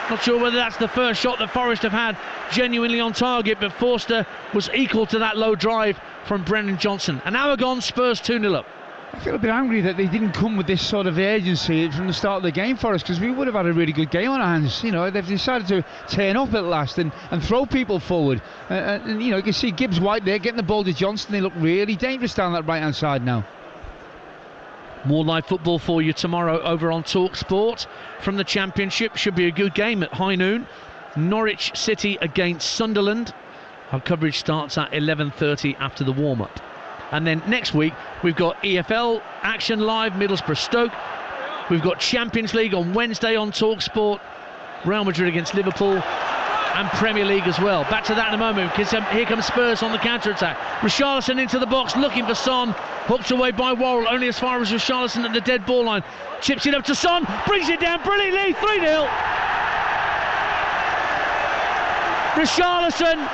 Not sure whether that's the first shot that Forest have had genuinely on target, but Forster was equal to that low drive from Brennan Johnson. An hour gone, Spurs 2-0 up. I feel a bit angry that they didn't come with this sort of urgency from the start of the game for us, because we would have had a really good game on our hands. You know, they've decided to turn up at last and throw people forward. And you know, you can see Gibbs-White there getting the ball to Johnson. They look really dangerous down that right-hand side now. More live football for you tomorrow over on Talk Sport from the Championship. Should be a good game at high noon. Norwich City against Sunderland. Our coverage starts at 11:30 after the warm-up. And then next week we've got EFL action live, Middlesbrough Stoke. We've got Champions League on Wednesday on Talk Sport, Real Madrid against Liverpool, and Premier League as well. Back to that in a moment, because here comes Spurs on the counter-attack. Richarlison into the box looking for Son, hooked away by Worrell, only as far as Richarlison at the dead ball line. Chips it up to Son, brings it down brilliantly, 3-0. Richarlison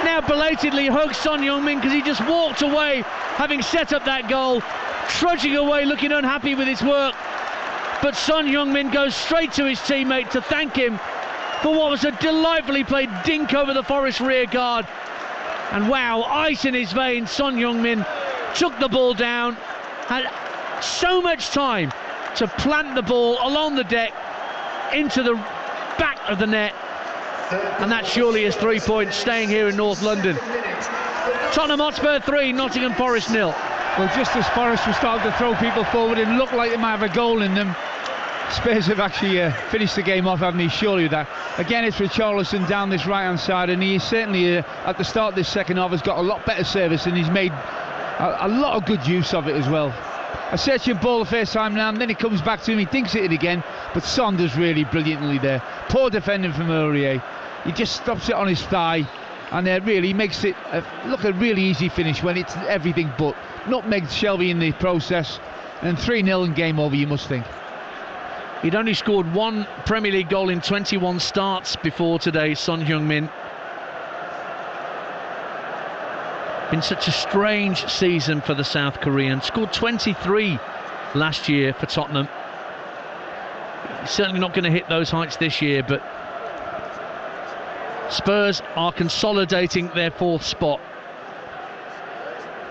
now belatedly hugs Son Heung-min because he just walked away having set up that goal, trudging away looking unhappy with his work. But Son Heung-min goes straight to his teammate to thank him for what was a delightfully played dink over the Forest rear guard. And wow, ice in his veins, Son Heung-min took the ball down, had so much time to plant the ball along the deck into the back of the net. And that surely is 3 points staying here in North London. Tottenham Hotspur 3, Nottingham Forest 0. Well, just as Forest were starting to throw people forward and looked like they might have a goal in them, Spurs have actually finished the game off, haven't he? Surely that. Again, it's Richarlison down this right-hand side, and he certainly, at the start of this second half, has got a lot better service, and he's made a lot of good use of it as well. A searching ball the first time round, then he comes back to him, he thinks it again, but Son does really brilliantly there. Poor defending from Aurier. He just stops it on his thigh, and really makes it look a really easy finish when it's everything but. Nutmegged Shelby in the process, and 3-0 and game over, you must think. He'd only scored 1 Premier League goal in 21 starts before today, Son Heung-min. Been such a strange season for the South Korean. Scored 23 last year for Tottenham. He's certainly not going to hit those heights this year, but Spurs are consolidating their 4th spot.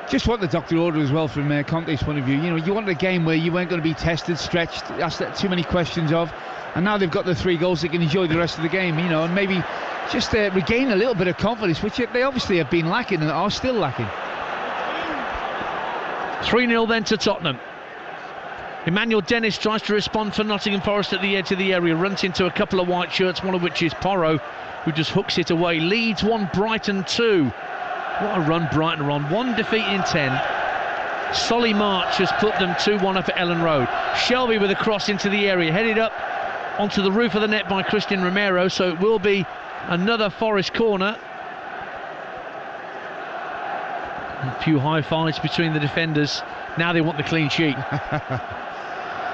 Just what the doctor ordered as well from Conte's point of view. You know, you wanted a game where you weren't going to be tested, stretched, asked too many questions of, and now they've got the 3 goals, they can enjoy the rest of the game, you know, and maybe just regain a little bit of confidence, which they obviously have been lacking and are still lacking. 3-0 then to Tottenham. Emmanuel Dennis tries to respond for Nottingham Forest at the edge of the area, runs into a couple of white shirts, one of which is Porro, who just hooks it away. Leeds 1, Brighton 2. What a run Brighton are on. 1 defeat in 10. Solly March has put them 2-1 up at Ellen Road. Shelby with a cross into the area, headed up onto the roof of the net by Christian Romero, so it will be another Forest corner. A few high fives between the defenders. Now they want the clean sheet.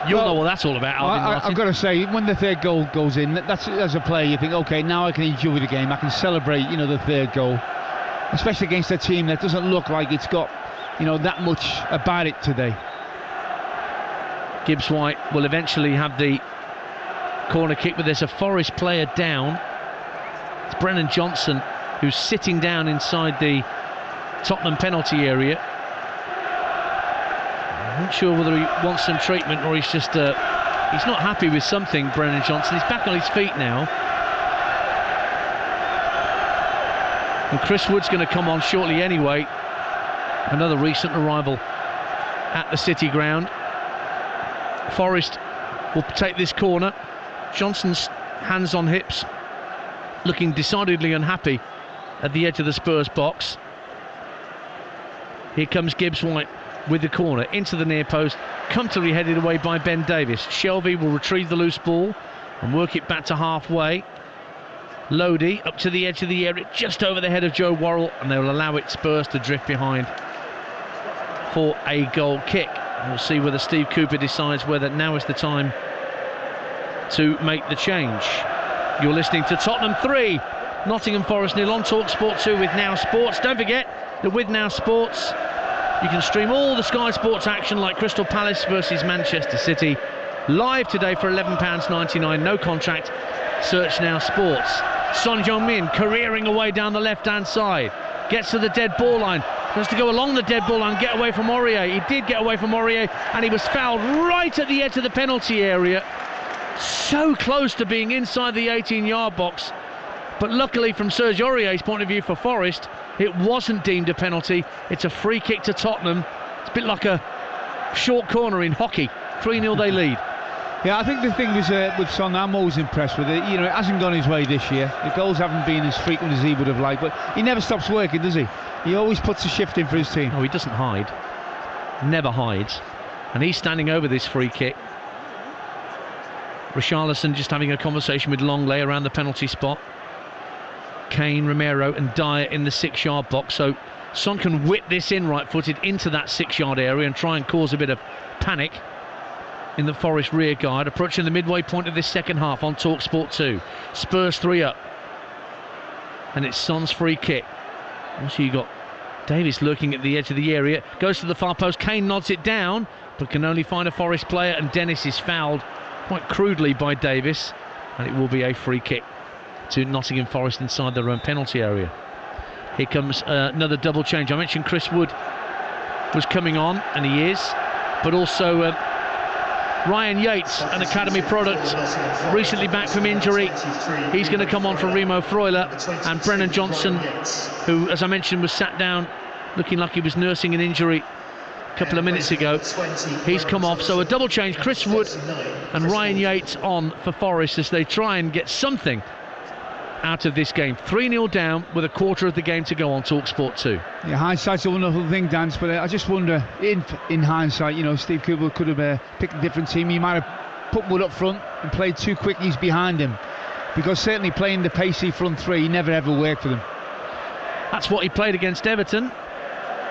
You'll know what that's all about, Alvin. I've got to say, when the 3rd goal goes in, that's as a player you think, okay, now I can enjoy the game, I can celebrate, you know, the 3rd goal, especially against a team that doesn't look like it's got, you know, that much about it today. Gibbs-White will eventually have the corner kick, but there's a Forest player down. It's Brennan Johnson, who's sitting down inside the Tottenham penalty area. I'm not sure whether he wants some treatment or he's just he's not happy with something, Brennan Johnson. He's back on his feet now. And Chris Wood's going to come on shortly anyway. Another recent arrival at the City ground. Forest will take this corner. Johnson's hands on hips, looking decidedly unhappy at the edge of the Spurs box. Here comes Gibbs White with the corner into the near post, comfortably headed away by Ben Davis. Shelvey will retrieve the loose ball and work it back to halfway. Lodi up to the edge of the area, just over the head of Joe Worrell, and they'll allow it Spurs to drift behind for a goal kick. We'll see whether Steve Cooper decides whether now is the time to make the change. You're listening to Tottenham 3, Nottingham Forest 0 on TalkSport 2 with Now Sports. Don't forget that with Now Sports you can stream all the Sky Sports action like Crystal Palace versus Manchester City live today for £11.99, no contract. Search Now Sports. Son Heung-min careering away down the left-hand side, gets to the dead ball line, has to go along the dead ball line, get away from Aurier. He did get away from Aurier, and he was fouled right at the edge of the penalty area, so close to being inside the 18-yard box. But luckily from Serge Aurier's point of view for Forest, it wasn't deemed a penalty. It's a free kick to Tottenham. It's a bit like a short corner in hockey. 3-0 they lead. Yeah, I think the thing is with Son, I'm always impressed with it. You know, it hasn't gone his way this year. The goals haven't been as frequent as he would have liked, but he never stops working, does he? He always puts a shift in for his team. Oh, he doesn't hide. Never hides. And he's standing over this free kick. Richarlison just having a conversation with Longley around the penalty spot. Kane, Romero and Dyer in the 6-yard box. So Son can whip this in right-footed into that 6-yard area and try and cause a bit of panic in the Forest rear guard. Approaching the midway point of this second half on TalkSport 2. Spurs 3 up. And it's Son's free kick. Also you got Davis lurking at the edge of the area. Goes to the far post. Kane nods it down, but can only find a Forest player, and Dennis is fouled quite crudely by Davis. And it will be a free kick to Nottingham Forest inside their own penalty area. Here comes another double change. I mentioned Chris Wood was coming on, and he is, but also Ryan Yates, an academy product, recently back from injury. He's going to come on for Remo Freuler, and Brennan Johnson, who, as I mentioned, was sat down looking like he was nursing an injury a couple of minutes ago. He's come off, so a double change. Chris Wood and Ryan Yates on for Forest as they try and get something out of this game. 3-0 down with a quarter of the game to go on TalkSport 2. Yeah, hindsight's a wonderful thing, Dan, but I just wonder, in hindsight, you know, Steve Cooper could have picked a different team. He might have put Wood up front and played 2 quickies behind him, because certainly playing the pacey front three never ever worked for them. That's what he played against Everton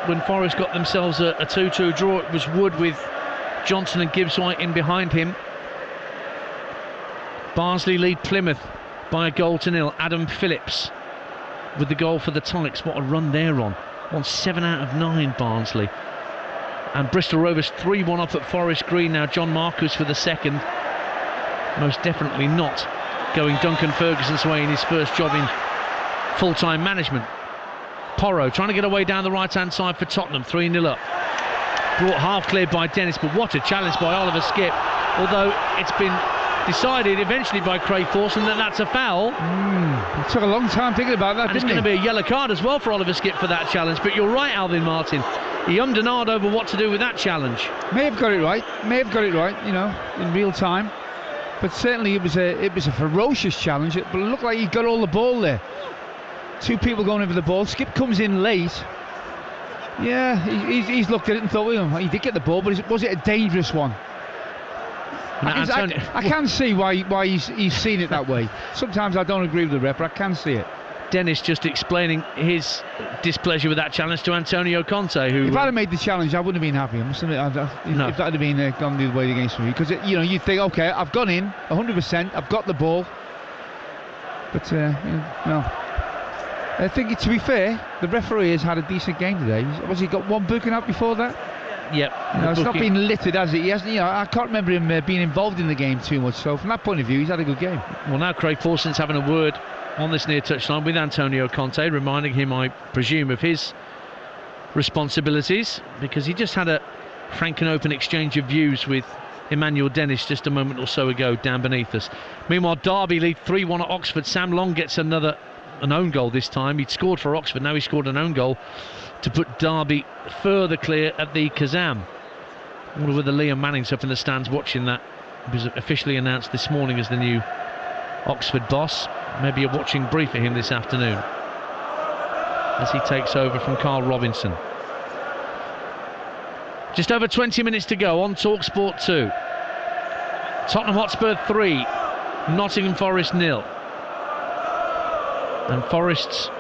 when Forest got themselves a 2-2 draw. It was Wood with Johnson and Gibbs White in behind him. Barnsley lead Plymouth by a 1-0. Adam Phillips with the goal for the Tykes. What a run they're on. Won 7 out of 9, Barnsley. And Bristol Rovers 3-1 up at Forest Green now. John Marcus for the second. Most definitely not going Duncan Ferguson's way in his first job in full-time management. Porro trying to get away down the right-hand side for Tottenham. 3-0 up. Brought half cleared by Dennis, but what a challenge by Oliver Skipp. Although it's been decided eventually by Craig Forson that that's a foul. It took a long time thinking about that, and it's going to be a yellow card as well for Oliver Skipp for that challenge. But you're right, Alvin Martin. He ummed and ahed over what to do with that challenge. May have got it right, you know, in real time. But certainly it was a ferocious challenge. But it looked like he got all the ball there. 2 people going over the ball. Skipp comes in late. Yeah, he's looked at it and thought, well, he did get the ball, but was it a dangerous one? I can see why he's seen it that way. Sometimes I don't agree with the ref, but I can see it. Dennis just explaining his displeasure with that challenge to Antonio Conte, who... If I'd have made the challenge, I wouldn't have been happy. I must admit, if that had been gone the other way against me, because you think, okay, I've gone in 100%, I've got the ball, but no. I think, to be fair, the referee has had a decent game today. Was he got one booking out before that? Yep. It's not been littered, has it? He hasn't. I can't remember him being involved in the game too much. So from that point of view, he's had a good game. Well, now Craig Forson's having a word on this near touchline with Antonio Conte, reminding him, I presume, of his responsibilities, because he just had a frank and open exchange of views with Emmanuel Dennis just a moment or so ago down beneath us. Meanwhile, Derby lead 3-1 at Oxford. Sam Long gets an own goal this time. He'd scored for Oxford, now he scored an own goal to put Derby further clear at the Kazam. I wonder whether Liam Manning's up in the stands watching that. He was officially announced this morning as the new Oxford boss. Maybe a watching brief for him this afternoon as he takes over from Carl Robinson. Just over 20 minutes to go on TalkSport 2. Tottenham Hotspur 3, Nottingham Forest 0. And Forest's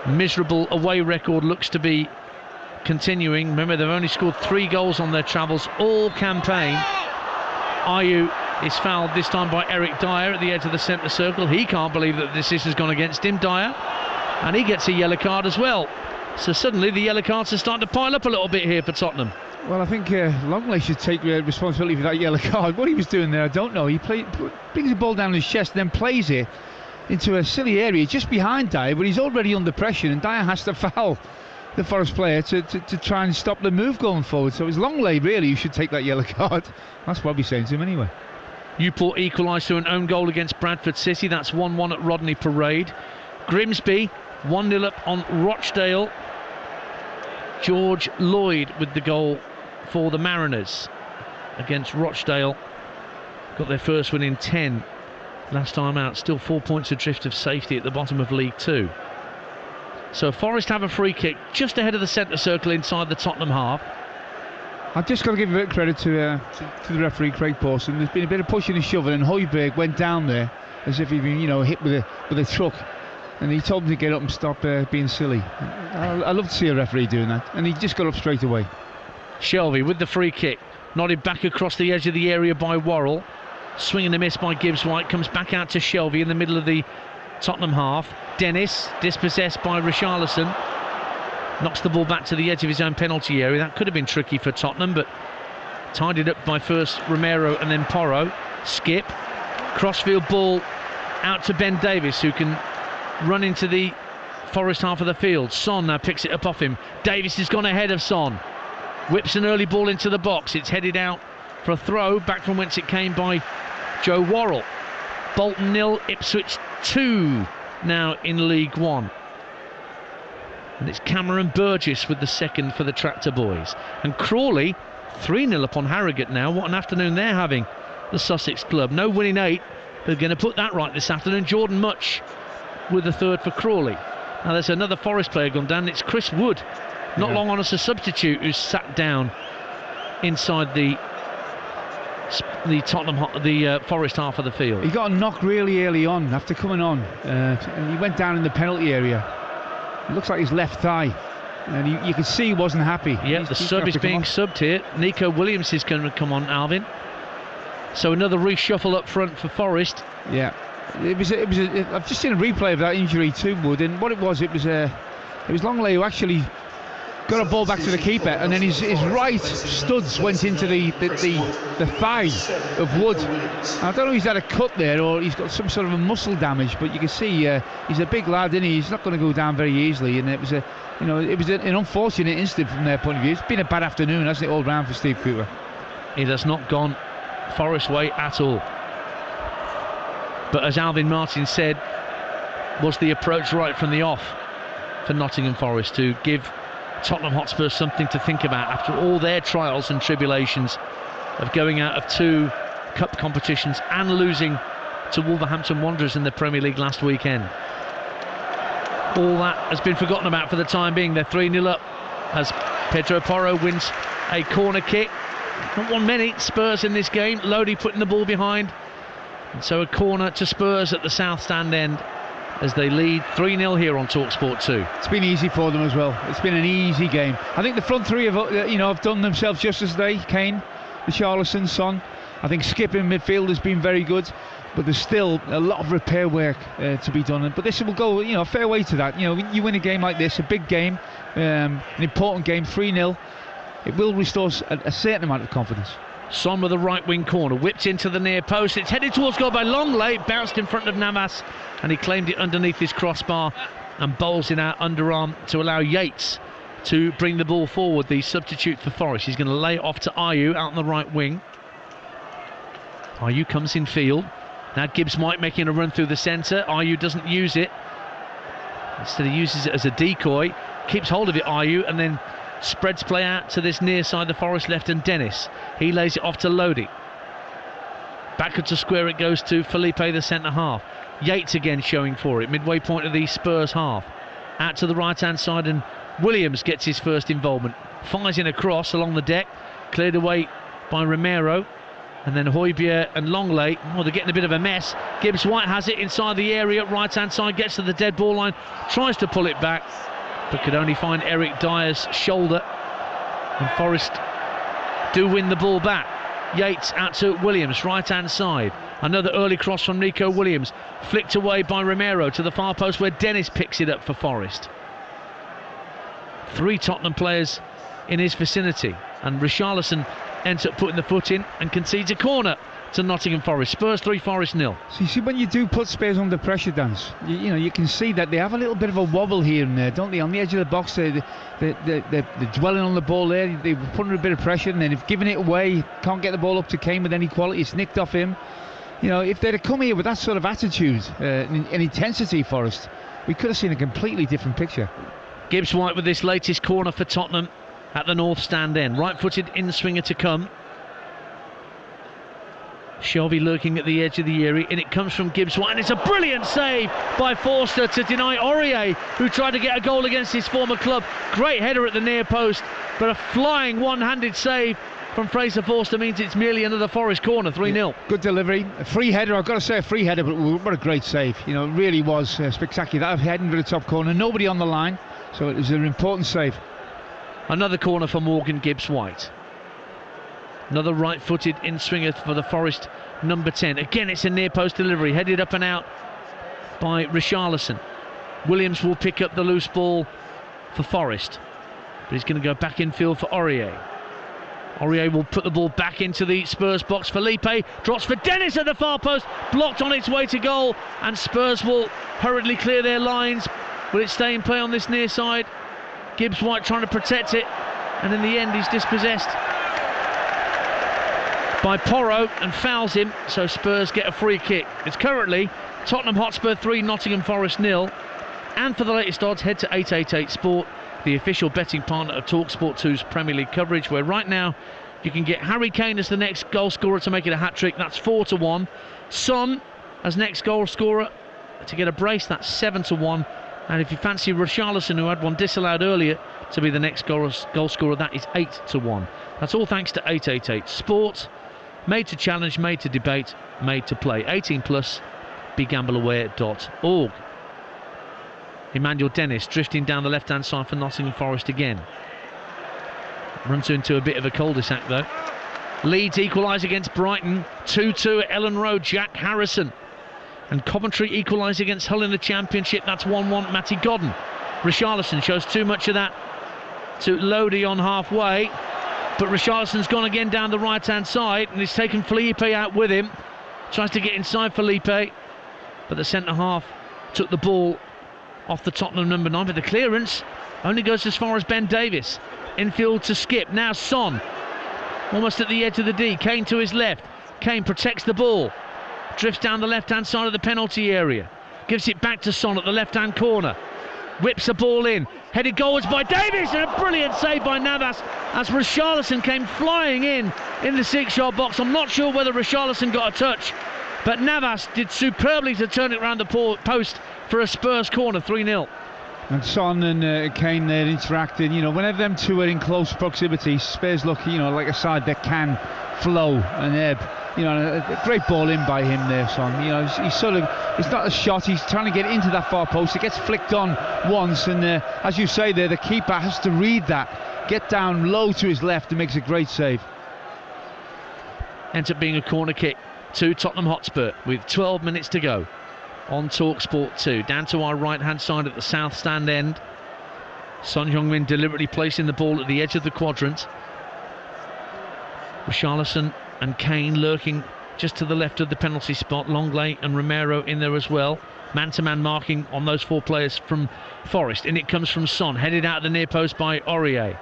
miserable away record looks to be continuing. Remember, they've only scored 3 goals on their travels all campaign. Ayew is fouled this time by Eric Dyer at the edge of the centre circle. He can't believe that this has gone against him, Dyer, and he gets a yellow card as well. So suddenly the yellow cards are starting to pile up a little bit here for Tottenham. Well, I think Longley should take responsibility for that yellow card. What he was doing there, I don't know. He brings the ball down his chest, then plays it into a silly area just behind Dyer, but he's already under pressure, and Dyer has to foul the Forest player to try and stop the move going forward. So it's Longley really who should take that yellow card. That's what I'll be saying to him anyway. Newport equalised through an own goal against Bradford City. That's 1-1 at Rodney Parade. Grimsby 1-0 up on Rochdale. George Lloyd with the goal for the Mariners against Rochdale. Got their first win in 10 last time out. Still 4 points adrift of safety at the bottom of League 2. So Forest have a free kick just ahead of the centre circle inside the Tottenham half. I've just got to give a bit of credit to the referee, Craig Pawson. There's been a bit of pushing and shoving, and Højbjerg went down there as if he'd been, hit with a truck. And he told him to get up and stop being silly. I love to see a referee doing that, and he just got up straight away. Shelvey with the free kick, nodded back across the edge of the area by Worrell. Swing and a miss by Gibbs-White, comes back out to Shelvey in the middle of the Tottenham half. Dennis, dispossessed by Richarlison, knocks the ball back to the edge of his own penalty area. That could have been tricky for Tottenham, but tidied up by first Romero and then Porro. Skip, crossfield ball out to Ben Davies, who can run into the Forest half of the field. Son now picks it up off him. Davies has gone ahead of Son. Whips an early ball into the box. It's headed out for a throw, back from whence it came by Joe Worrell. Bolton 0, Ipswich 2 now in League 1. And it's Cameron Burgess with the second for the Tractor Boys. And Crawley 3-0 upon Harrogate now. What an afternoon they're having, the Sussex club. No winning 8. They're going to put that right this afternoon. Jordan Much with the third for Crawley. Now there's another Forest player gone down. It's Chris Wood, not long on as a substitute, who's sat down inside the Forest half of the field. He got a knock really early on after coming on, and he went down in the penalty area. It looks like his left thigh, and you can see he wasn't happy. Yeah, the sub is being subbed here. Nico Williams is going to come on, Alvin. So another reshuffle up front for Forest. Yeah, it was. I've just seen a replay of that injury to Wood, and what it was Longley who actually got a ball back to the keeper, and then his right studs went into the thigh of Wood. I don't know if he's had a cut there or he's got some sort of a muscle damage, but you can see he's a big lad, isn't he? He's not going to go down very easily, and it was an unfortunate incident from their point of view. It's been a bad afternoon, hasn't it, all round for Steve Cooper? It has not gone Forest way at all. But as Alvin Martin said, was the approach right from the off for Nottingham Forest to give Tottenham Hotspur something to think about after all their trials and tribulations of going out of 2 cup competitions and losing to Wolverhampton Wanderers in the Premier League last weekend. All that has been forgotten about for the time being. They're 3-0 up as Pedro Porro wins a corner kick. Not one many Spurs in this game. Lodi putting the ball behind, and so a corner to Spurs at the South Stand end as they lead 3-0 here on TalkSport 2. It's been easy for them as well. It's been an easy game. I think the front three have done themselves justice today. Kane, Richarlison, Son. I think Skip in midfield has been very good, but there's still a lot of repair work to be done. But this will go, a fair way to that. You win a game like this, a big game, an important game, 3-0. It will restore a certain amount of confidence. Son with a right wing corner, whipped into the near post. It's headed towards goal by Longley, bounced in front of Navas, and he claimed it underneath his crossbar and bowls in out underarm to allow Yates to bring the ball forward, the substitute for Forest. He's going to lay it off to Ayew out on the right wing. Ayew comes in field. Now Gibbs-White making a run through the centre. Ayew doesn't use it. Instead he uses it as a decoy. Keeps hold of it, Ayew, and then spreads play out to this near side, the Forest left, and Dennis. He lays it off to Lodi. Back to square it goes to Felipe, the centre half. Yates again showing for it, midway point of the Spurs half. Out to the right hand side, and Williams gets his first involvement. Fires in a cross along the deck. cleared away by Romero. And then Højbjerg and Longley, they're getting a bit of a mess. Gibbs-White has it inside the area, right-hand side, gets to the dead ball line, tries to pull it back, but could only find Eric Dyer's shoulder. And Forest do win the ball back. Yates out to Williams, right-hand side. Another early cross from Nico Williams, flicked away by Romero to the far post where Dennis picks it up for Forest. 3 Tottenham players in his vicinity, and Richarlison ends up putting the foot in and concedes a corner to Nottingham Forest. Spurs 3, Forest 0. So you see, when you do put Spurs under pressure, Dan, you can see that they have a little bit of a wobble here and there, don't they? On the edge of the box, they're dwelling on the ball there. They're putting a bit of pressure, and then if giving it away, can't get the ball up to Kane with any quality. It's nicked off him. If they'd have come here with that sort of attitude and intensity, Forest, we could have seen a completely different picture. Gibbs-White with this latest corner for Tottenham at the north stand end. Right-footed in-swinger to come. Shelby lurking at the edge of the area, and it comes from Gibbs-White, and it's a brilliant save by Forster to deny Aurier, who tried to get a goal against his former club. Great header at the near post, but a flying one-handed save from Fraser Forster means it's merely another Forest corner, 3-0. Good delivery, a free header. I've got to say a free header, but what a great save. It really was spectacular. That heading to the top corner, nobody on the line, so it was an important save. Another corner for Morgan Gibbs-White. Another right-footed in-swinger for the Forest number 10. Again, it's a near-post delivery, headed up and out by Richarlison. Williams will pick up the loose ball for Forest, but he's going to go back in field for Aurier. Aurier will put the ball back into the Spurs box. Felipe drops for Dennis at the far post, blocked on its way to goal, and Spurs will hurriedly clear their lines. Will it stay in play on this near side? Gibbs-White trying to protect it, and in the end he's dispossessed by Porro and fouls him, so Spurs get a free kick. It's currently Tottenham Hotspur 3, Nottingham Forest 0. And for the latest odds, head to 888 Sport, the official betting partner of TalkSport 2's Premier League coverage, where right now you can get Harry Kane as the next goal scorer to make it a hat-trick. That's 4-1. Son as next goal scorer to get a brace. That's 7-1. And if you fancy Richarlison, who had one disallowed earlier, to be the next goal scorer, that is 8-1. That's all thanks to 888 Sport. Made to challenge, made to debate, made to play. 18 plus, begambleaware.org. Emmanuel Dennis drifting down the left-hand side for Nottingham Forest again. Runs into a bit of a cul-de-sac though. Leeds equalise against Brighton. 2-2 at Ellen Road, Jack Harrison. And Coventry equalise against Hull in the Championship. That's 1-1, Matty Godden. Richarlison shows too much of that to Lodi on halfway. But Richarlison's gone again down the right-hand side, and he's taken Felipe out with him. Tries to get inside Felipe, but the centre-half took the ball off the Tottenham number 9. But the clearance only goes as far as Ben Davies. Infield to Skip. Now Son, almost at the edge of the D. Kane to his left. Kane protects the ball. Drifts down the left-hand side of the penalty area. Gives it back to Son at the left-hand corner. Whips the ball in. Headed goalwards by Davies, and a brilliant save by Navas as Richarlison came flying in the 6-yard box. I'm not sure whether Richarlison got a touch, but Navas did superbly to turn it around the post for a Spurs corner, 3-0. And Son and Kane there interacting. Whenever them two are in close proximity, Spurs look, like a side that can flow and ebb. A great ball in by him there, Son. He's sort of, it's not a shot, he's trying to get into that far post. It gets flicked on once, and as you say there, the keeper has to read that, get down low to his left, and makes a great save. Ends up being a corner kick to Tottenham Hotspur with 12 minutes to go on TalkSport 2. Down to our right-hand side at the south stand end. Son Heung-min deliberately placing the ball at the edge of the quadrant. Richarlison and Kane lurking just to the left of the penalty spot. Longley and Romero in there as well. Man-to-man marking on those 4 players from Forest. And it comes from Son, headed out of the near post by Aurier.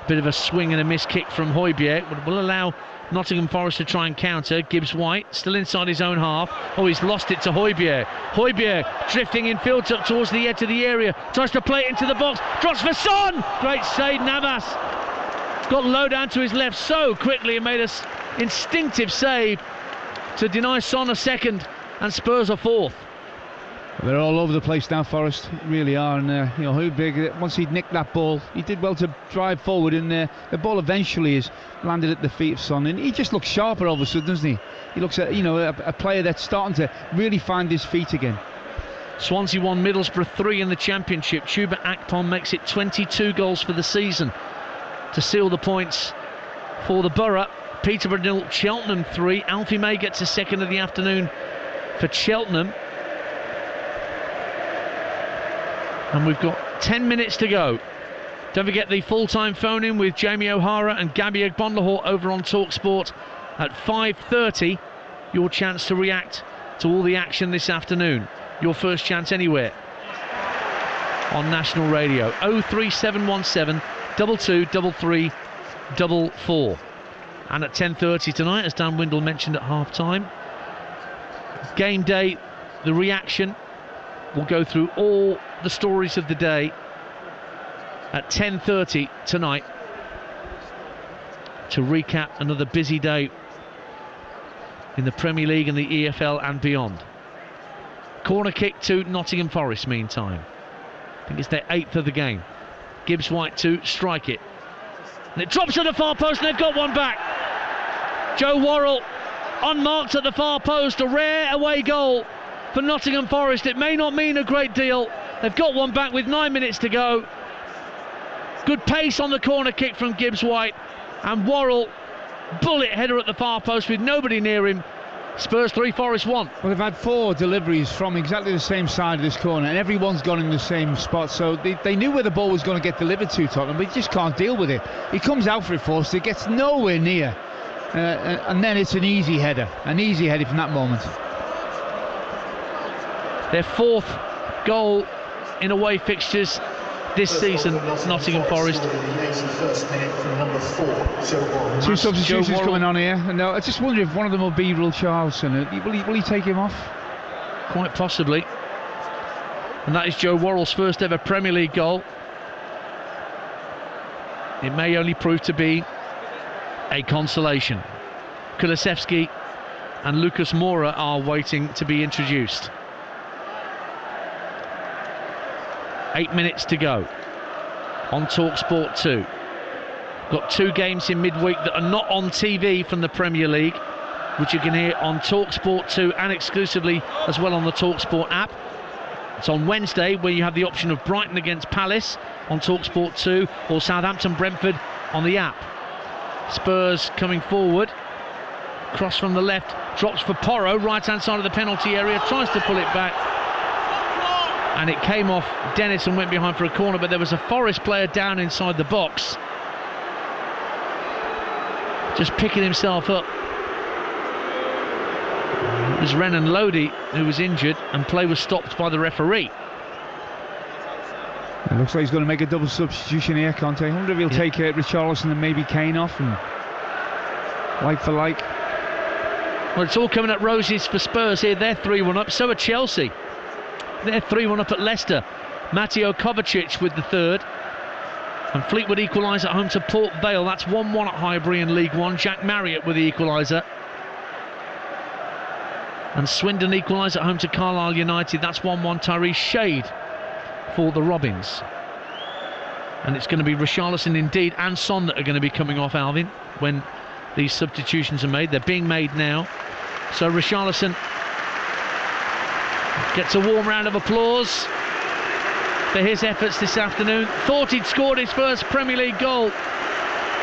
Bit of a swing and a miss kick from Højbjerg, but will allow Nottingham Forest to try and counter. Gibbs-White still inside his own half. Oh, he's lost it to Højbjerg. Højbjerg drifting in field up towards the edge of the area. Tries to play it into the box. Drops for Son! Great save, Navas. Got low down to his left so quickly and made an instinctive save to deny Son a second and Spurs a fourth. They're all over the place now, Forest, really are. And Højbjerg, once he'd nicked that ball, he did well to drive forward, and the ball eventually is landed at the feet of Son, and he just looks sharper all of a sudden, doesn't he? He looks at a player that's starting to really find his feet again. Swansea 1, Middlesbrough 3 in the Championship. Chuba Akpom makes it 22 goals for the season to seal the points for the Borough. Peterborough 0, Cheltenham 3. Alfie May gets a second of the afternoon for Cheltenham. And we've got 10 minutes to go. Don't forget the full-time phone-in with Jamie O'Hara and Gabby Ogbonlahor over on TalkSport at 5:30. Your chance to react to all the action this afternoon. Your first chance anywhere on national radio. 03717 223344. And at 10:30 tonight, as Dan Windle mentioned at half-time, game day, the reaction. We'll go through all the stories of the day at 10:30 tonight to recap another busy day in the Premier League and the EFL and beyond. Corner kick to Nottingham Forest meantime. I think it's their 8th of the game. Gibbs White to strike it. And it drops to the far post, and they've got one back. Joe Worrell unmarked at the far post, a rare away goal for Nottingham Forest. It may not mean a great deal. They've got one back with 9 minutes to go. Good pace on the corner kick from Gibbs White, and Worrell, bullet header at the far post with nobody near him. Spurs 3, Forest 1. Well, they've had 4 deliveries from exactly the same side of this corner, and everyone's gone in the same spot, so they knew where the ball was going to get delivered to Tottenham, but he just can't deal with it. He comes out for it, Forster, gets nowhere near, and then it's an easy header from that moment. Their 4th goal in away fixtures this season, Nottingham Forest. 2 substitutions coming on here, and I just wonder if one of them will be Richarlison. Will he take him off? Quite possibly. And that is Joe Worrell's first ever Premier League goal. It may only prove to be a consolation. Kulusevski and Lucas Moura are waiting to be introduced. 8 minutes to go on TalkSport 2. Got 2 games in midweek that are not on TV from the Premier League, which you can hear on TalkSport 2 and exclusively as well on the TalkSport app. It's on Wednesday, where you have the option of Brighton against Palace on TalkSport 2 or Southampton Brentford on the app. Spurs coming forward, cross from the left, drops for Porro, right hand side of the penalty area, tries to pull it back, and it came off Dennis and went behind for a corner, but there was a Forest player down inside the box, just picking himself up. It was Renan Lodi who was injured, and play was stopped by the referee. It looks like he's going to make a double substitution here, Conte. I wonder if he'll take Richarlison and maybe Kane off, and like for like. Well, it's all coming at roses for Spurs here. They're 3-1 up, so are Chelsea. They're 3-1 up at Leicester. Mateo Kovacic with the third. And Fleetwood equalise at home to Port Vale. That's 1-1 at Highbury in League One. Jack Marriott with the equaliser. And Swindon equalise at home to Carlisle United. That's 1-1. Tyrese Shade for the Robins. And it's going to be Richarlison indeed and Son that are going to be coming off, Alvin, when these substitutions are made. They're being made now. So Richarlison gets a warm round of applause for his efforts this afternoon. Thought he'd scored his first Premier League goal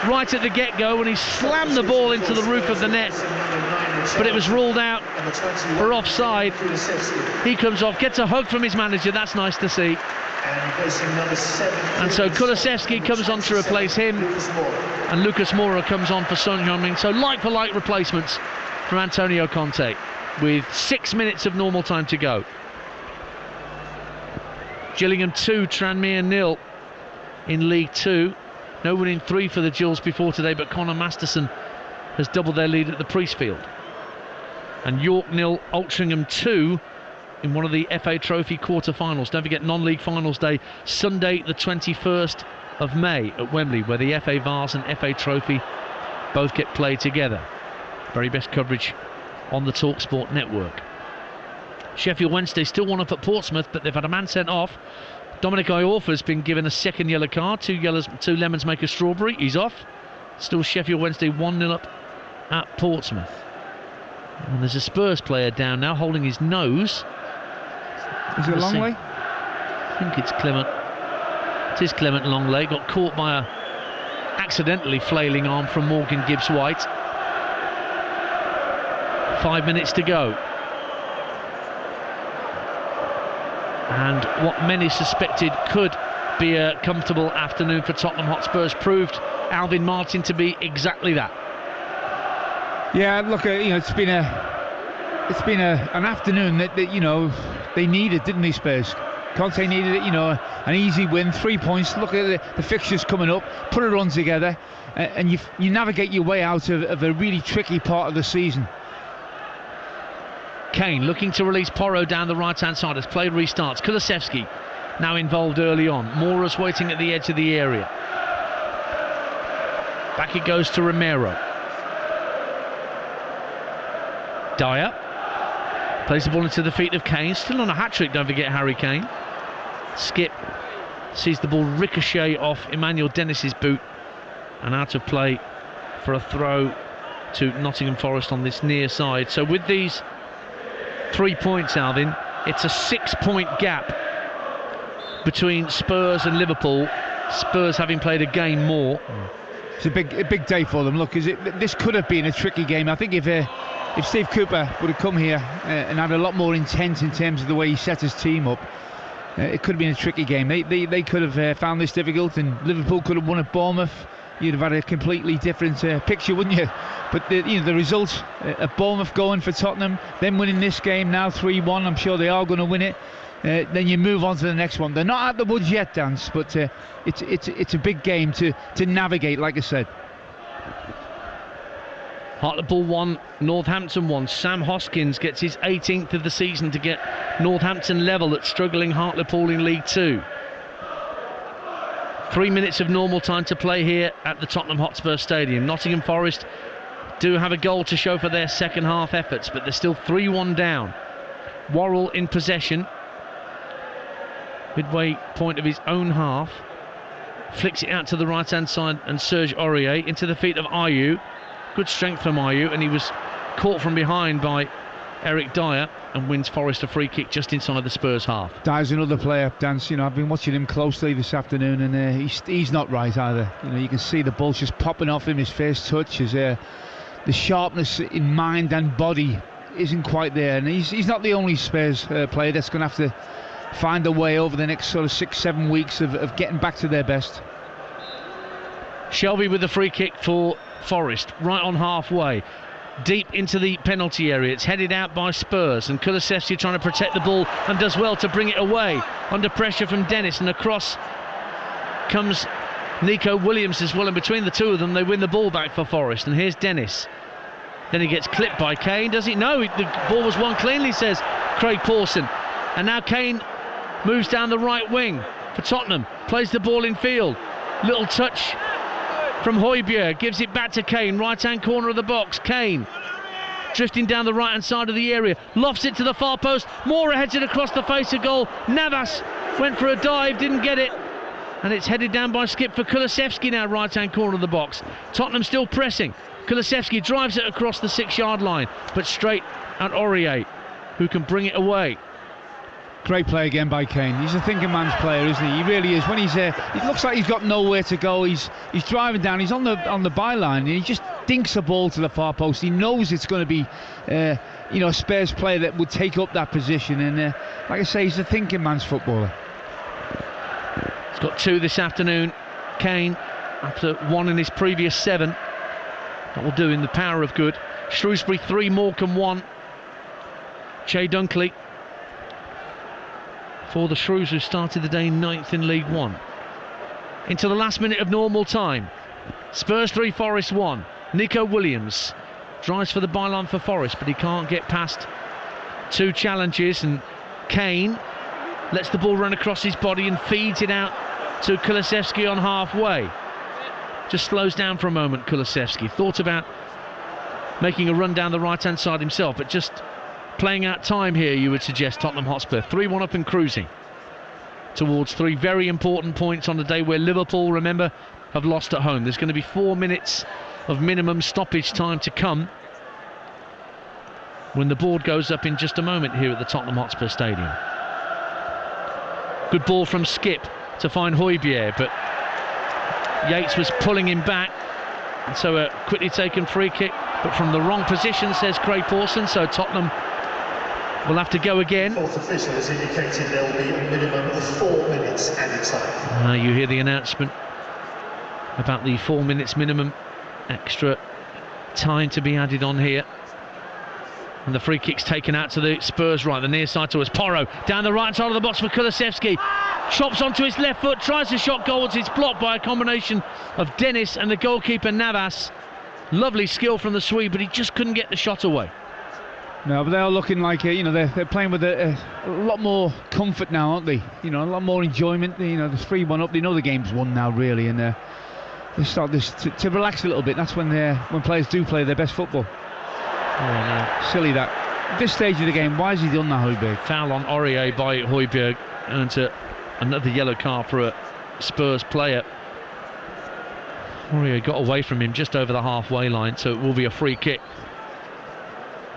right at the get-go when he slammed the ball into the roof of the net, but it was ruled out for offside. He comes off, gets a hug from his manager. That's nice to see. And so Kulusevski comes on to replace him, and Lucas Moura comes on for Son Heung-min. So like-for-like replacements from Antonio Conte with 6 minutes of normal time to go. Gillingham 2, Tranmere 0 in League 2. No winning 3 for the Gills before today, but Connor Masterson has doubled their lead at the Priestfield. And York 0, Altrincham 2 in one of the FA Trophy quarter-finals. Don't forget non-league finals day, Sunday the 21st of May at Wembley, where the FA Vase and FA Trophy both get played together. Very best coverage on the TalkSport network. Sheffield Wednesday still one up at Portsmouth, but they've had a man sent off. Dominic Iorfa's been given a second yellow card. 2 lemons make a strawberry. He's off. Still Sheffield Wednesday 1-0 up at Portsmouth. And there's a Spurs player down now holding his nose. Is it Longley? I think it's Clement. It is Clement Longley. Got caught by a accidentally flailing arm from Morgan Gibbs-White. 5 minutes to go. And what many suspected could be a comfortable afternoon for Tottenham Hotspurs proved Alvin Martin to be exactly that. Yeah, look, it's been an afternoon that they needed, didn't they, Spurs? Conte needed it, an easy win, 3 points. Look at the fixtures coming up, put a run together, and you navigate your way out of a really tricky part of the season. Kane looking to release Porro down the right-hand side as play restarts. Kulusevski now involved early on. Mora's waiting at the edge of the area. Back it goes to Romero. Dyer plays the ball into the feet of Kane. Still on a hat-trick, don't forget Harry Kane. Skip sees the ball ricochet off Emmanuel Dennis's boot and out of play for a throw to Nottingham Forest on this near side. So with these 3 points, Alvin, it's a 6-point gap between Spurs and Liverpool. Spurs having played a game more. It's a big day for them. Look, this could have been a tricky game. I think if Steve Cooper would have come here and had a lot more intent in terms of the way he set his team up, it could have been a tricky game. They could have found this difficult, and Liverpool could have won at Bournemouth. You'd have had a completely different picture, wouldn't you? But the result at Bournemouth going for Tottenham, them winning this game now 3-1, I'm sure they are going to win it. Then you move on to the next one. They're not at the woods yet, Dance, but it's a big game to navigate, like I said. Hartlepool 1, Northampton 1. Sam Hoskins gets his 18th of the season to get Northampton level at struggling Hartlepool in League 2. 3 minutes of normal time to play here at the Tottenham Hotspur Stadium. Nottingham Forest do have a goal to show for their second half efforts, but they're still 3-1 down. Worrell in possession. Midway point of his own half. Flicks it out to the right hand side, and Serge Aurier into the feet of Ayew. Good strength from Ayew, and he was caught from behind by Eric Dyer and wins Forest a free kick just inside the Spurs half. Dyer's another player, Dance. I've been watching him closely this afternoon, and he's not right either. You can see the ball just popping off him. His first touch is the sharpness in mind and body isn't quite there, and he's not the only Spurs player that's going to have to find a way over the next sort of 6-7 weeks of getting back to their best. Shelby with the free kick for Forest, right on halfway, deep into the penalty area. It's headed out by Spurs, and Kulusevski trying to protect the ball and does well to bring it away under pressure from Dennis, and across comes Nico Williams as well, and between the two of them they win the ball back for Forest. And here's Dennis. Then he gets clipped by Kane, does he? No, the ball was won cleanly, says Craig Pawson. And now Kane moves down the right wing for Tottenham, plays the ball in field, little touch from Højbjerg, gives it back to Kane, right hand corner of the box. Kane drifting down the right hand side of the area, lofts it to the far post. Mora heads it across the face of goal. Navas went for a dive, didn't get it, and it's headed down by Skip for Kulusevski now, right hand corner of the box. Tottenham still pressing. Kulusevski drives it across the 6-yard line, but straight at Aurier, who can bring it away. Great play again by Kane. He's a thinking man's player, isn't he? He really is. When it looks like he's got nowhere to go. He's driving down. He's on the byline, and he just dinks a ball to the far post. He knows it's going to be, a Spurs player that would take up that position. And like I say, he's a thinking man's footballer. He's got 2 this afternoon, Kane, after 1 in his previous 7. That will do in the power of good. Shrewsbury 3, Morecambe 1. Che Dunkley for the Shrews, who started the day 9th in League 1. Into the last minute of normal time. Spurs 3, Forest 1. Nico Williams drives for the byline for Forest, but he can't get past 2 challenges, and Kane lets the ball run across his body and feeds it out to Kulusevski on halfway. Just slows down for a moment, Kulusevski. Thought about making a run down the right-hand side himself, but just playing out time here, you would suggest, Tottenham Hotspur. 3-1 up and cruising towards 3 very important points on the day where Liverpool, remember, have lost at home. There's going to be 4 minutes of minimum stoppage time to come when the board goes up in just a moment here at the Tottenham Hotspur Stadium. Good ball from Skip to find Højbjerg, but Yates was pulling him back, and so a quickly taken free kick, but from the wrong position, says Craig Pawson, so Tottenham will have to go again. Fourth official has indicated there will be a minimum of 4 minutes added time. You hear the announcement about the 4 minutes minimum extra time to be added on here. And the free kick's taken out to the Spurs right, the near side towards Porro. Down the right side of the box for Kulusevski. Chops onto his left foot, tries to shot goals. It's blocked by a combination of Dennis and the goalkeeper Navas. Lovely skill from the Swede, but he just couldn't get the shot away. No, but they are looking like, they're playing with a lot more comfort now, aren't they? A lot more enjoyment. There's 3-1 up. They know the game's won now, really, and they start to relax a little bit. That's when players do play their best football. Oh, no. Silly that. At this stage of the game, why has he done that, Højbjerg? Foul on Aurier by Højbjerg, and another yellow card for a Spurs player. Aurier got away from him just over the halfway line, so it will be a free kick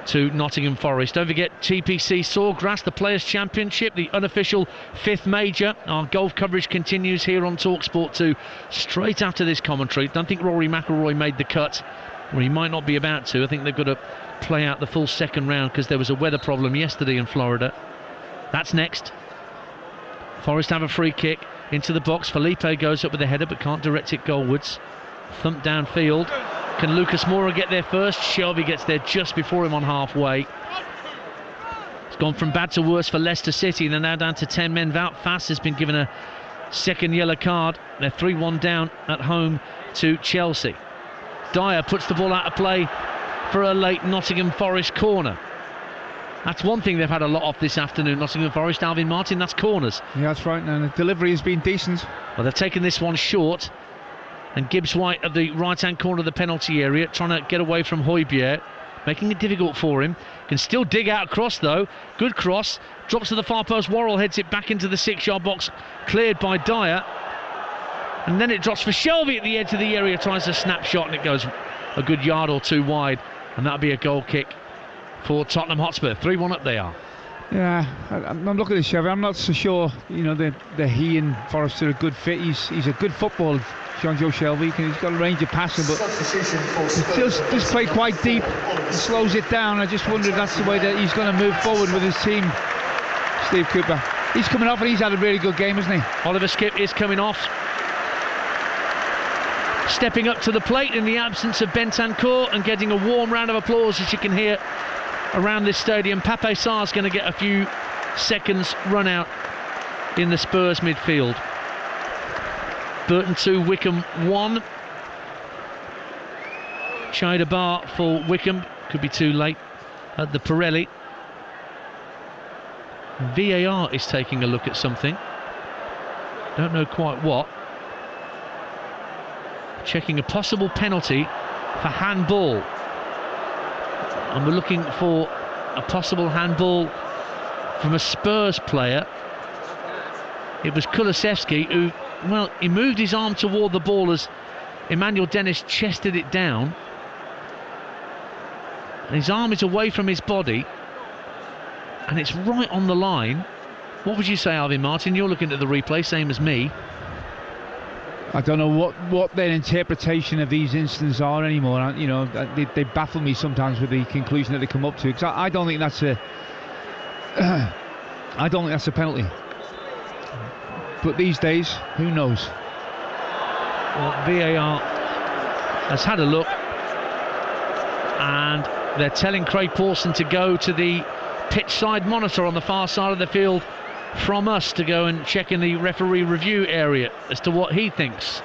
to Nottingham Forest. Don't forget TPC Sawgrass, the Players' Championship, the unofficial 5th major. Our golf coverage continues here on TalkSport 2 straight after this commentary. Don't think Rory McIlroy made the cut, or he might not be about to. I think they've got to play out the full second round because there was a weather problem yesterday in Florida. That's next. Forest have a free kick into the box. Felipe goes up with a header but can't direct it goalwards. Thump downfield. Can Lucas Moura get there first? Shelby gets there just before him on halfway. It's gone from bad to worse for Leicester City. They're now down to 10 men. Wout Faes has been given a second yellow card. They're 3-1 down at home to Chelsea. Dyer puts the ball out of play for a late Nottingham Forest corner. That's one thing they've had a lot of this afternoon, Nottingham Forest. Alvin Martin, that's corners. Yeah, that's right, and the delivery has been decent. Well, they've taken this one short, and Gibbs White at the right-hand corner of the penalty area, trying to get away from Højbjerg, making it difficult for him. Can still dig out across, though. Good cross, drops to the far post. Worrell heads it back into the 6-yard box, cleared by Dyer. And then it drops for Shelby at the edge of the area, tries a snapshot, and it goes a good yard or two wide, and that'll be a goal kick for Tottenham Hotspur. 3-1 up they are. Yeah, I'm looking at Shelby. I'm not so sure, that he and Forrest are a good fit. He's a good footballer, John-Joe Shelby. He's got a range of passing, but he just play quite deep. He slows it down. I just wonder if that's the way that he's going to move forward with his team. Steve Cooper. He's coming off and he's had a really good game, hasn't he? Oliver Skip is coming off. Stepping up to the plate in the absence of Bentancur and getting a warm round of applause, as you can hear around this stadium. Pape Sarr's going to get a few seconds run out in the Spurs midfield. Burton 2, Wickham 1. Chida Bar for Wickham. Could be too late at the Pirelli. VAR is taking a look at something. Don't know quite what. Checking a possible penalty for handball. And we're looking for a possible handball from a Spurs player. It was Kulusevski who, he moved his arm toward the ball as Emmanuel Dennis chested it down. And his arm is away from his body. And it's right on the line. What would you say, Alvin Martin? You're looking at the replay, same as me. I don't know what their interpretation of these incidents are anymore. They baffle me sometimes with the conclusion that they come up to. Because I don't think that's a penalty. But these days, who knows? Well, VAR has had a look, and they're telling Craig Pawson to go to the pitch side monitor on the far side of the field from us to go and check in the referee review area as to what he thinks.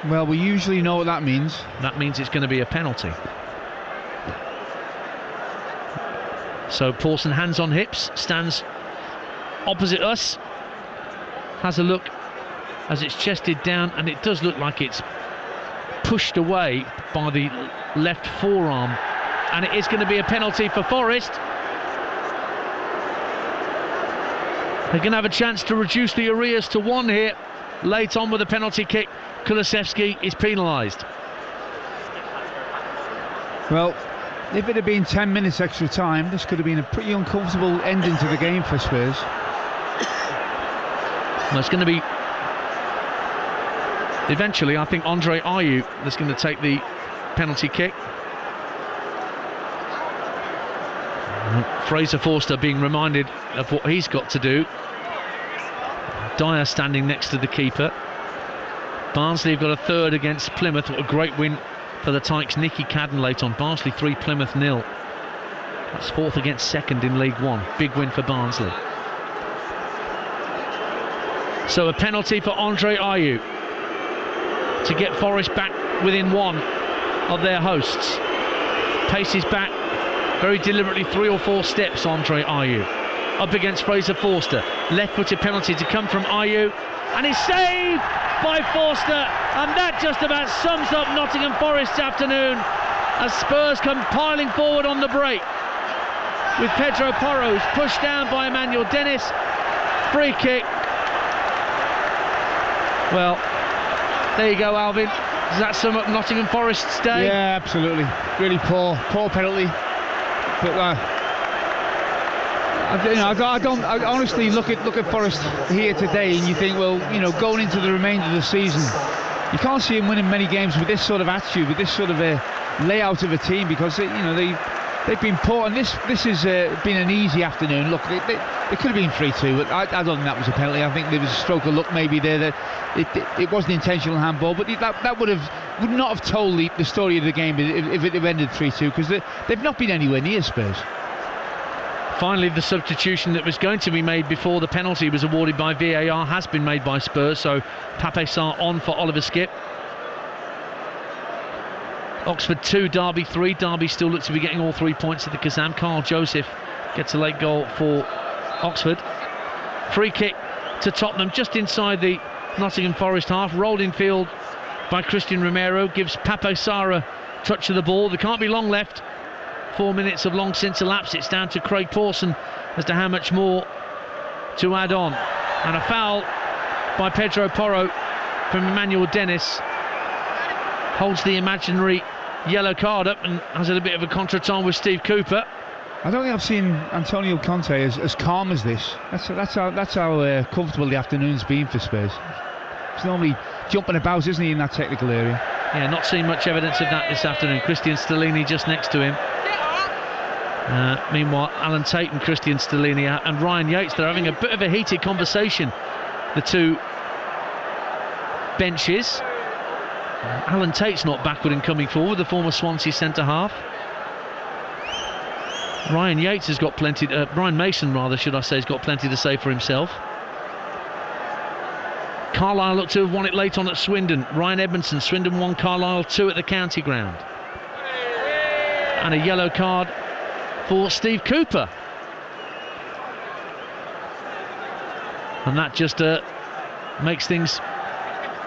Well, we usually know what that means. That means it's going to be a penalty. So Pawson, hands on hips, stands opposite us, has a look as it's chested down, and it does look like it's pushed away by the left forearm, and it is going to be a penalty for Forest. They're going to have a chance to reduce the arrears to 1 here. Late on with a penalty kick, Kulusevski is penalised. Well, if it had been 10 minutes extra time, this could have been a pretty uncomfortable ending to the game for Spurs. Well, it's going to be eventually, I think, Andre Ayew that's going to take the penalty kick. Fraser Forster being reminded of what he's got to do. Dyer standing next to the keeper. Barnsley have got a third against Plymouth. What a great win for the Tykes. Nicky Cadden late on. Barnsley 3, Plymouth 0. That's 4th against 2nd in League One. Big win for Barnsley. So a penalty for Andre Ayew to get Forest back within 1 of their hosts. Paces back very deliberately 3 or 4 steps, Andre Ayew. Up against Fraser Forster. Left-footed penalty to come from Ayew. And he's saved by Forster. And that just about sums up Nottingham Forest's afternoon as Spurs come piling forward on the break. With Pedro Porro pushed down by Emmanuel Dennis. Free kick. Well, there you go, Alvin. Does that sum up Nottingham Forest's day? Yeah, absolutely. Really poor penalty. But I honestly look at Forest here today, and you think, well, going into the remainder of the season, you can't see him winning many games with this sort of attitude, with this sort of a layout of a team, because they've been poor, and this has been an easy afternoon. Look, they could have been 3-2, but I don't think that was a penalty. I think there was a stroke of luck maybe there that it wasn't intentional handball, but that would not have told the story of the game if it had ended 3-2, because they've not been anywhere near Spurs. Finally, the substitution that was going to be made before the penalty was awarded by VAR has been made by Spurs, so Pape Sarr on for Oliver Skipp. Oxford 2, Derby 3. Derby still look to be getting all 3 points at the Kazam. Carl Joseph gets a late goal for Oxford. Free kick to Tottenham just inside the Nottingham Forest half. Rolled in field by Christian Romero. Gives Pape Sarr a touch of the ball. There can't be long left. 4 minutes have long since elapsed. It's down to Craig Pawson as to how much more to add on. And a foul by Pedro Porro from Emmanuel Dennis. Holds the imaginary yellow card up and has a bit of a contretemps with Steve Cooper. I don't think I've seen Antonio Conte as calm as this. That's how comfortable the afternoon's been for Spurs. He's normally jumping about, isn't he, in that technical area? Yeah, not seeing much evidence of that this afternoon. Christian Stellini just next to him. Meanwhile, Alan Tate and Christian Stellini and Ryan Yates, they're having a bit of a heated conversation, the two benches. Alan Tate's not backward in coming forward, the former Swansea centre-half. Ryan Yates has got plenty, Ryan Mason rather, should I say, has got plenty to say for himself. Carlisle looked to have won it late on at Swindon. Ryan Edmondson, Swindon 1, Carlisle 2 at the county ground. And a yellow card for Steve Cooper. And that just makes things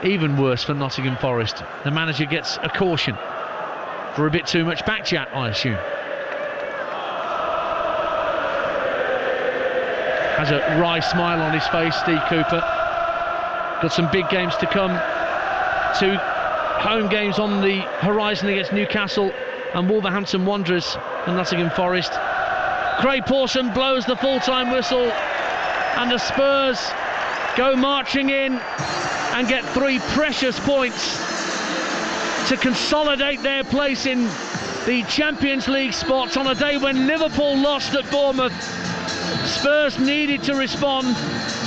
even worse for Nottingham Forest. The manager gets a caution for a bit too much back chat, I assume. Has a wry smile on his face, Steve Cooper. Got some big games to come. 2 home games on the horizon against Newcastle and Wolverhampton Wanderers and Nottingham Forest. Craig Pawson blows the full-time whistle and the Spurs go marching in and get 3 precious points to consolidate their place in the Champions League spots on a day when Liverpool lost at Bournemouth. Spurs needed to respond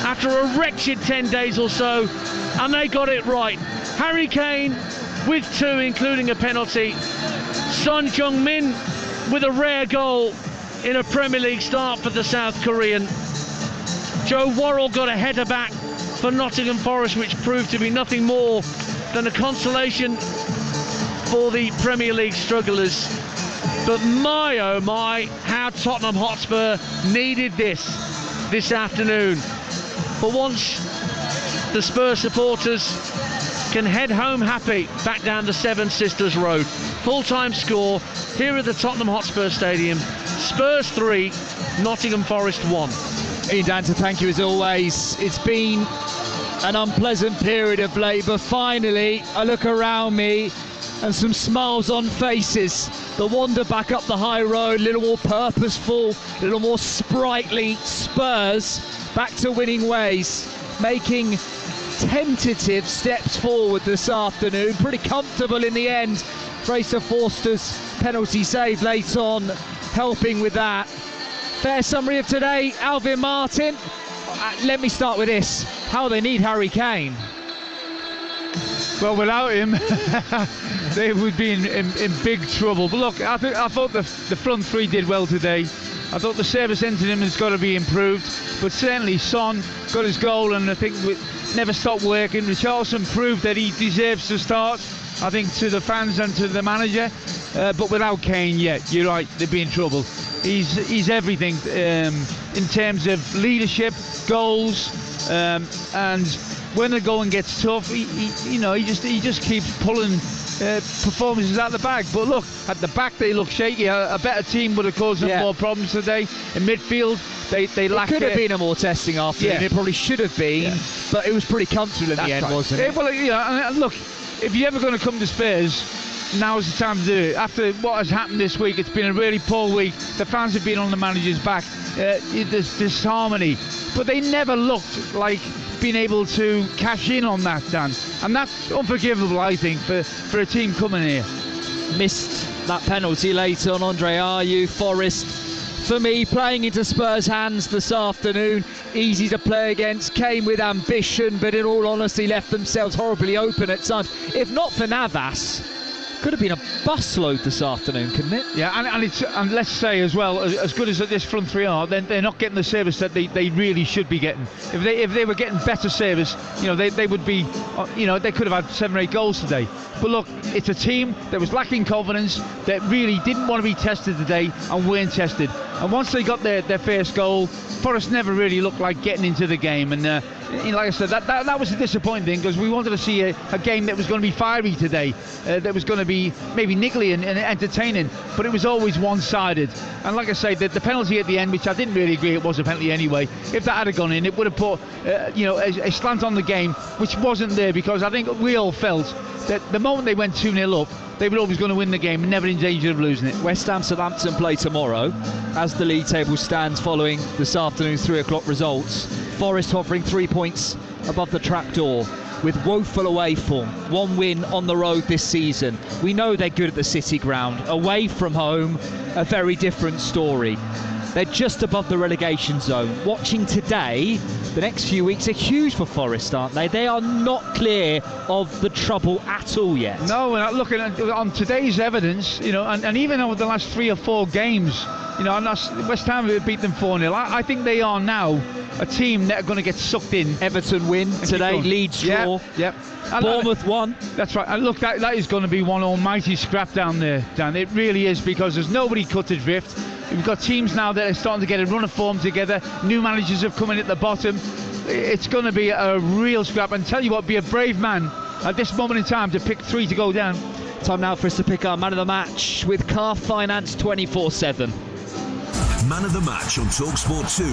after a wretched 10 days or so, and they got it right. Harry Kane with 2, including a penalty. Son Heung-min with a rare goal in a Premier League start for the South Korean. Joe Worrell got a header back for Nottingham Forest, which proved to be nothing more than a consolation for the Premier League strugglers. But my oh my, how Tottenham Hotspur needed this afternoon. For once, the Spurs supporters can head home happy back down the Seven Sisters Road. Full-time score here at the Tottenham Hotspur Stadium. Spurs 3, Nottingham Forest 1. Ian Danton, thank you as always. It's been an unpleasant period of late, but finally I look around me and some smiles on faces. The wander back up the high road, a little more purposeful, a little more sprightly. Spurs back to winning ways, making tentative steps forward this afternoon. Pretty comfortable in the end. Fraser Forster's penalty save late on, helping with that. Fair summary of today, Alvin Martin. Let me start with this. How they need Harry Kane. Well, without him, they would be in big trouble. But look, I thought the front three did well today. I thought the service end to him has got to be improved. But certainly Son got his goal, and I think never stopped working. Richarlison proved that he deserves to start, I think, to the fans and to the manager. But without Kane, you're right, they'd be in trouble. He's everything in terms of leadership, goals, and when the going gets tough, he just keeps pulling performances out the bag. But look, at the back they look shaky. A better team would have caused them more problems today. In midfield, they lacked. It could have been a more testing afternoon. It probably should have been, but it was pretty comfortable in the end, wasn't it? Well, and look, if you're ever going to come to Spurs, now's the time to do it. After what has happened this week, it's been a really poor week. The fans have been on the manager's back. There's disharmony, but they never looked like being able to cash in on that, Dan, and that's unforgivable, I think, for a team coming here. Missed that penalty late on Andre Ayew. Forest, for me, playing into Spurs' hands this afternoon. Easy to play against, came with ambition, but in all honesty left themselves horribly open at times. If not for Navas, could have been a busload this afternoon, couldn't it? Yeah, and let's say as well, as good as this front three are, they're not getting the service that they really should be getting. If they were getting better service, they would be, they could have had 7 or 8 goals today. But look, it's a team that was lacking confidence, that really didn't want to be tested today and weren't tested. And once they got their first goal, Forest never really looked like getting into the game. And like I said, that was a disappointing thing, because we wanted to see a game that was going to be fiery today, that was going to be maybe niggly and entertaining, but it was always one-sided. And like I say, the penalty at the end, which I didn't really agree it was a penalty anyway, if that had gone in, it would have put a slant on the game, which wasn't there, because I think we all felt that the moment they went 2-0 up, they were always going to win the game and never in danger of losing it. West Ham Southampton play tomorrow as the league table stands following this afternoon's 3 o'clock results. Forest hovering 3 points above the trapdoor with woeful away form. 1 win on the road this season. We know they're good at the City ground. Away from home, a very different story. They're just above the relegation zone. Watching today, the next few weeks are huge for Forest, aren't they? They are not clear of the trouble at all yet. No, we're not looking at on today's evidence, and even over the last 3 or 4 games, and West Ham beat them 4-0. I think they are now a team that are going to get sucked in. Everton win today, Leeds draw. Yep. Bournemouth won. That's right. And look, that is going to be one almighty scrap down there, Dan. It really is, because there's nobody cut adrift. We've got teams now that are starting to get a run of form together. New managers have come in at the bottom. It's going to be a real scrap. And tell you what, be a brave man at this moment in time to pick 3 to go down. Time now for us to pick our man of the match with Car Finance 24/7. Man of the match on TalkSport 2.